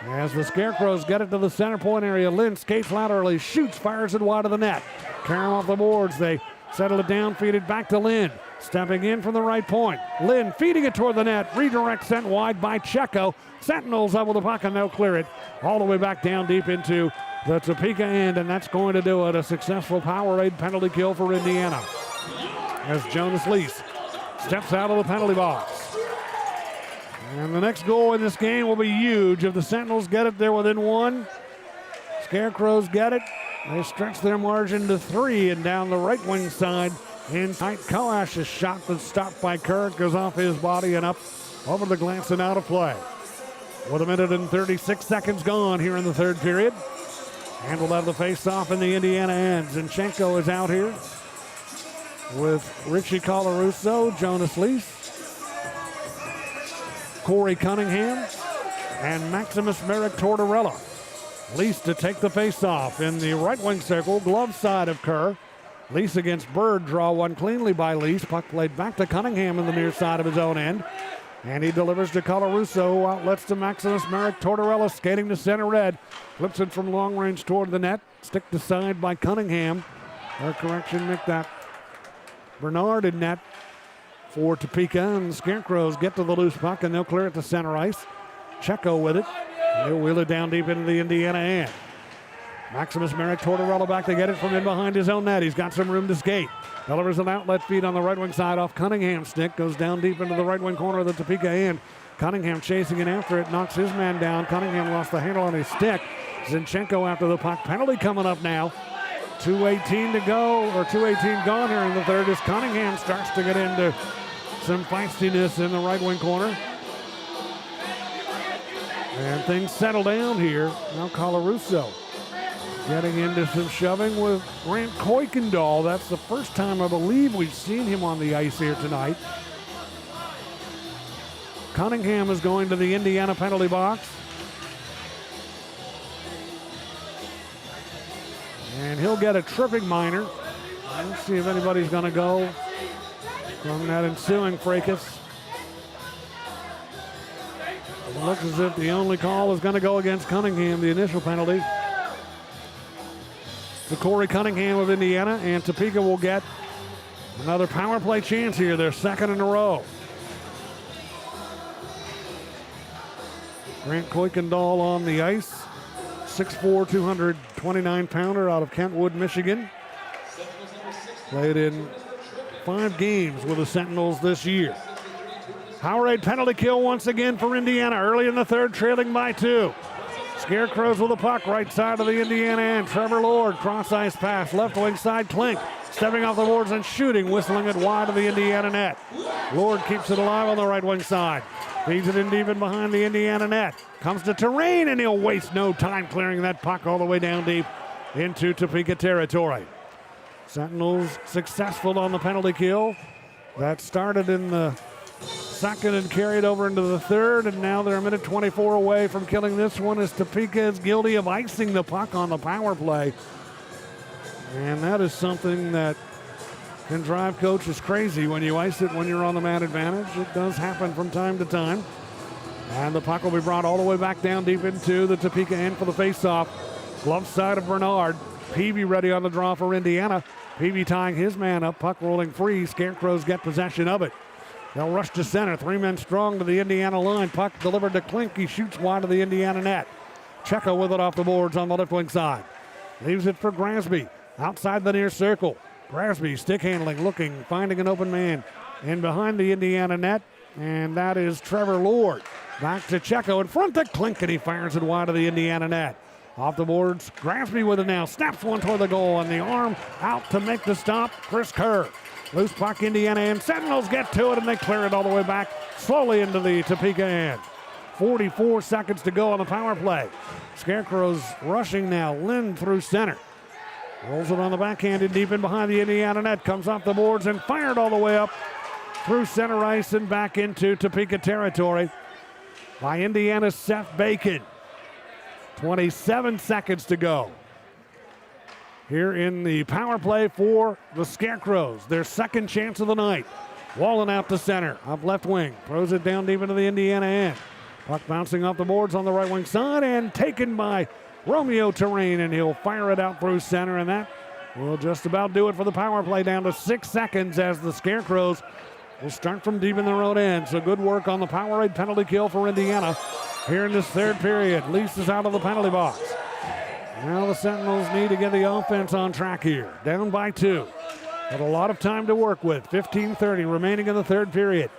As the Scarecrows get it to the center point area, Lynn skates laterally, shoots, fires it wide of the net. Carry off the boards. They settle it down, feed it back to Lynn. Stepping in from the right point. Lynn feeding it toward the net. Redirect sent wide by Checo. Sentinels up with the puck, and they'll clear it all the way back down deep into the Topeka end, and that's going to do it. A successful Powerade penalty kill for Indiana. As Jonas Lease steps out of the penalty box. And the next goal in this game will be huge. If the Sentinels get it, they're within one. Scarecrows get it. They stretch their margin to 3, and down the right wing side, in tight Kalash's shot that's stopped by Kerr. Goes off his body and up over the glance and out of play. With 1 minute and 36 seconds gone here in the third period. And we'll have the face-off in the Indiana end. Zinchenko is out here with Richie Colarusso, Jonas Lease, Corey Cunningham, and Maximus Merrick Tortorella. Lease to take the face-off in the right wing circle, glove side of Kerr. Lease against Bird, draw one cleanly by Lease. Puck played back to Cunningham in the near side of his own end. And he delivers to Colarusso, who outlets to Maximus Merrick Tortorella, skating to center red. Flips it from long range toward the net. Stick to side by Cunningham. Our correction, Nick, that Bernard in net for Topeka, and the Scarecrows get to the loose puck, and they'll clear it to center ice. Checo with it. They'll wheel it down deep into the Indiana end. Maximus Merrick Tortorella back to get it from in behind his own net. He's got some room to skate. Delivers an outlet feed on the right wing side off Cunningham's stick. Goes down deep into the right wing corner of the Topeka end. Cunningham chasing it after it. Knocks his man down. Cunningham lost the handle on his stick. Zinchenko after the puck. Penalty coming up now. 2:18 to go, or 2:18 gone here in the third as Cunningham starts to get into some feistiness in the right wing corner. And things settle down here. Now Colarusso getting into some shoving with Grant Kuykendall. That's the first time I believe we've seen him on the ice here tonight. Cunningham is going to the Indiana penalty box. And he'll get a tripping minor. Let's see if anybody's going to go from that ensuing fracas. It looks as if the only call is going to go against Cunningham, the initial penalty. To Corey Cunningham of Indiana, and Topeka will get another power play chance here, their second in a row. Grant Kuykendall on the ice, 6'4", 229-pounder out of Kentwood, Michigan. Played in 5 games with the Sentinels this year. Powerade penalty kill once again for Indiana, early in the third, trailing by 2. Scarecrows with the puck, right side of the Indiana end. Trevor Lord, cross ice pass, left wing side, Klink, stepping off the boards and shooting, whistling it wide of the Indiana net. Lord keeps it alive on the right wing side. Feeds it in deep in behind the Indiana net. Comes to Terrain, and he'll waste no time clearing that puck all the way down deep into Topeka territory. Sentinels successful on the penalty kill. That started in the second and carried over into the third, and now they're a minute 24 away from killing this one as Topeka is guilty of icing the puck on the power play. And that is something that can drive coaches crazy when you ice it when you're on the man advantage. It does happen from time to time. And the puck will be brought all the way back down deep into the Topeka end for the faceoff. Glove side of Bernard. Peavy ready on the draw for Indiana. Peavy tying his man up, puck rolling free. Scarecrows get possession of it. They'll rush to center. 3 men strong to the Indiana line. Puck delivered to Klink. He shoots wide of the Indiana net. Checo with it off the boards on the left wing side. Leaves it for Grasby. Outside the near circle. Grasby stick handling, looking, finding an open man. In behind the Indiana net. And that is Trevor Lord. Back to Checo in front to Klink, and he fires it wide of the Indiana net. Off the boards, Grasby with it now. Snaps one toward the goal, and the arm out to make the stop, Chris Kerr. Loose puck, Indiana end. Sentinels get to it, and they clear it all the way back, slowly into the Topeka end. 44 seconds to go on the power play. Scarecrows rushing now. Lind through center. Rolls it on the backhand and deep in behind the Indiana net. Comes off the boards and fired all the way up through center ice and back into Topeka territory by Indiana's Seth Bacon. 27 seconds to go here in the power play for the Scarecrows. Their second chance of the night. Wallen out to center, up left wing. Throws it down deep into the Indiana end. Puck bouncing off the boards on the right wing side and taken by Romeo Terrain, and he'll fire it out through center, and that will just about do it for the power play. Down to 6 seconds as the Scarecrows will start from deep in their own end. So good work on the Powerade penalty kill for Indiana here in this third period. Lease is out of the penalty box. Now the Sentinels need to get the offense on track here. Down by 2. But a lot of time to work with. 15:30 remaining in the third period.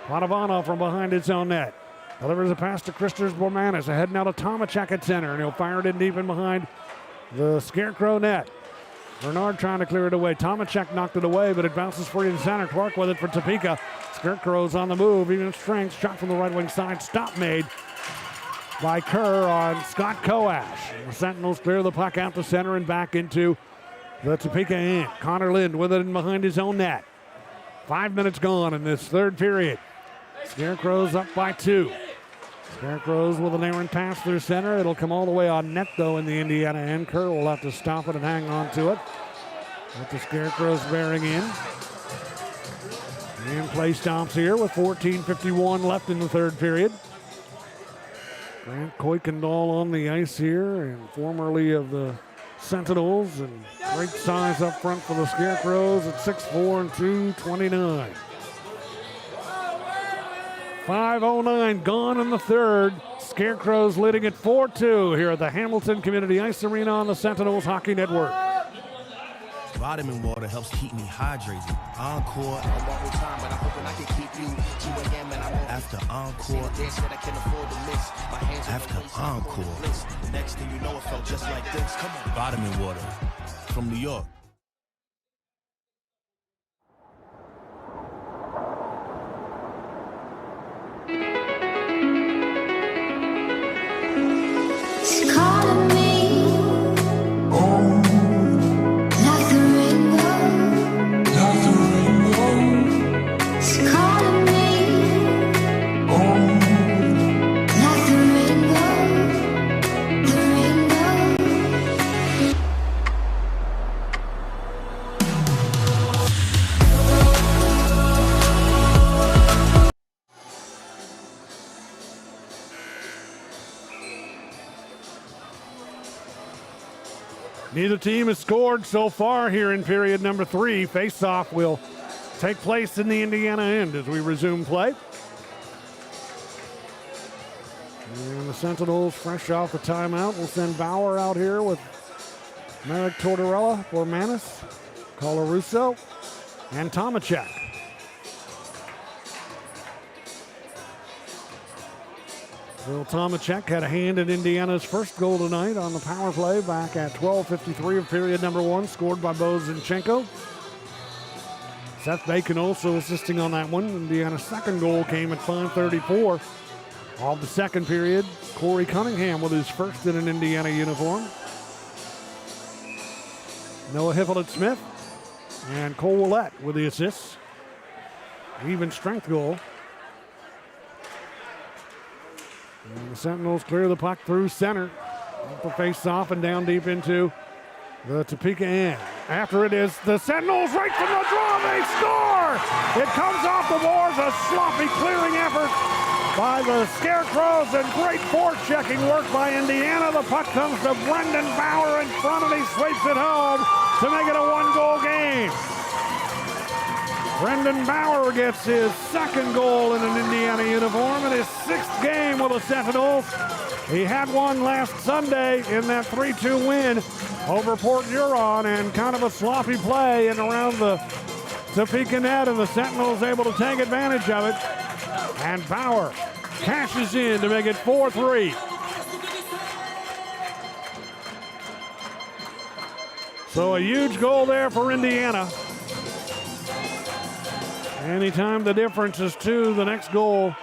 Padavano from behind its own net. Delivers a pass to Christers Bormanis. Ahead now to Tomacek at center, and he'll fire it in deep in behind the Scarecrow net. Bernard trying to clear it away. Tomacek knocked it away, but it bounces free to center. Clark with it for Topeka. Scarecrows on the move, even strength. Shot from the right wing side. Stop made by Kerr on Scott Coash. The Sentinels clear the puck out to center and back into the Topeka end. Connor Lind with it in behind his own net. 5 minutes gone in this third period. Scarecrows up by 2. Scarecrows with an errant pass through center. It'll come all the way on net, though, in the Indiana end. Kerr will have to stop it and hang on to it. With the Scarecrows bearing in. And play stops here with 14:51 left in the third period. Grant Kuykendall on the ice here, and formerly of the Sentinels, and great size up front for the Scarecrows at 6'4" and 229. 5:09 gone in the third. Scarecrows leading at 4-2 here at the Hamilton Community Ice Arena on the Sentinels Hockey Network. Vitamin water helps keep me hydrated. Encore. After Encore. After Encore. Next thing you know, it felt just like this. Come on. Vitamin water from New York. It's calling me like the rainbow. It's calling me like the rainbow. The rainbow. Neither team has scored so far here in period number 3. Face-off will take place in the Indiana end as we resume play. And the Sentinels, fresh off the timeout, will send Bauer out here with Merrick Tortorella, Bormanis, Colarusso, and Tomacek. Bill Tomacek had a hand in Indiana's first goal tonight on the power play back at 12:53 of period number 1, scored by Bo Zinchenko. Seth Bacon also assisting on that one. Indiana's second goal came at 5:34 of the second period. Corey Cunningham with his first in an Indiana uniform. Noah Hippolyte-Smith and Cole Willett with the assists. Even strength goal And the Sentinels clear the puck through center. Off the face-off and down deep into the Topeka end. After it is the Sentinels right from the draw. They score! It comes off the boards. A sloppy clearing effort by the Scarecrows and great forechecking work by Indiana. The puck comes to Brendan Bauer in front and he sweeps it home to make it a one-goal game. Brendan Bauer gets his second goal in an Indiana uniform and his sixth game with the Sentinels. He had one last Sunday in that 3-2 win over Port Huron, and kind of a sloppy play and around the Topeka net, and the Sentinels able to take advantage of it. And Bauer cashes in to make it 4-3. So a huge goal there for Indiana. Anytime the difference is two, the next goal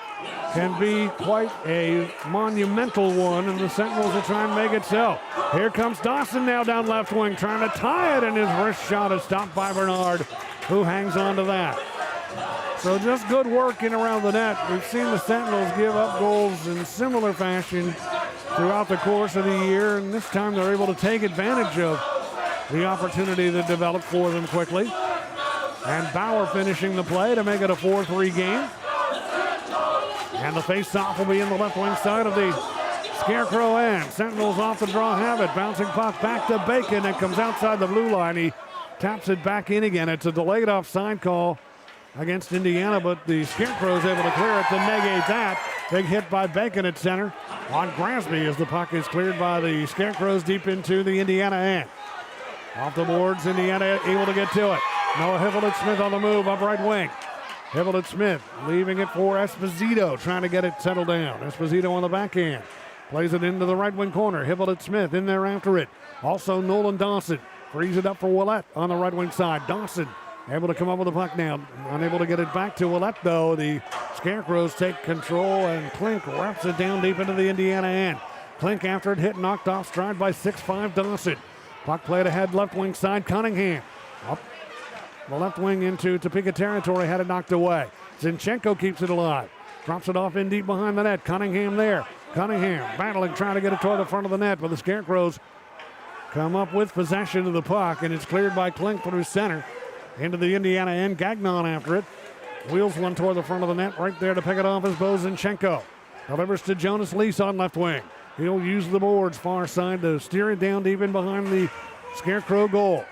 can be quite a monumental one, and the Sentinels will try and make it so. Here comes Dawson now down left wing, trying to tie it, and his wrist shot is stopped by Bernard, who hangs on to that. So just good work in around the net. We've seen the Sentinels give up goals in similar fashion throughout the course of the year, and this time they're able to take advantage of the opportunity that developed for them quickly. And Bauer finishing the play to make it a 4-3 game. And the face-off will be in the left wing side of the Scarecrow end. Sentinels off the draw have it. Bouncing puck back to Bacon. It comes outside the blue line. He taps it back in again. It's a delayed offside call against Indiana, but the Scarecrows able to clear it to negate that. Big hit by Bacon at center on Grasby as the puck is cleared by the Scarecrows deep into the Indiana end. Off the boards, Indiana able to get to it. Noah Hivellett-Smith on the move up right wing. Hivellett-Smith leaving it for Esposito, trying to get it settled down. Esposito on the backhand. Plays it into the right wing corner. Hivellett-Smith in there after it. Also Nolan Dawson frees it up for Willett on the right wing side. Dawson able to come up with the puck now. Unable to get it back to Willett though. The Scarecrows take control and Klink wraps it down deep into the Indiana end. Klink after it hit knocked off stride by 6'5" Dawson. Puck played ahead left wing side. Cunningham up the left wing into Topeka territory, had it knocked away. Zinchenko keeps it alive. Drops it off in deep behind the net. Cunningham there. Cunningham battling, trying to get it toward the front of the net, but the Scarecrows come up with possession of the puck, and it's cleared by Klink through center into the Indiana end. Gagnon after it. Wheels one toward the front of the net. Right there to pick it off is Bo Zinchenko. Delivers to Jonas Lease on left wing. He'll use the boards far side to steer it down deep in behind the Scarecrow goal.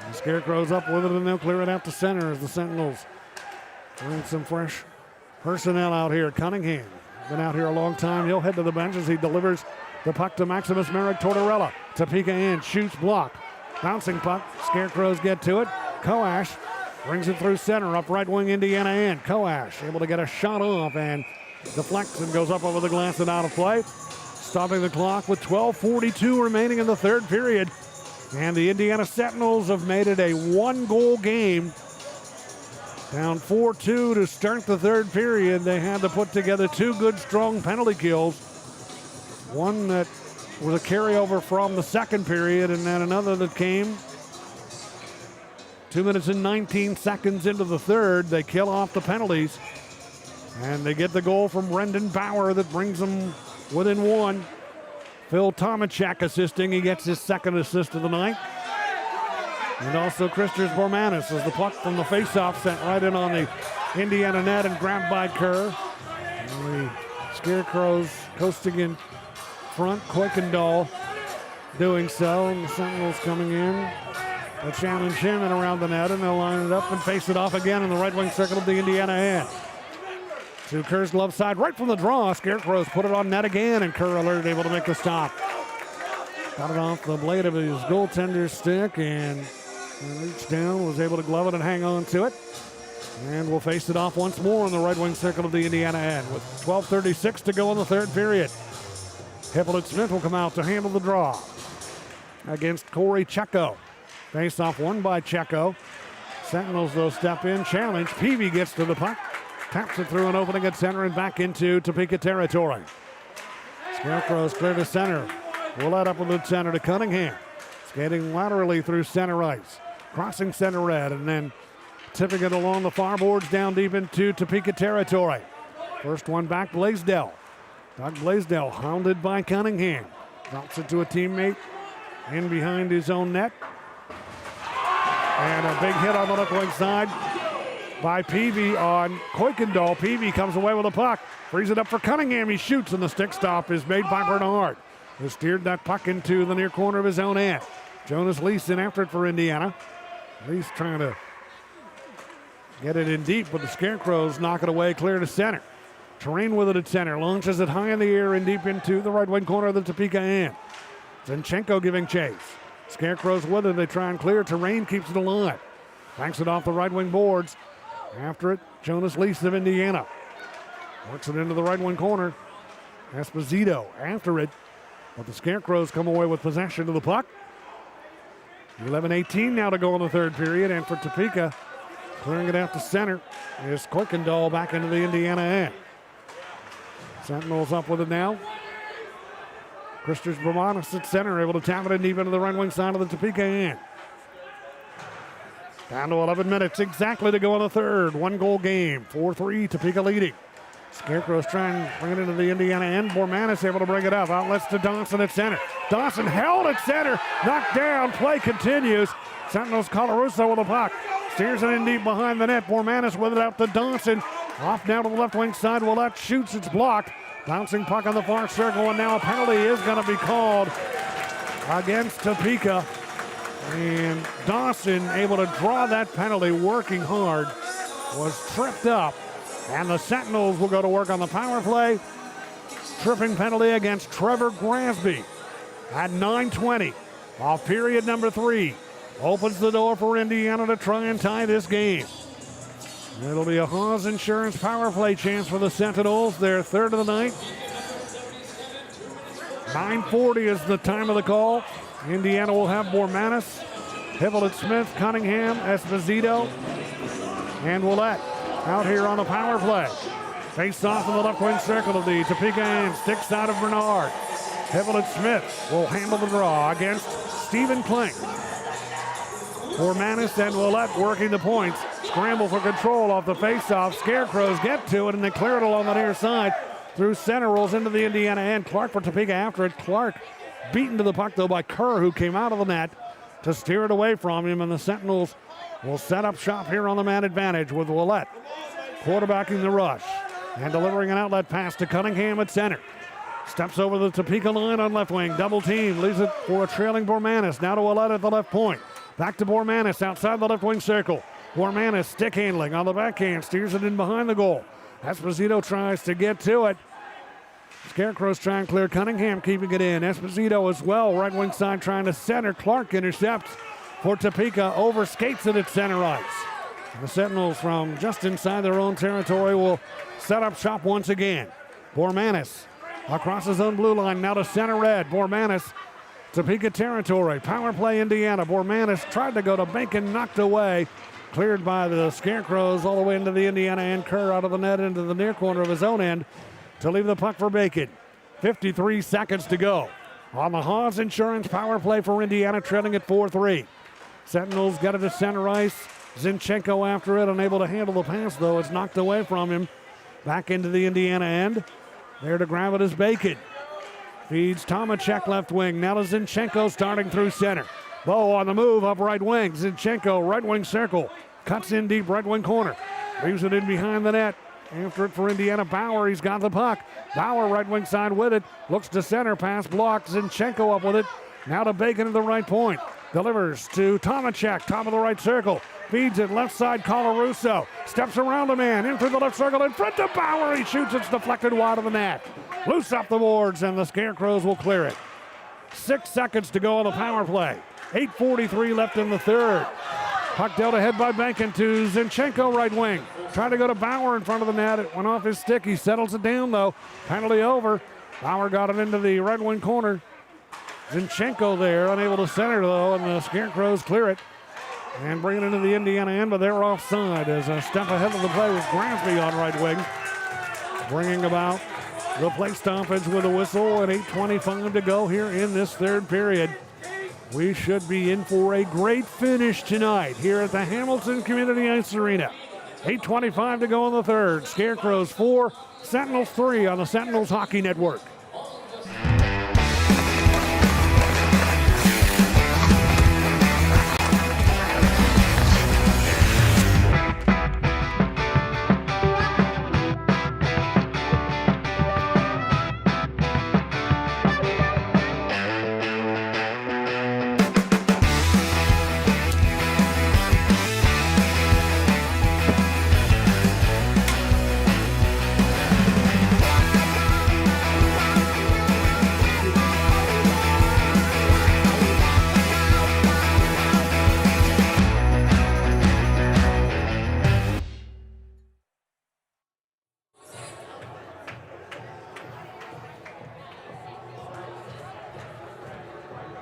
The Scarecrows up with it, and they'll clear it out to center as the Sentinels bring some fresh personnel out here. Cunningham, been out here a long time. He'll head to the bench as he delivers the puck to Maximus Merrick Tortorella. Topeka in, shoots, block. Bouncing puck, Scarecrows get to it. Koash brings it through center, up right wing Indiana in. Koash able to get a shot off and deflects and goes up over the glass and out of play. Stopping the clock with 12:42 remaining in the third period. And the Indiana Sentinels have made it a one-goal game. Down 4-2 to start the third period. They had to put together two good, strong penalty kills. One that was a carryover from the second period, and then another that came 2 minutes and 19 seconds into the third. They kill off the penalties, and they get the goal from Brendan Bauer that brings them within one. Phil Tomachek assisting. He gets his second assist of the night. And also Christers Bormanis as the puck from the faceoff sent right in on the Indiana net and grabbed by Kerr. And the Scarecrows coasting in front. Kuykendall doing so. And the Sentinels coming in. They'll challenge him and around the net, and they'll line it up and face it off again in the right wing circle of the Indiana end. To Kerr's glove side, right from the draw. Scarecrows put it on net again, and Kerr alert able to make the stop. Got it off the blade of his goaltender's stick and reached down, was able to glove it and hang on to it. And we'll face it off once more in the right wing circle of the Indiana end with 12:36 to go in the third period. Hivellett-Smith will come out to handle the draw against Corey Checo. Face off won by Checo. Sentinels, though, step in, challenge. Peavy gets to the puck. Taps it through an opening at center and back into Topeka territory. Scarecrows clear to center. Willett up with the center to Cunningham. Skating laterally through center ice. Crossing center red and then tipping it along the far boards down deep into Topeka territory. First one back, Blaisdell. Doug Blaisdell hounded by Cunningham. Drops it to a teammate in behind his own net. And a big hit on the left wing side by Peavy on Kuykendall. Peavy comes away with a puck. Frees it up for Cunningham. He shoots, and the stick stop is made by Bernard, who steered that puck into the near corner of his own end. Jonas Lease in after it for Indiana. Lease trying to get it in deep, but the Scarecrows knock it away, clear to center. Terrain with it at center. Launches it high in the air and deep into the right wing corner of the Topeka end. Zinchenko giving chase. Scarecrows with it. They try and clear. Terrain keeps it alive. Banks it off the right wing boards. After it, Jonas Lease of Indiana. Works it into the right wing corner. Esposito after it. But the Scarecrows come away with possession of the puck. 11:18 now to go in the third period. And for Topeka, clearing it out to center is Kuykendall back into the Indiana end. Sentinels up with it now. Christopher Bermanis at center, able to tap it in deep into the right wing side of the Topeka end. Down to 11 minutes exactly to go in the third. 1-goal game, 4-3, Topeka leading. Scarecrows trying to bring it into the Indiana end. Bormanis able to bring it up. Outlets to Dawson at center. Dawson held at center, knocked down. Play continues. Sentinels Colarusso with the puck. Steers it in deep behind the net. Bormanis with it out to Dawson. Off now to the left wing side. Willett shoots. It's blocked. Bouncing puck on the far circle, and now a penalty is going to be called against Topeka. And Dawson, able to draw that penalty, working hard, was tripped up. And the Sentinels will go to work on the power play. Tripping penalty against Trevor Grasby at 9:20 off period number 3. Opens the door for Indiana to try and tie this game. It'll be a Haas Insurance power play chance for the Sentinels, their third of the night. 9:40 is the time of the call. Indiana will have Bormanis, Hippolyte Smith, Cunningham, Esposito, and Willett out here on the power play. Face off in the left wing circle of the Topeka end. Sticks out of Bernard. Hippolyte Smith will handle the draw against Stephen Klink. Bormanis and Willett working the points. Scramble for control off the face-off. Scarecrows get to it, and they clear it along the near side. Through center, rolls into the Indiana end. Clark for Topeka after it. Clark beaten to the puck, though, by Kerr, who came out of the net to steer it away from him, and the Sentinels will set up shop here on the man advantage with Willett quarterbacking the rush and delivering an outlet pass to Cunningham at center. Steps over the Topeka line on left wing. Double team. Leaves it for a trailing Bormanis. Now to Willett at the left point. Back to Bormanis outside the left wing circle. Bormanis stick handling on the backhand. Steers it in behind the goal. Esposito tries to get to it. Scarecrows try and clear. Cunningham keeping it in. Esposito as well. Right wing side trying to center. Clark intercepts for Topeka. Overskates it at center ice. The Sentinels from just inside their own territory will set up shop once again. Bormanis across his own blue line. Now to center red. Bormanis, Topeka territory. Power play Indiana. Bormanis tried to go to Bacon. Knocked away. Cleared by the Scarecrows all the way into the Indiana end. Kerr out of the net into the near corner of his own end to leave the puck for Bacon. 53 seconds to go on the Haas Insurance power play for Indiana, trailing at 4-3. Sentinels get it to center ice. Zinchenko after it, unable to handle the pass, though. It's knocked away from him. Back into the Indiana end. There to grab it is Bacon. Feeds Tomacek left wing. Now to Zinchenko starting through center. Bo on the move up right wing. Zinchenko right wing circle. Cuts in deep right wing corner. Leaves it in behind the net. After it for Indiana, Bauer. He's got the puck. Bauer right wing side with it. Looks to center. Pass blocked. Zinchenko up with it. Now to Bacon at the right point. Delivers to Tomacek. Top of the right circle. Feeds it left side. Colarusso. Steps around a man. In through the left circle. In front of Bauer. He shoots. It's deflected wide of the net. Loose up the boards, and the Scarecrows will clear it. 6 seconds to go on the power play. 8:43 left in the third. Puck dealt ahead by Bacon to Zinchenko right wing. Trying to go to Bauer in front of the net. It went off his stick. He settles it down, though. Penalty over. Bauer got it into the right wing corner. Zinchenko there, unable to center, though, and the Scarecrows clear it and bring it into the Indiana end, but they're offside as a step ahead of the play was Grasby on right wing, bringing about the play stoppage with a whistle and 8:25 to go here in this third period. We should be in for a great finish tonight here at the Hamilton Community Ice Arena. 8:25 to go in the third. Scarecrows 4, Sentinels 3 on the Sentinels Hockey Network.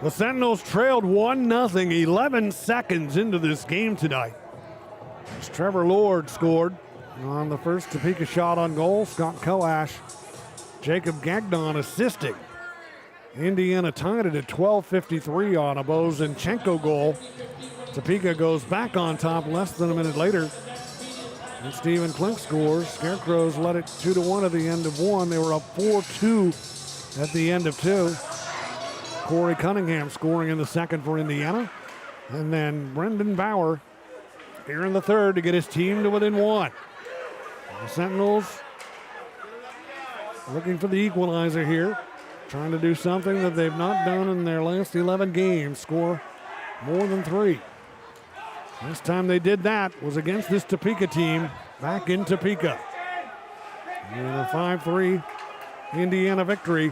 The Sentinels trailed 1-0, 11 seconds into this game tonight. As Trevor Lord scored on the first Topeka shot on goal. Scott Koash, Jacob Gagnon assisting. Indiana tied it at 12:53 on a Bozinchenko goal. Topeka goes back on top less than a minute later. And Stephen Klink scores. Scarecrows led it 2-1 at the end of one. They were up 4-2 at the end of two. Corey Cunningham scoring in the second for Indiana. And then Brendan Bauer here in the third to get his team to within one. The Sentinels looking for the equalizer here. Trying to do something that they've not done in their last 11 games. Score more than 3. Last time they did that was against this Topeka team back in Topeka. And a 5-3 Indiana victory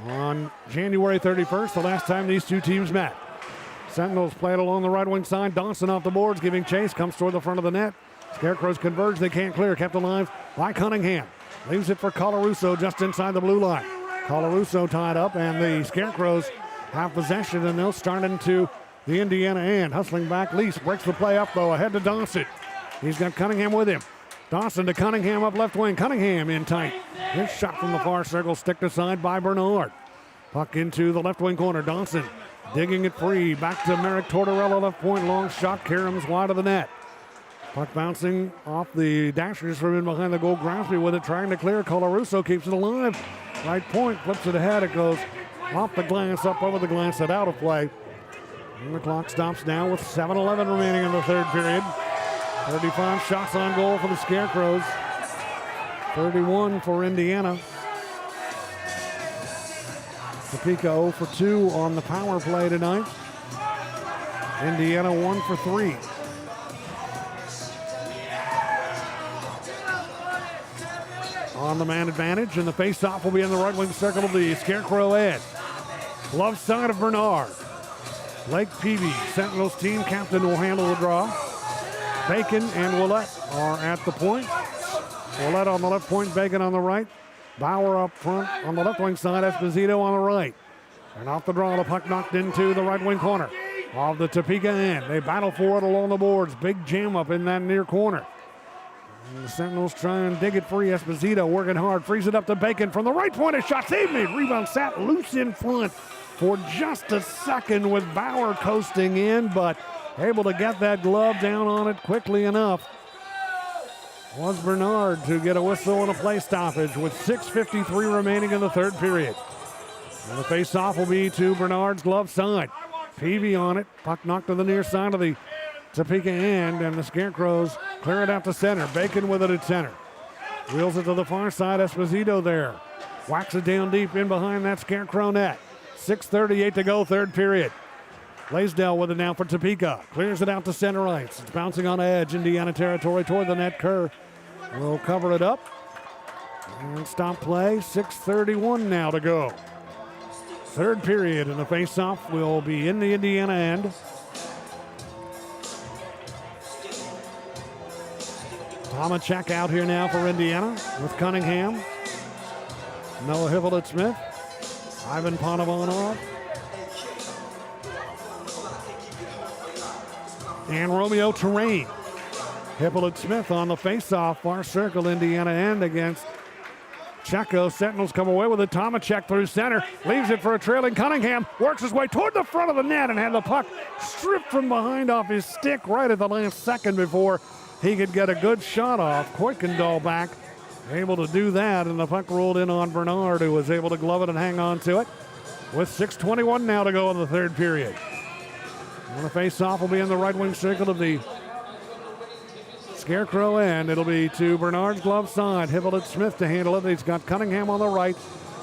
on January 31st, the last time these two teams met. Sentinels played along the right wing side. Dawson off the boards, giving chase, comes toward the front of the net. Scarecrows converge, they can't clear. Kept alive by Cunningham. Leaves it for Colarusso just inside the blue line. Colarusso tied up, and the Scarecrows have possession, and they'll start into the Indiana end. Hustling back, Lease breaks the play up, though, ahead to Dawson. He's got Cunningham with him. Dawson to Cunningham up left wing. Cunningham in tight. His shot from the far circle, sticked aside by Bernard. Puck into the left wing corner. Dawson digging it free. Back to Merrick Tortorella, left point. Long shot. Karam's wide of the net. Puck bouncing off the dashers from in behind the goal. Groundsby with it, trying to clear. Colarusso keeps it alive. Right point, flips it ahead. It goes off the glass, up over the glass, and out of play. And the clock stops now with 7:11 remaining in the third period. 35 shots on goal for the Scarecrows. 31 for Indiana. Topeka 0 for 2 on the power play tonight. Indiana 1 for 3. On the man advantage, and the face-off will be in the right wing circle of the Scarecrow end. Glove side of Bernard. Blake Peavy, Sentinels team captain, will handle the draw. Bacon and Willett are at the point. Willett on the left point, Bacon on the right. Bauer up front on the left wing side, Esposito on the right. And off the draw, the puck knocked into the right wing corner of the Topeka end. They battle for it along the boards. Big jam up in that near corner. And the Sentinels try and dig it free. Esposito working hard, frees it up to Bacon from the right point. A shot saved made. Rebound sat loose in front for just a second with Bauer coasting in, but able to get that glove down on it quickly enough was Bernard to get a whistle and a play stoppage with 6:53 remaining in the third period. And the face-off will be to Bernard's glove side. Peavy on it. Puck knocked to the near side of the Topeka end, and the Scarecrows clear it out to center. Bacon with it at center. Wheels it to the far side. Esposito there. Whacks it down deep in behind that Scarecrow net. 6:38 to go, third period. Blaisdell with it now for Topeka. Clears it out to center ice. It's bouncing on edge. Indiana territory toward the net. Kerr will cover it up. And stop play. 6:31 now to go. Third period, and the face-off will be in the Indiana end. Tomacek out here now for Indiana with Cunningham. Noah Hippolyte-Smith. Ivan Panovanov. And Romeo Terrain. Hippolyte-Smith on the face-off, far circle, Indiana end against Checo, Sentinels come away with it. Tomacek through center, leaves it for a trailing Cunningham, works his way toward the front of the net and had the puck stripped from behind off his stick right at the last second before he could get a good shot off. Kuykendall back, able to do that, and the puck rolled in on Bernard, who was able to glove it and hang on to it. With 6:21 now to go in the third period. And the face-off will be in the right wing circle of the Scarecrow end. It'll be to Bernard's glove side. Hippolyte Smith to handle it. He's got Cunningham on the right.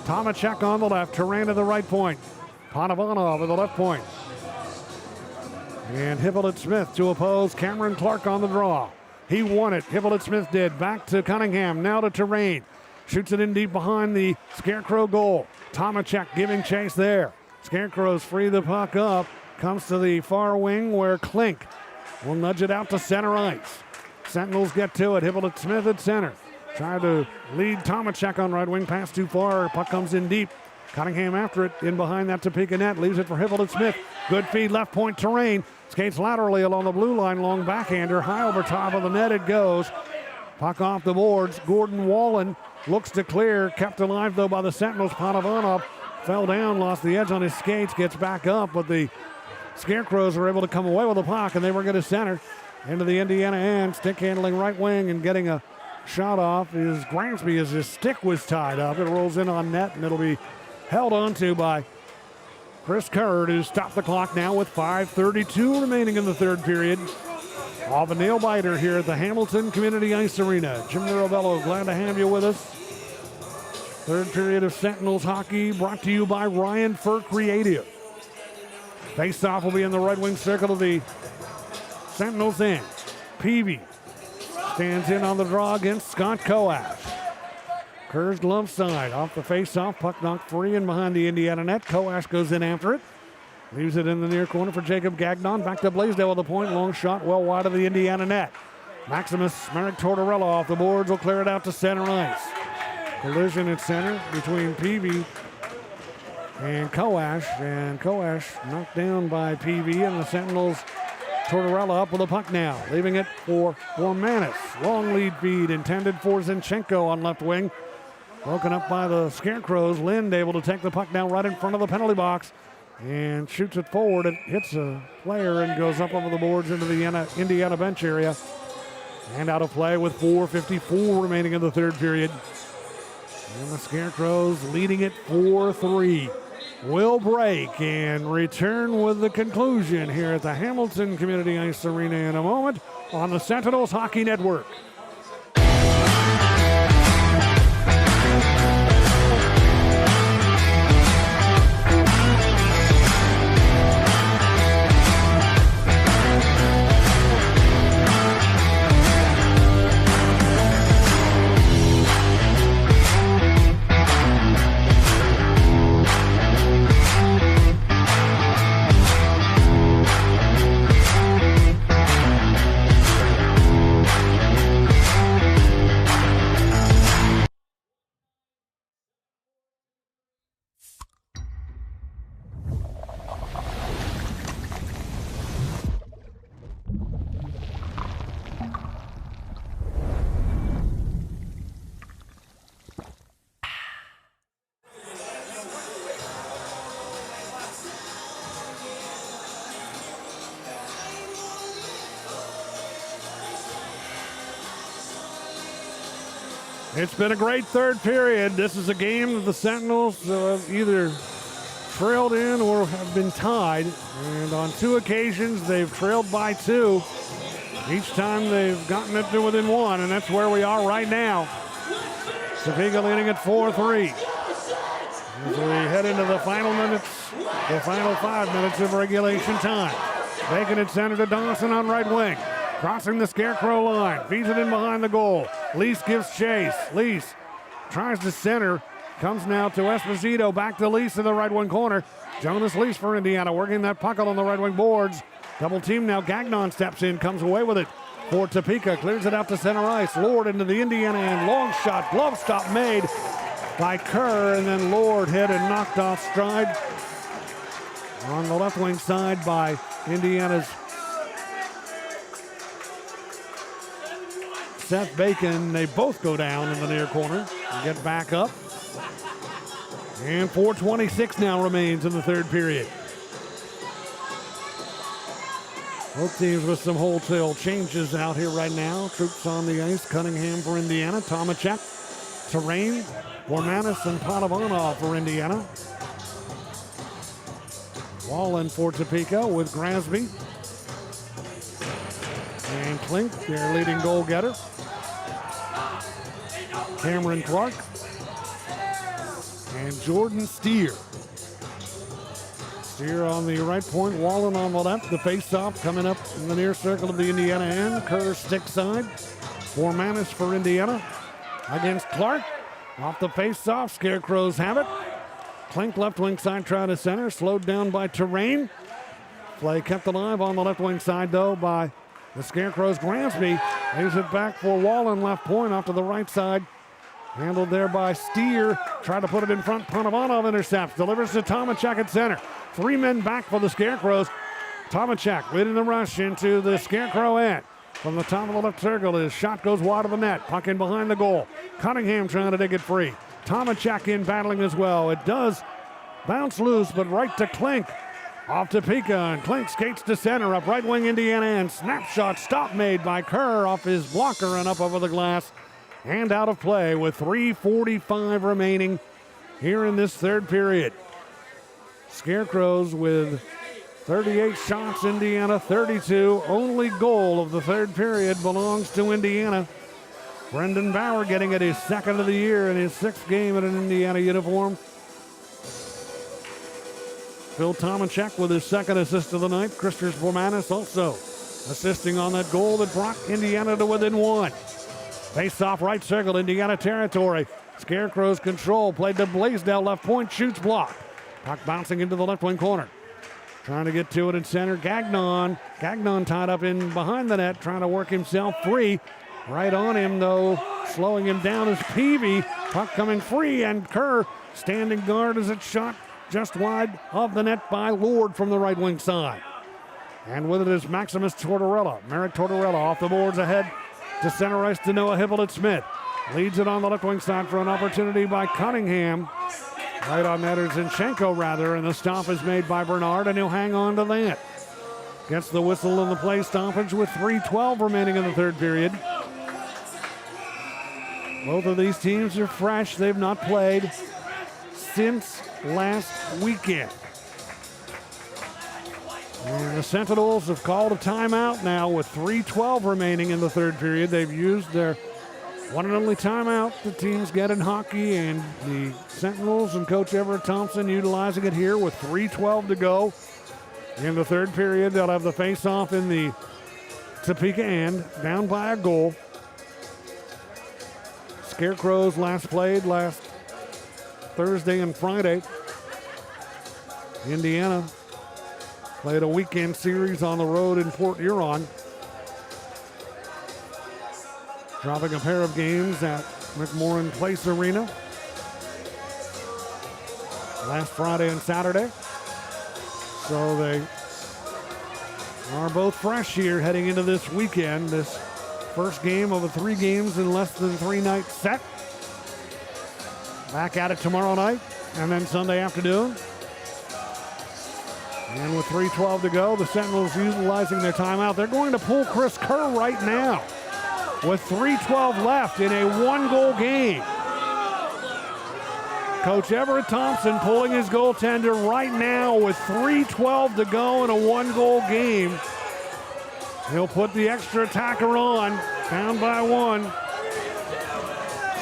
Tomacek on the left. Terrain at the right point. Panovanov at the left point. And Hippolyte Smith to oppose Cameron Clark on the draw. He won it. Hippolyte Smith did. Back to Cunningham. Now to Terrain. Shoots it in deep behind the Scarecrow goal. Tomacek giving chase there. Scarecrows free the puck up. Comes to the far wing where Klink will nudge it out to center ice. Sentinels get to it. Hippolyte Smith at center. Trying to lead Tomacek on right wing. Pass too far. Puck comes in deep. Cunningham after it. In behind that Topeka net. Leaves it for Hippolyte Smith. Good feed left point Terrain. Skates laterally along the blue line. Long backhander. High over top of the net it goes. Puck off the boards. Gordon Wallen looks to clear. Kept alive though by the Sentinels. Panovanov fell down. Lost the edge on his skates. Gets back up. But the Scarecrows were able to come away with the puck. And they were going to center. Into the Indiana end, stick handling right wing and getting a shot off is Gransby as his stick was tied up. It rolls in on net and it'll be held onto by Chris Curd, who stopped the clock now with 5:32 remaining in the third period. Off a nail biter here at the Hamilton Community Ice Arena. Jim Mirabello, glad to have you with us. Third period of Sentinels hockey brought to you by Ryan Fur Creative. Face-off will be in the right wing circle of the Sentinels in. Peavy stands in on the draw against Scott Coash. Kerr's glove side off the face-off. Puck knocked free and behind the Indiana net. Coash goes in after it. Leaves it in the near corner for Jacob Gagnon. Back to Blaisdell with the point. Long shot well wide of the Indiana net. Maximus Merrick Tortorella off the boards will clear it out to center ice. Collision at center between Peavy and Coash. And Coash knocked down by Peavy, and the Sentinels Tortorella up with the puck now, leaving it for Manis. Long lead feed intended for Zinchenko on left wing. Broken up by the Scarecrows. Lind able to take the puck down right in front of the penalty box and shoots it forward. It hits a player and goes up over the boards into the Indiana bench area. And out of play with 4:54 remaining in the third period. And the Scarecrows leading it 4-3. Will break and return with the conclusion here at the Hamilton Community Ice Arena in a moment on the Sentinels Hockey Network. It's been a great third period. This is a game that the Sentinels have either trailed in or have been tied. And on two occasions, they've trailed by two. Each time they've gotten it to within one, and that's where we are right now. Topeka leading at 4-3. As we head into the final minutes, the final 5 minutes of regulation time. Taking it center to Dawson on right wing. Crossing the Scarecrow line, feeds it in behind the goal. Lease gives chase. Lease tries to center, comes now to Esposito, back to Lease in the right wing corner. Jonas Lease for Indiana, working that puck on the right wing boards. Double team now, Gagnon steps in, comes away with it for Topeka, clears it out to center ice. Lord into the Indiana end, long shot, glove stop made by Kerr, and then Lord hit and knocked off stride on the left wing side by Indiana's Seth Bacon. They both go down in the near corner. Get back up. And 4:26 now remains in the third period. Both teams with some wholesale changes out here right now. Troops on the ice. Cunningham for Indiana. Tomachek, Terrain, Bormanis, and Padovanov for Indiana. Wallen for Topeka with Grasby. And Klink, their leading goal getter. Cameron Clark. And Jordan Steer. Steer on the right point, Wallen on the left. The face-off coming up in the near circle of the Indiana end. Kerr stick side. Bormanis for Indiana against Clark. Off the face-off, Scarecrows have it. Klink left wing side trying to center, slowed down by Terrain. Play kept alive on the left wing side though by the Scarecrows. Gransby leaves it back for Wallen left point off to the right side. Handled there by Steer. Tried to put it in front. Padovanov intercepts. Delivers to Tomachek at center. 3 men back for the Scarecrows. Tomachek leading the rush into the Scarecrow end. From the top of the left circle, his shot goes wide of the net. Puck in behind the goal. Cunningham trying to dig it free. Tomachek in battling as well. It does bounce loose, but right to Klink. Off to Topeka, and Klink skates to center. Up right wing Indiana end. Snapshot stop made by Kerr off his blocker and up over the glass. And out of play with 3:45 remaining here in this third period. Scarecrows with 38 shots, Indiana 32. Only goal of the third period belongs to Indiana. Brendan Bauer getting it his second of the year in his 6th game in an Indiana uniform. Phil Tomachek with his 2nd assist of the night. Christopher Bormanis also assisting on that goal that brought Indiana to within 1. Face-off right circle, Indiana territory. Scarecrows control, played to Blaisdell, left point, shoots blocked. Puck bouncing into the left wing corner. Trying to get to it in center, Gagnon. Gagnon tied up in behind the net, trying to work himself free. Right on him though, slowing him down is Peavy. Puck coming free, and Kerr standing guard as it's shot just wide of the net by Lord from the right wing side. And with it is Maximus Tortorella. Merrick Tortorella off the boards ahead to center ice to Noah Hippolyte-Smith. Leads it on the left wing side for an opportunity by Cunningham. Right on net is Zinchenko rather, and the stop is made by Bernard, and he'll hang on to that. Gets the whistle in the play stoppage with 3:12 remaining in the third period. Both of these teams are fresh. They've not played since last weekend. And the Sentinels have called a timeout now with 3:12 remaining in the third period. They've used their one and only timeout the teams get in hockey, and the Sentinels and Coach Everett Thompson utilizing it here with 3:12 to go in the third period. They'll have the face-off in the Topeka end, down by a goal. Scarecrows last played last Thursday and Friday. Indiana played a weekend series on the road in Port Huron. Dropping a pair of games at McMorran Place Arena last Friday and Saturday. So they are both fresh here heading into this weekend. This first game of the 3 games in less than 3-night set. Back at it tomorrow night and then Sunday afternoon. And with 3:12 to go, the Sentinels utilizing their timeout. They're going to pull Chris Kerr right now with 3:12 left in a 1-goal game. Coach Everett Thompson pulling his goaltender right now with 3:12 to go in a 1-goal game. He'll put the extra attacker on, down by 1.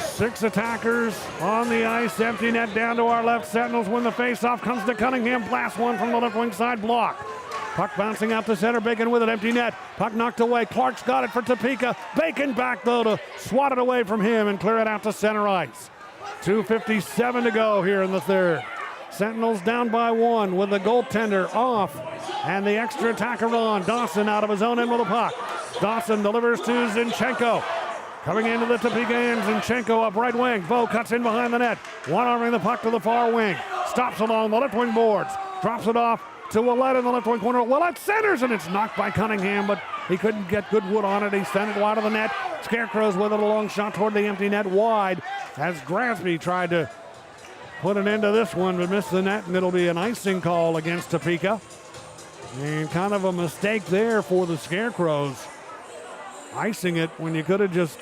6 attackers on the ice, empty net down to our left. Sentinels win the faceoff, comes to Cunningham, blast one from the left wing side, block. Puck bouncing out to center, Bacon with it, empty net. Puck knocked away, Clark's got it for Topeka. Bacon back though to swat it away from him and clear it out to center ice. 2:57 to go here in the third. Sentinels down by 1 with the goaltender off and the extra attacker on. Dawson out of his own end with the puck. Dawson delivers to Zinchenko. Coming into the Topeka end, Zinchenko up right wing. Bo cuts in behind the net. One-arming the puck to the far wing. Stops along the left wing boards. Drops it off to Willett in the left wing corner. Willett centers, and it's knocked by Cunningham, but He couldn't get good wood on it. He sent it wide of the net. Scarecrows with it, a long shot toward the empty net wide as Grasby tried to put an end to this one but missed the net, and it'll be an icing call against Topeka. And kind of a mistake there for the Scarecrows. Icing it when you could have just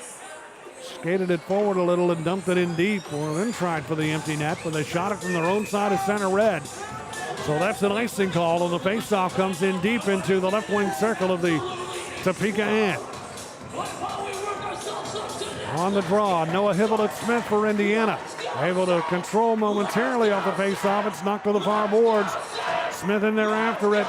skated it forward a little and dumped it in deep, or then tried for the empty net, but they shot it from their own side of center red. So that's an icing call, and the faceoff comes in deep into the left wing circle of the Topeka end. On the draw, Noah Hibbolett-Smith for Indiana. Able to control momentarily off the faceoff. It's knocked to the far boards. Smith in there after it.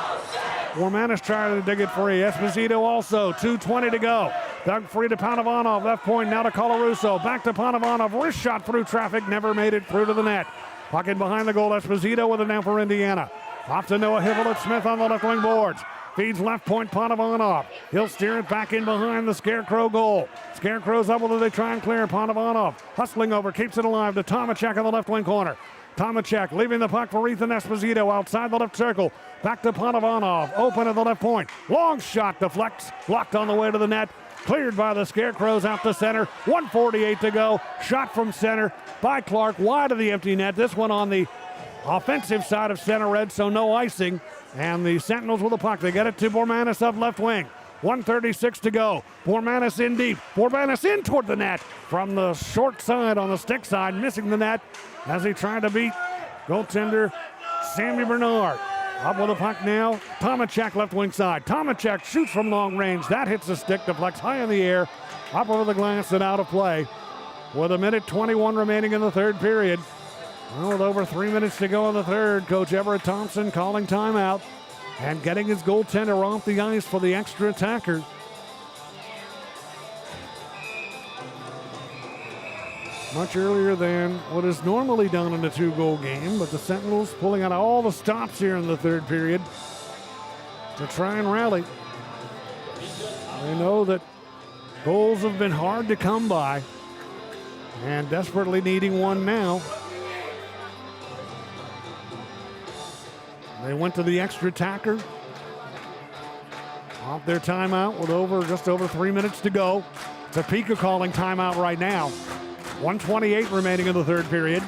Wormanis trying to dig it free. Esposito also. 2:20 to go. Dug free to Panovanov. Left point now to Colarusso. Back to Panovanov. Wrist shot through traffic. Never made it through to the net. Puck in behind the goal. Esposito with it now for Indiana. Off to Noah Hibbolett-Smith on the left wing boards. Feeds left point Panovanov. He'll steer it back in behind the Scarecrow goal. Scarecrows up with it. They try and clear. Panovanov hustling over. Keeps it alive to Tomacek on the left wing corner. Tomacek leaving the puck for Ethan Esposito outside the left circle. Back to Panovanov. Open at the left point. Long shot deflects. Blocked on the way to the net. Cleared by the Scarecrows out to center. 1:48 to go. Shot from center by Clark wide of the empty net. This one on the offensive side of center red, so no icing. And the Sentinels with the puck. They get it to Bormanis up left wing. 1:36 to go. Bormanis in deep. Bormanis in toward the net from the short side on the stick side, missing the net as he tried to beat goaltender Sammy Bernard. Up with the puck now. Tomacek left wing side. Tomacek shoots from long range. That hits the stick, deflects high in the air, up over the glass and out of play. With 1:21 remaining in the third period. Well, with over 3 minutes to go in the third, Coach Everett Thompson calling timeout and getting his goaltender off the ice for the extra attacker. Much earlier than what is normally done in a two-goal game, but the Sentinels pulling out all the stops here in the third period to try and rally. They know that goals have been hard to come by and desperately needing one now. They went to the extra attacker off their timeout with just over 3 minutes to go. Topeka calling timeout right now. 1:28 remaining in the third period.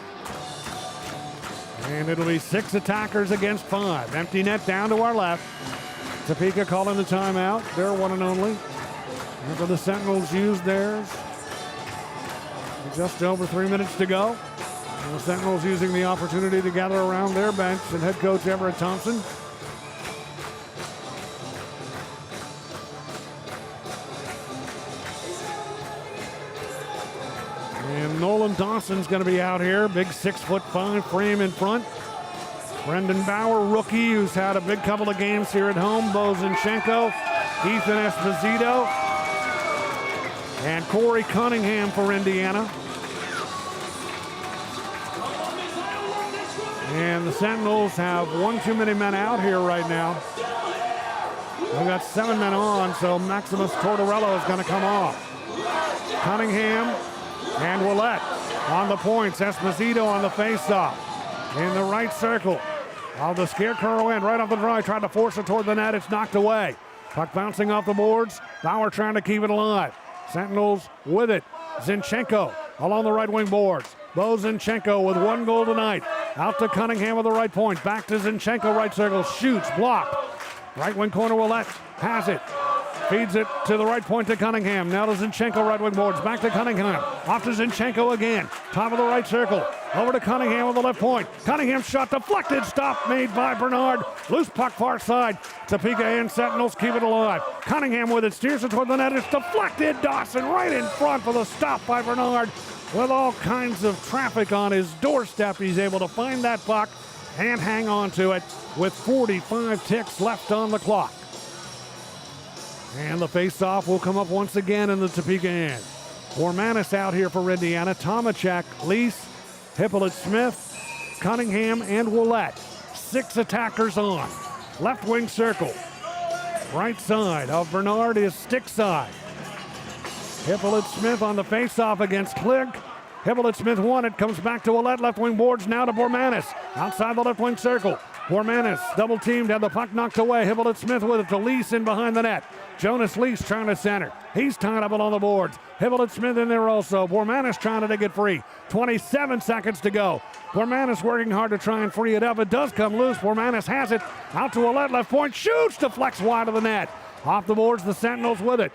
And it'll be 6 attackers against 5. Empty net down to our left. Topeka calling the timeout. Their one and only. After the Sentinels used theirs. Just over 3 minutes to go. And the Sentinels using the opportunity to gather around their bench and head coach Everett Thompson. And Nolan Dawson's going to be out here. Big 6'5" frame in front. Brendan Bauer, rookie, who's had a big couple of games here at home. Bo Zinchenko, Ethan Esposito, and Corey Cunningham for Indiana. And the Sentinels have one too many men out here right now. We've got 7 men on, so Maximus Tortorello is going to come off. Cunningham and Willette on the points. Esposito on the faceoff. In the right circle of the Scarecrow end, right off the draw, tried to force it toward the net. It's knocked away. Puck bouncing off the boards. Bauer trying to keep it alive. Sentinels with it. Zinchenko along the right wing boards. Bo Zinchenko with 1 goal tonight. Out to Cunningham with the right point. Back to Zinchenko, right circle. Shoots, blocked. Right wing corner, Willette has it. Feeds it to the right point to Cunningham. Now to Zinchenko, right wing boards. Back to Cunningham. Off to Zinchenko again. Top of the right circle. Over to Cunningham with the left point. Cunningham shot deflected. Stop made by Bernard. Loose puck far side. Topeka and Sentinels keep it alive. Cunningham with it. Steers it toward the net. It's deflected. Dawson right in front for the stop by Bernard. With all kinds of traffic on his doorstep, he's able to find that puck and hang on to it with 45 ticks left on the clock. And the face-off will come up once again in the Topeka end. Wormanis out here for Indiana. Tomacek, Lease, Hippolyte-Smith, Cunningham, and Willette. 6 attackers on. Left wing circle. Right side of Bernard is stick side. Hippolyte-Smith on the face-off against Cligg. Hippolyte-Smith won it. Comes back to Willette. Left wing boards now to Bormanis. Outside the left wing circle. Bormanis double teamed, had the puck knocked away. Hippolyte Smith with it to Lease in behind the net. Jonas Lease trying to center. He's tied up along the boards. Hippolyte Smith in there also. Bormanis trying to get free. 27 seconds to go. Bormanis working hard to try and free it up. It does come loose. Bormanis has it. Out to Ouellette, left point. Shoots, deflects wide of the net. Off the boards, the Sentinels with it.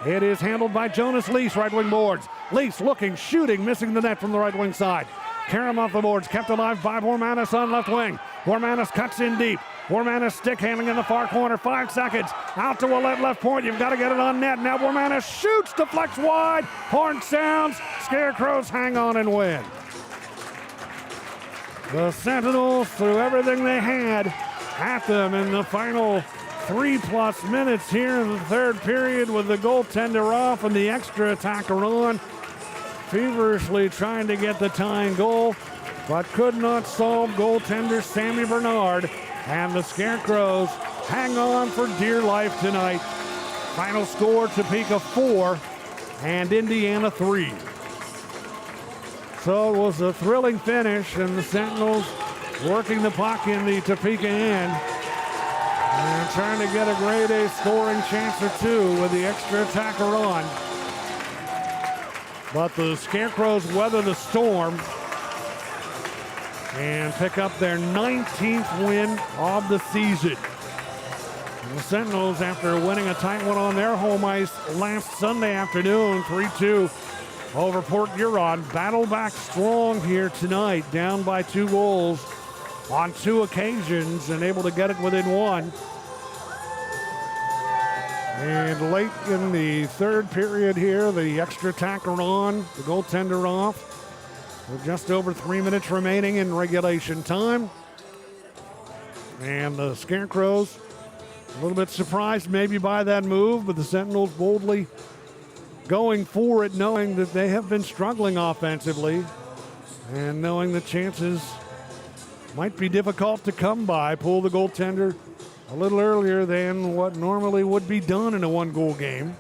It is handled by Jonas Lease, right wing boards. Lease looking, shooting, missing the net from the right wing side. Karam off the boards, kept alive by Bormanis on left wing. Bormanis cuts in deep. Bormanis stick handling in the far corner. 5 seconds. Out to Ouellette, left point. You've got to get it on net. Now Bormanis shoots, deflects wide. Horn sounds. Scarecrows hang on and win. The Sentinels threw everything they had at them in the final 3+ minutes here in the third period with the goaltender off and the extra attacker on. Feverishly trying to get the tying goal, but could not solve goaltender Sammy Bernard. And the Scarecrows hang on for dear life tonight. Final score, Topeka 4 and Indiana 3. So it was a thrilling finish, and the Sentinels working the puck in the Topeka end and trying to get a grade A scoring chance or two with the extra attacker on. But the Scarecrows weather the storm and pick up their 19th win of the season. And the Sentinels, after winning a tight one on their home ice last Sunday afternoon, 3-2 over Port Huron, battle back strong here tonight, down by 2 goals on 2 occasions and able to get it within 1. And late in the third period here, the extra attacker on, the goaltender off, with just over 3 minutes remaining in regulation time. And the Scarecrows a little bit surprised maybe by that move, but the Sentinels boldly going for it, knowing that they have been struggling offensively and knowing the chances might be difficult to come by. Pull the goaltender a little earlier than what normally would be done in a 1-goal game.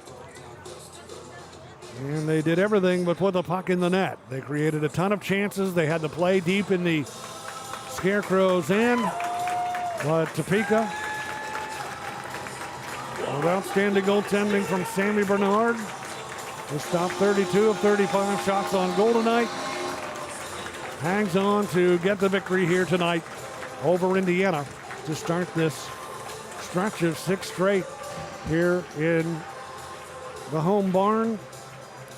And they did everything but put the puck in the net. They created a ton of chances. They had to play deep in the Scarecrows' end. But Topeka, with outstanding goaltending from Sammy Bernard, who stopped 32 of 35 shots on goal tonight, hangs on to get the victory here tonight over Indiana to start this stretch of 6 straight here in the home barn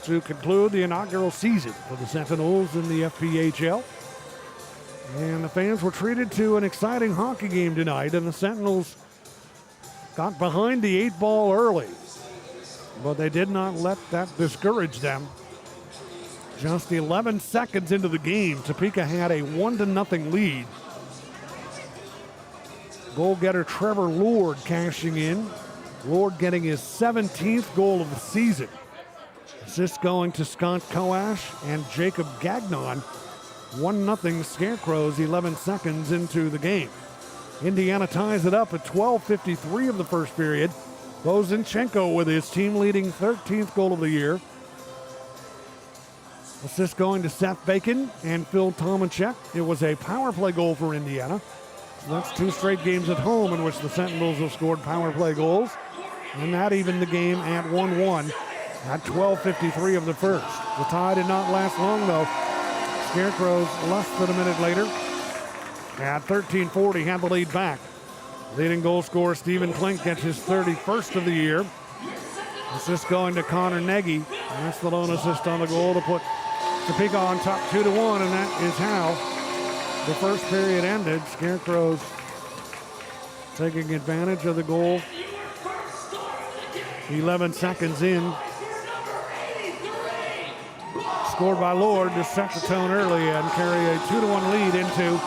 to conclude the inaugural season for the Sentinels in the FPHL. And the fans were treated to an exciting hockey game tonight, and the Sentinels got behind the 8 ball early, but they did not let that discourage them. Just 11 seconds into the game, Topeka had a 1-0 lead. Goal-getter Trevor Lord cashing in. Lord getting his 17th goal of the season. Assist going to Scott Coash and Jacob Gagnon. 1-0 Scarecrows 11 seconds into the game. Indiana ties it up at 12:53 of the first period. Bozinchenko with his team-leading 13th goal of the year. Assist going to Seth Bacon and Phil Tomachek. It was a power play goal for Indiana. That's 2 straight games at home in which the Sentinels have scored power play goals. And that evened the game at 1-1 at 12:53 of the first. The tie did not last long, though. Scarecrows less than a minute later at 13:40 had the lead back. Leading goal scorer Stephen Klink gets his 31st of the year. Assist going to Connor Nagy. And that's the lone assist on the goal to put Topeka on top 2-1, and that is how the first period ended. Scarecrows taking advantage of the goal 11 seconds in. Scored by Lord to set the tone early and carry a 2-1 lead into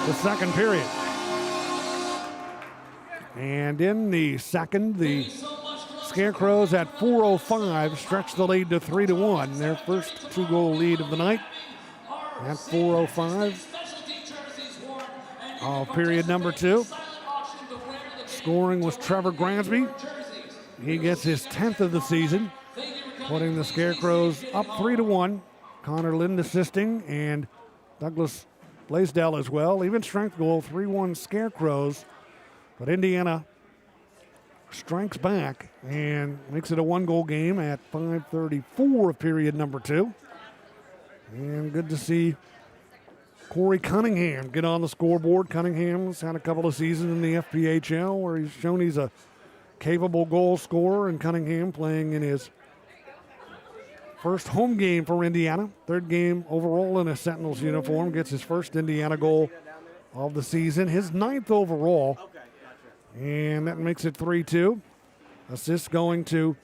the second period. And in the second, the Scarecrows at 4:05 stretched the lead to 3-1. Their first 2-goal lead of the night at 4:05 of period number 2. Scoring was Trevor Gransby. He gets his 10th of the season, putting the Scarecrows up 3-1. Connor Lind assisting, and Douglas Blaisdell as well. Even strength goal, 3-1 Scarecrows. But Indiana strikes back and makes it a 1-goal game at 5:34 of period number 2. And good to see Corey Cunningham get on the scoreboard. Cunningham's had a couple of seasons in the FPHL where he's shown he's a capable goal scorer, and Cunningham playing in his first home game for Indiana. Third game overall in a Sentinels uniform. Gets his first Indiana goal of the season. His 9th overall. And that makes it 3-2. Assists going to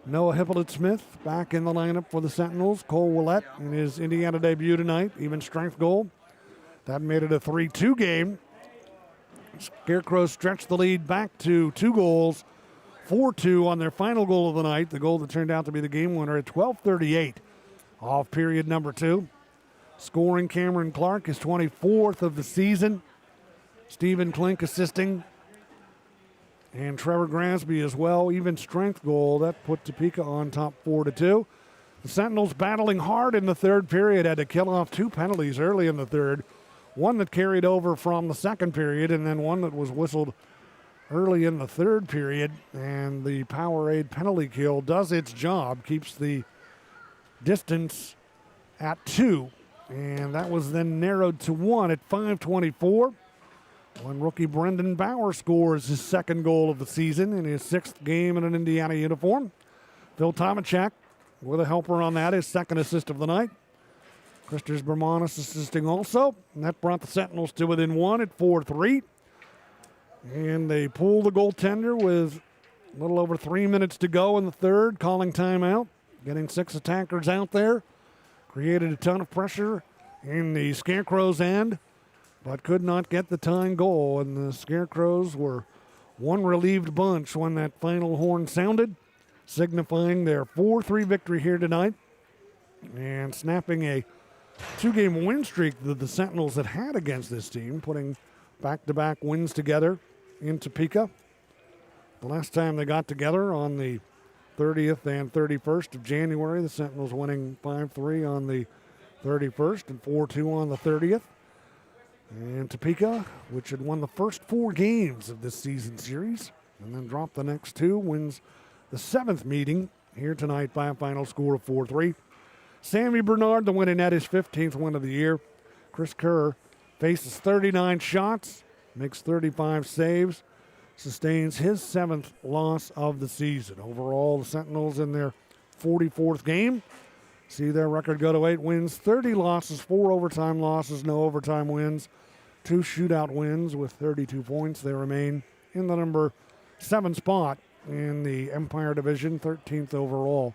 Noah Hippolyte-Smith back in the lineup for the Sentinels. Cole Willett in his Indiana debut tonight. Even strength goal. That made it a 3-2 game. Scarecrows stretched the lead back to 2 goals. 4-2 on their final goal of the night, the goal that turned out to be the game winner at 12:38 off period number 2. Scoring, Cameron Clark, his 24th of the season. Stephen Klink assisting. And Trevor Grasby as well. Even strength goal. That put Topeka on top 4-2. The Sentinels battling hard in the third period. Had to kill off 2 penalties early in the third. One that carried over from the second period, and then one that was whistled early in the third period. And the Powerade penalty kill does its job, keeps the distance at 2. And that was then narrowed to 1 at 5:24. When rookie Brendan Bauer scores his 2nd goal of the season in his 6th game in an Indiana uniform. Phil Tomachek with a helper on that, his 2nd assist of the night. Christers Bermanis assisting also. And that brought the Sentinels to within 1 at 4-3. And they pull the goaltender with a little over 3 minutes to go in the third, calling timeout, getting 6 attackers out there. Created a ton of pressure in the Scarecrows' end, but could not get the tying goal. And the Scarecrows were one relieved bunch when that final horn sounded, signifying their 4-3 victory here tonight and snapping a 2-game win streak that the Sentinels had against this team, putting back-to-back wins together in Topeka. The last time they got together on the 30th and 31st of January, the Sentinels winning 5-3 on the 31st and 4-2 on the 30th. And Topeka, which had won the first 4 games of this season series and then dropped the next 2, wins the 7th meeting here tonight by a final score of 4-3. Sammy Bernard, the winning net, his 15th win of the year. Chris Kerr faces 39 shots, makes 35 saves, sustains his 7th loss of the season. Overall, the Sentinels in their 44th game see their record go to 8 wins, 30 losses, 4 overtime losses, no overtime wins, 2 shootout wins with 32 points. They remain in the number 7 spot in the Empire Division, 13th overall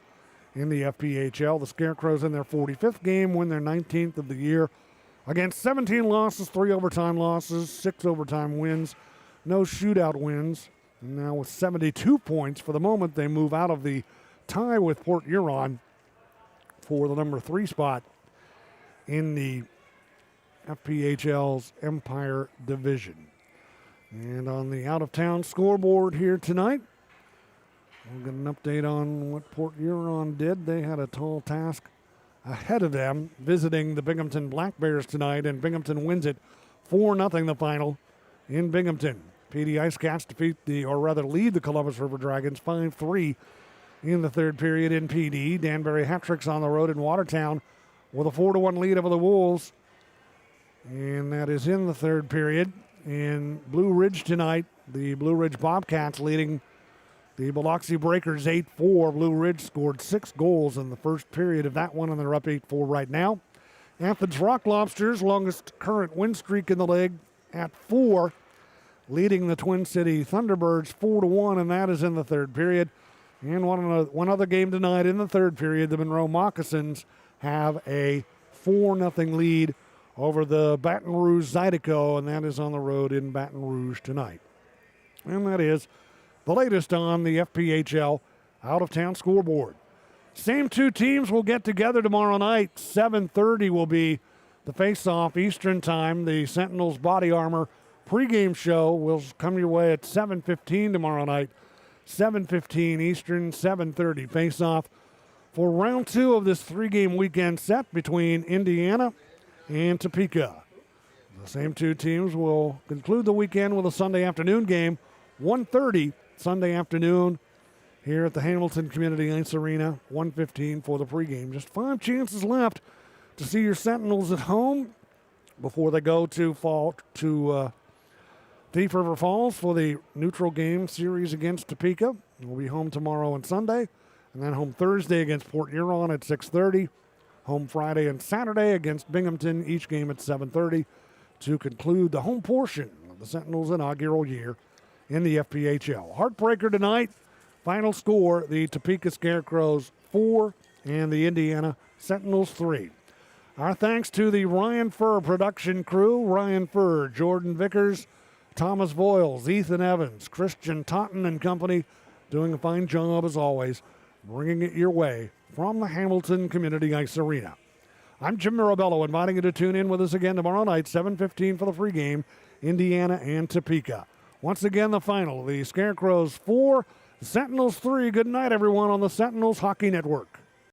in the FPHL. The Scarecrows in their 45th game win their 19th of the year against 17 losses, 3 overtime losses, 6 overtime wins, no shootout wins. And now with 72 points for the moment, they move out of the tie with Port Huron for the number 3 spot in the FPHL's Empire Division. And on the out-of-town scoreboard here tonight, we'll get an update on what Port Huron did. They had a tall task ahead of them, visiting the Binghamton Black Bears tonight, and Binghamton wins it 4-0 the final in Binghamton. PD Ice Cats lead the Columbus River Dragons 5-3 in the third period in PD. Danbury Hat-Tricks on the road in Watertown with a 4-1 lead over the Wolves. And that is in the third period. In Blue Ridge tonight, the Blue Ridge Bobcats leading the Biloxi Breakers 8-4. Blue Ridge scored 6 goals in the first period of that one, and they're up 8-4 right now. Athens Rock Lobsters, longest current win streak in the league at 4, leading the Twin City Thunderbirds 4-1, and that is in the third period. And one other game tonight in the third period, the Monroe Moccasins have a 4-0 lead over the Baton Rouge Zydeco, and that is on the road in Baton Rouge tonight. And that is the latest on the FPHL out-of-town scoreboard. Same 2 teams will get together tomorrow night. 7:30 will be the face-off Eastern time. The Sentinels Body Armor pregame show will come your way at 7:15 tomorrow night. 7:15 Eastern, 7:30 face-off for round 2 of this 3-game weekend set between Indiana and Topeka. The same two teams will conclude the weekend with a Sunday afternoon game, 1:30 Sunday afternoon here at the Hamilton Community Ice Arena, 1:15 for the pregame. Just 5 chances left to see your Sentinels at home before they go to Thief River Falls for the neutral game series against Topeka. We'll be home tomorrow and Sunday, and then home Thursday against Port Huron at 6:30. Home Friday and Saturday against Binghamton, each game at 7:30 to conclude the home portion of the Sentinels' inaugural year in the FPHL. Heartbreaker tonight. Final score, the Topeka Scarecrows 4 and the Indiana Sentinels 3. Our thanks to the Ryan Furr production crew, Ryan Furr, Jordan Vickers, Thomas Voiles, Ethan Evans, Christian Totten and company, doing a fine job as always, bringing it your way from the Hamilton Community Ice Arena. I'm Jim Mirabello, inviting you to tune in with us again tomorrow night, 7:15 for the pregame, Indiana and Topeka. Once again, the final, the Scarecrows 4, Sentinels 3. Good night, everyone, on the Sentinels Hockey Network.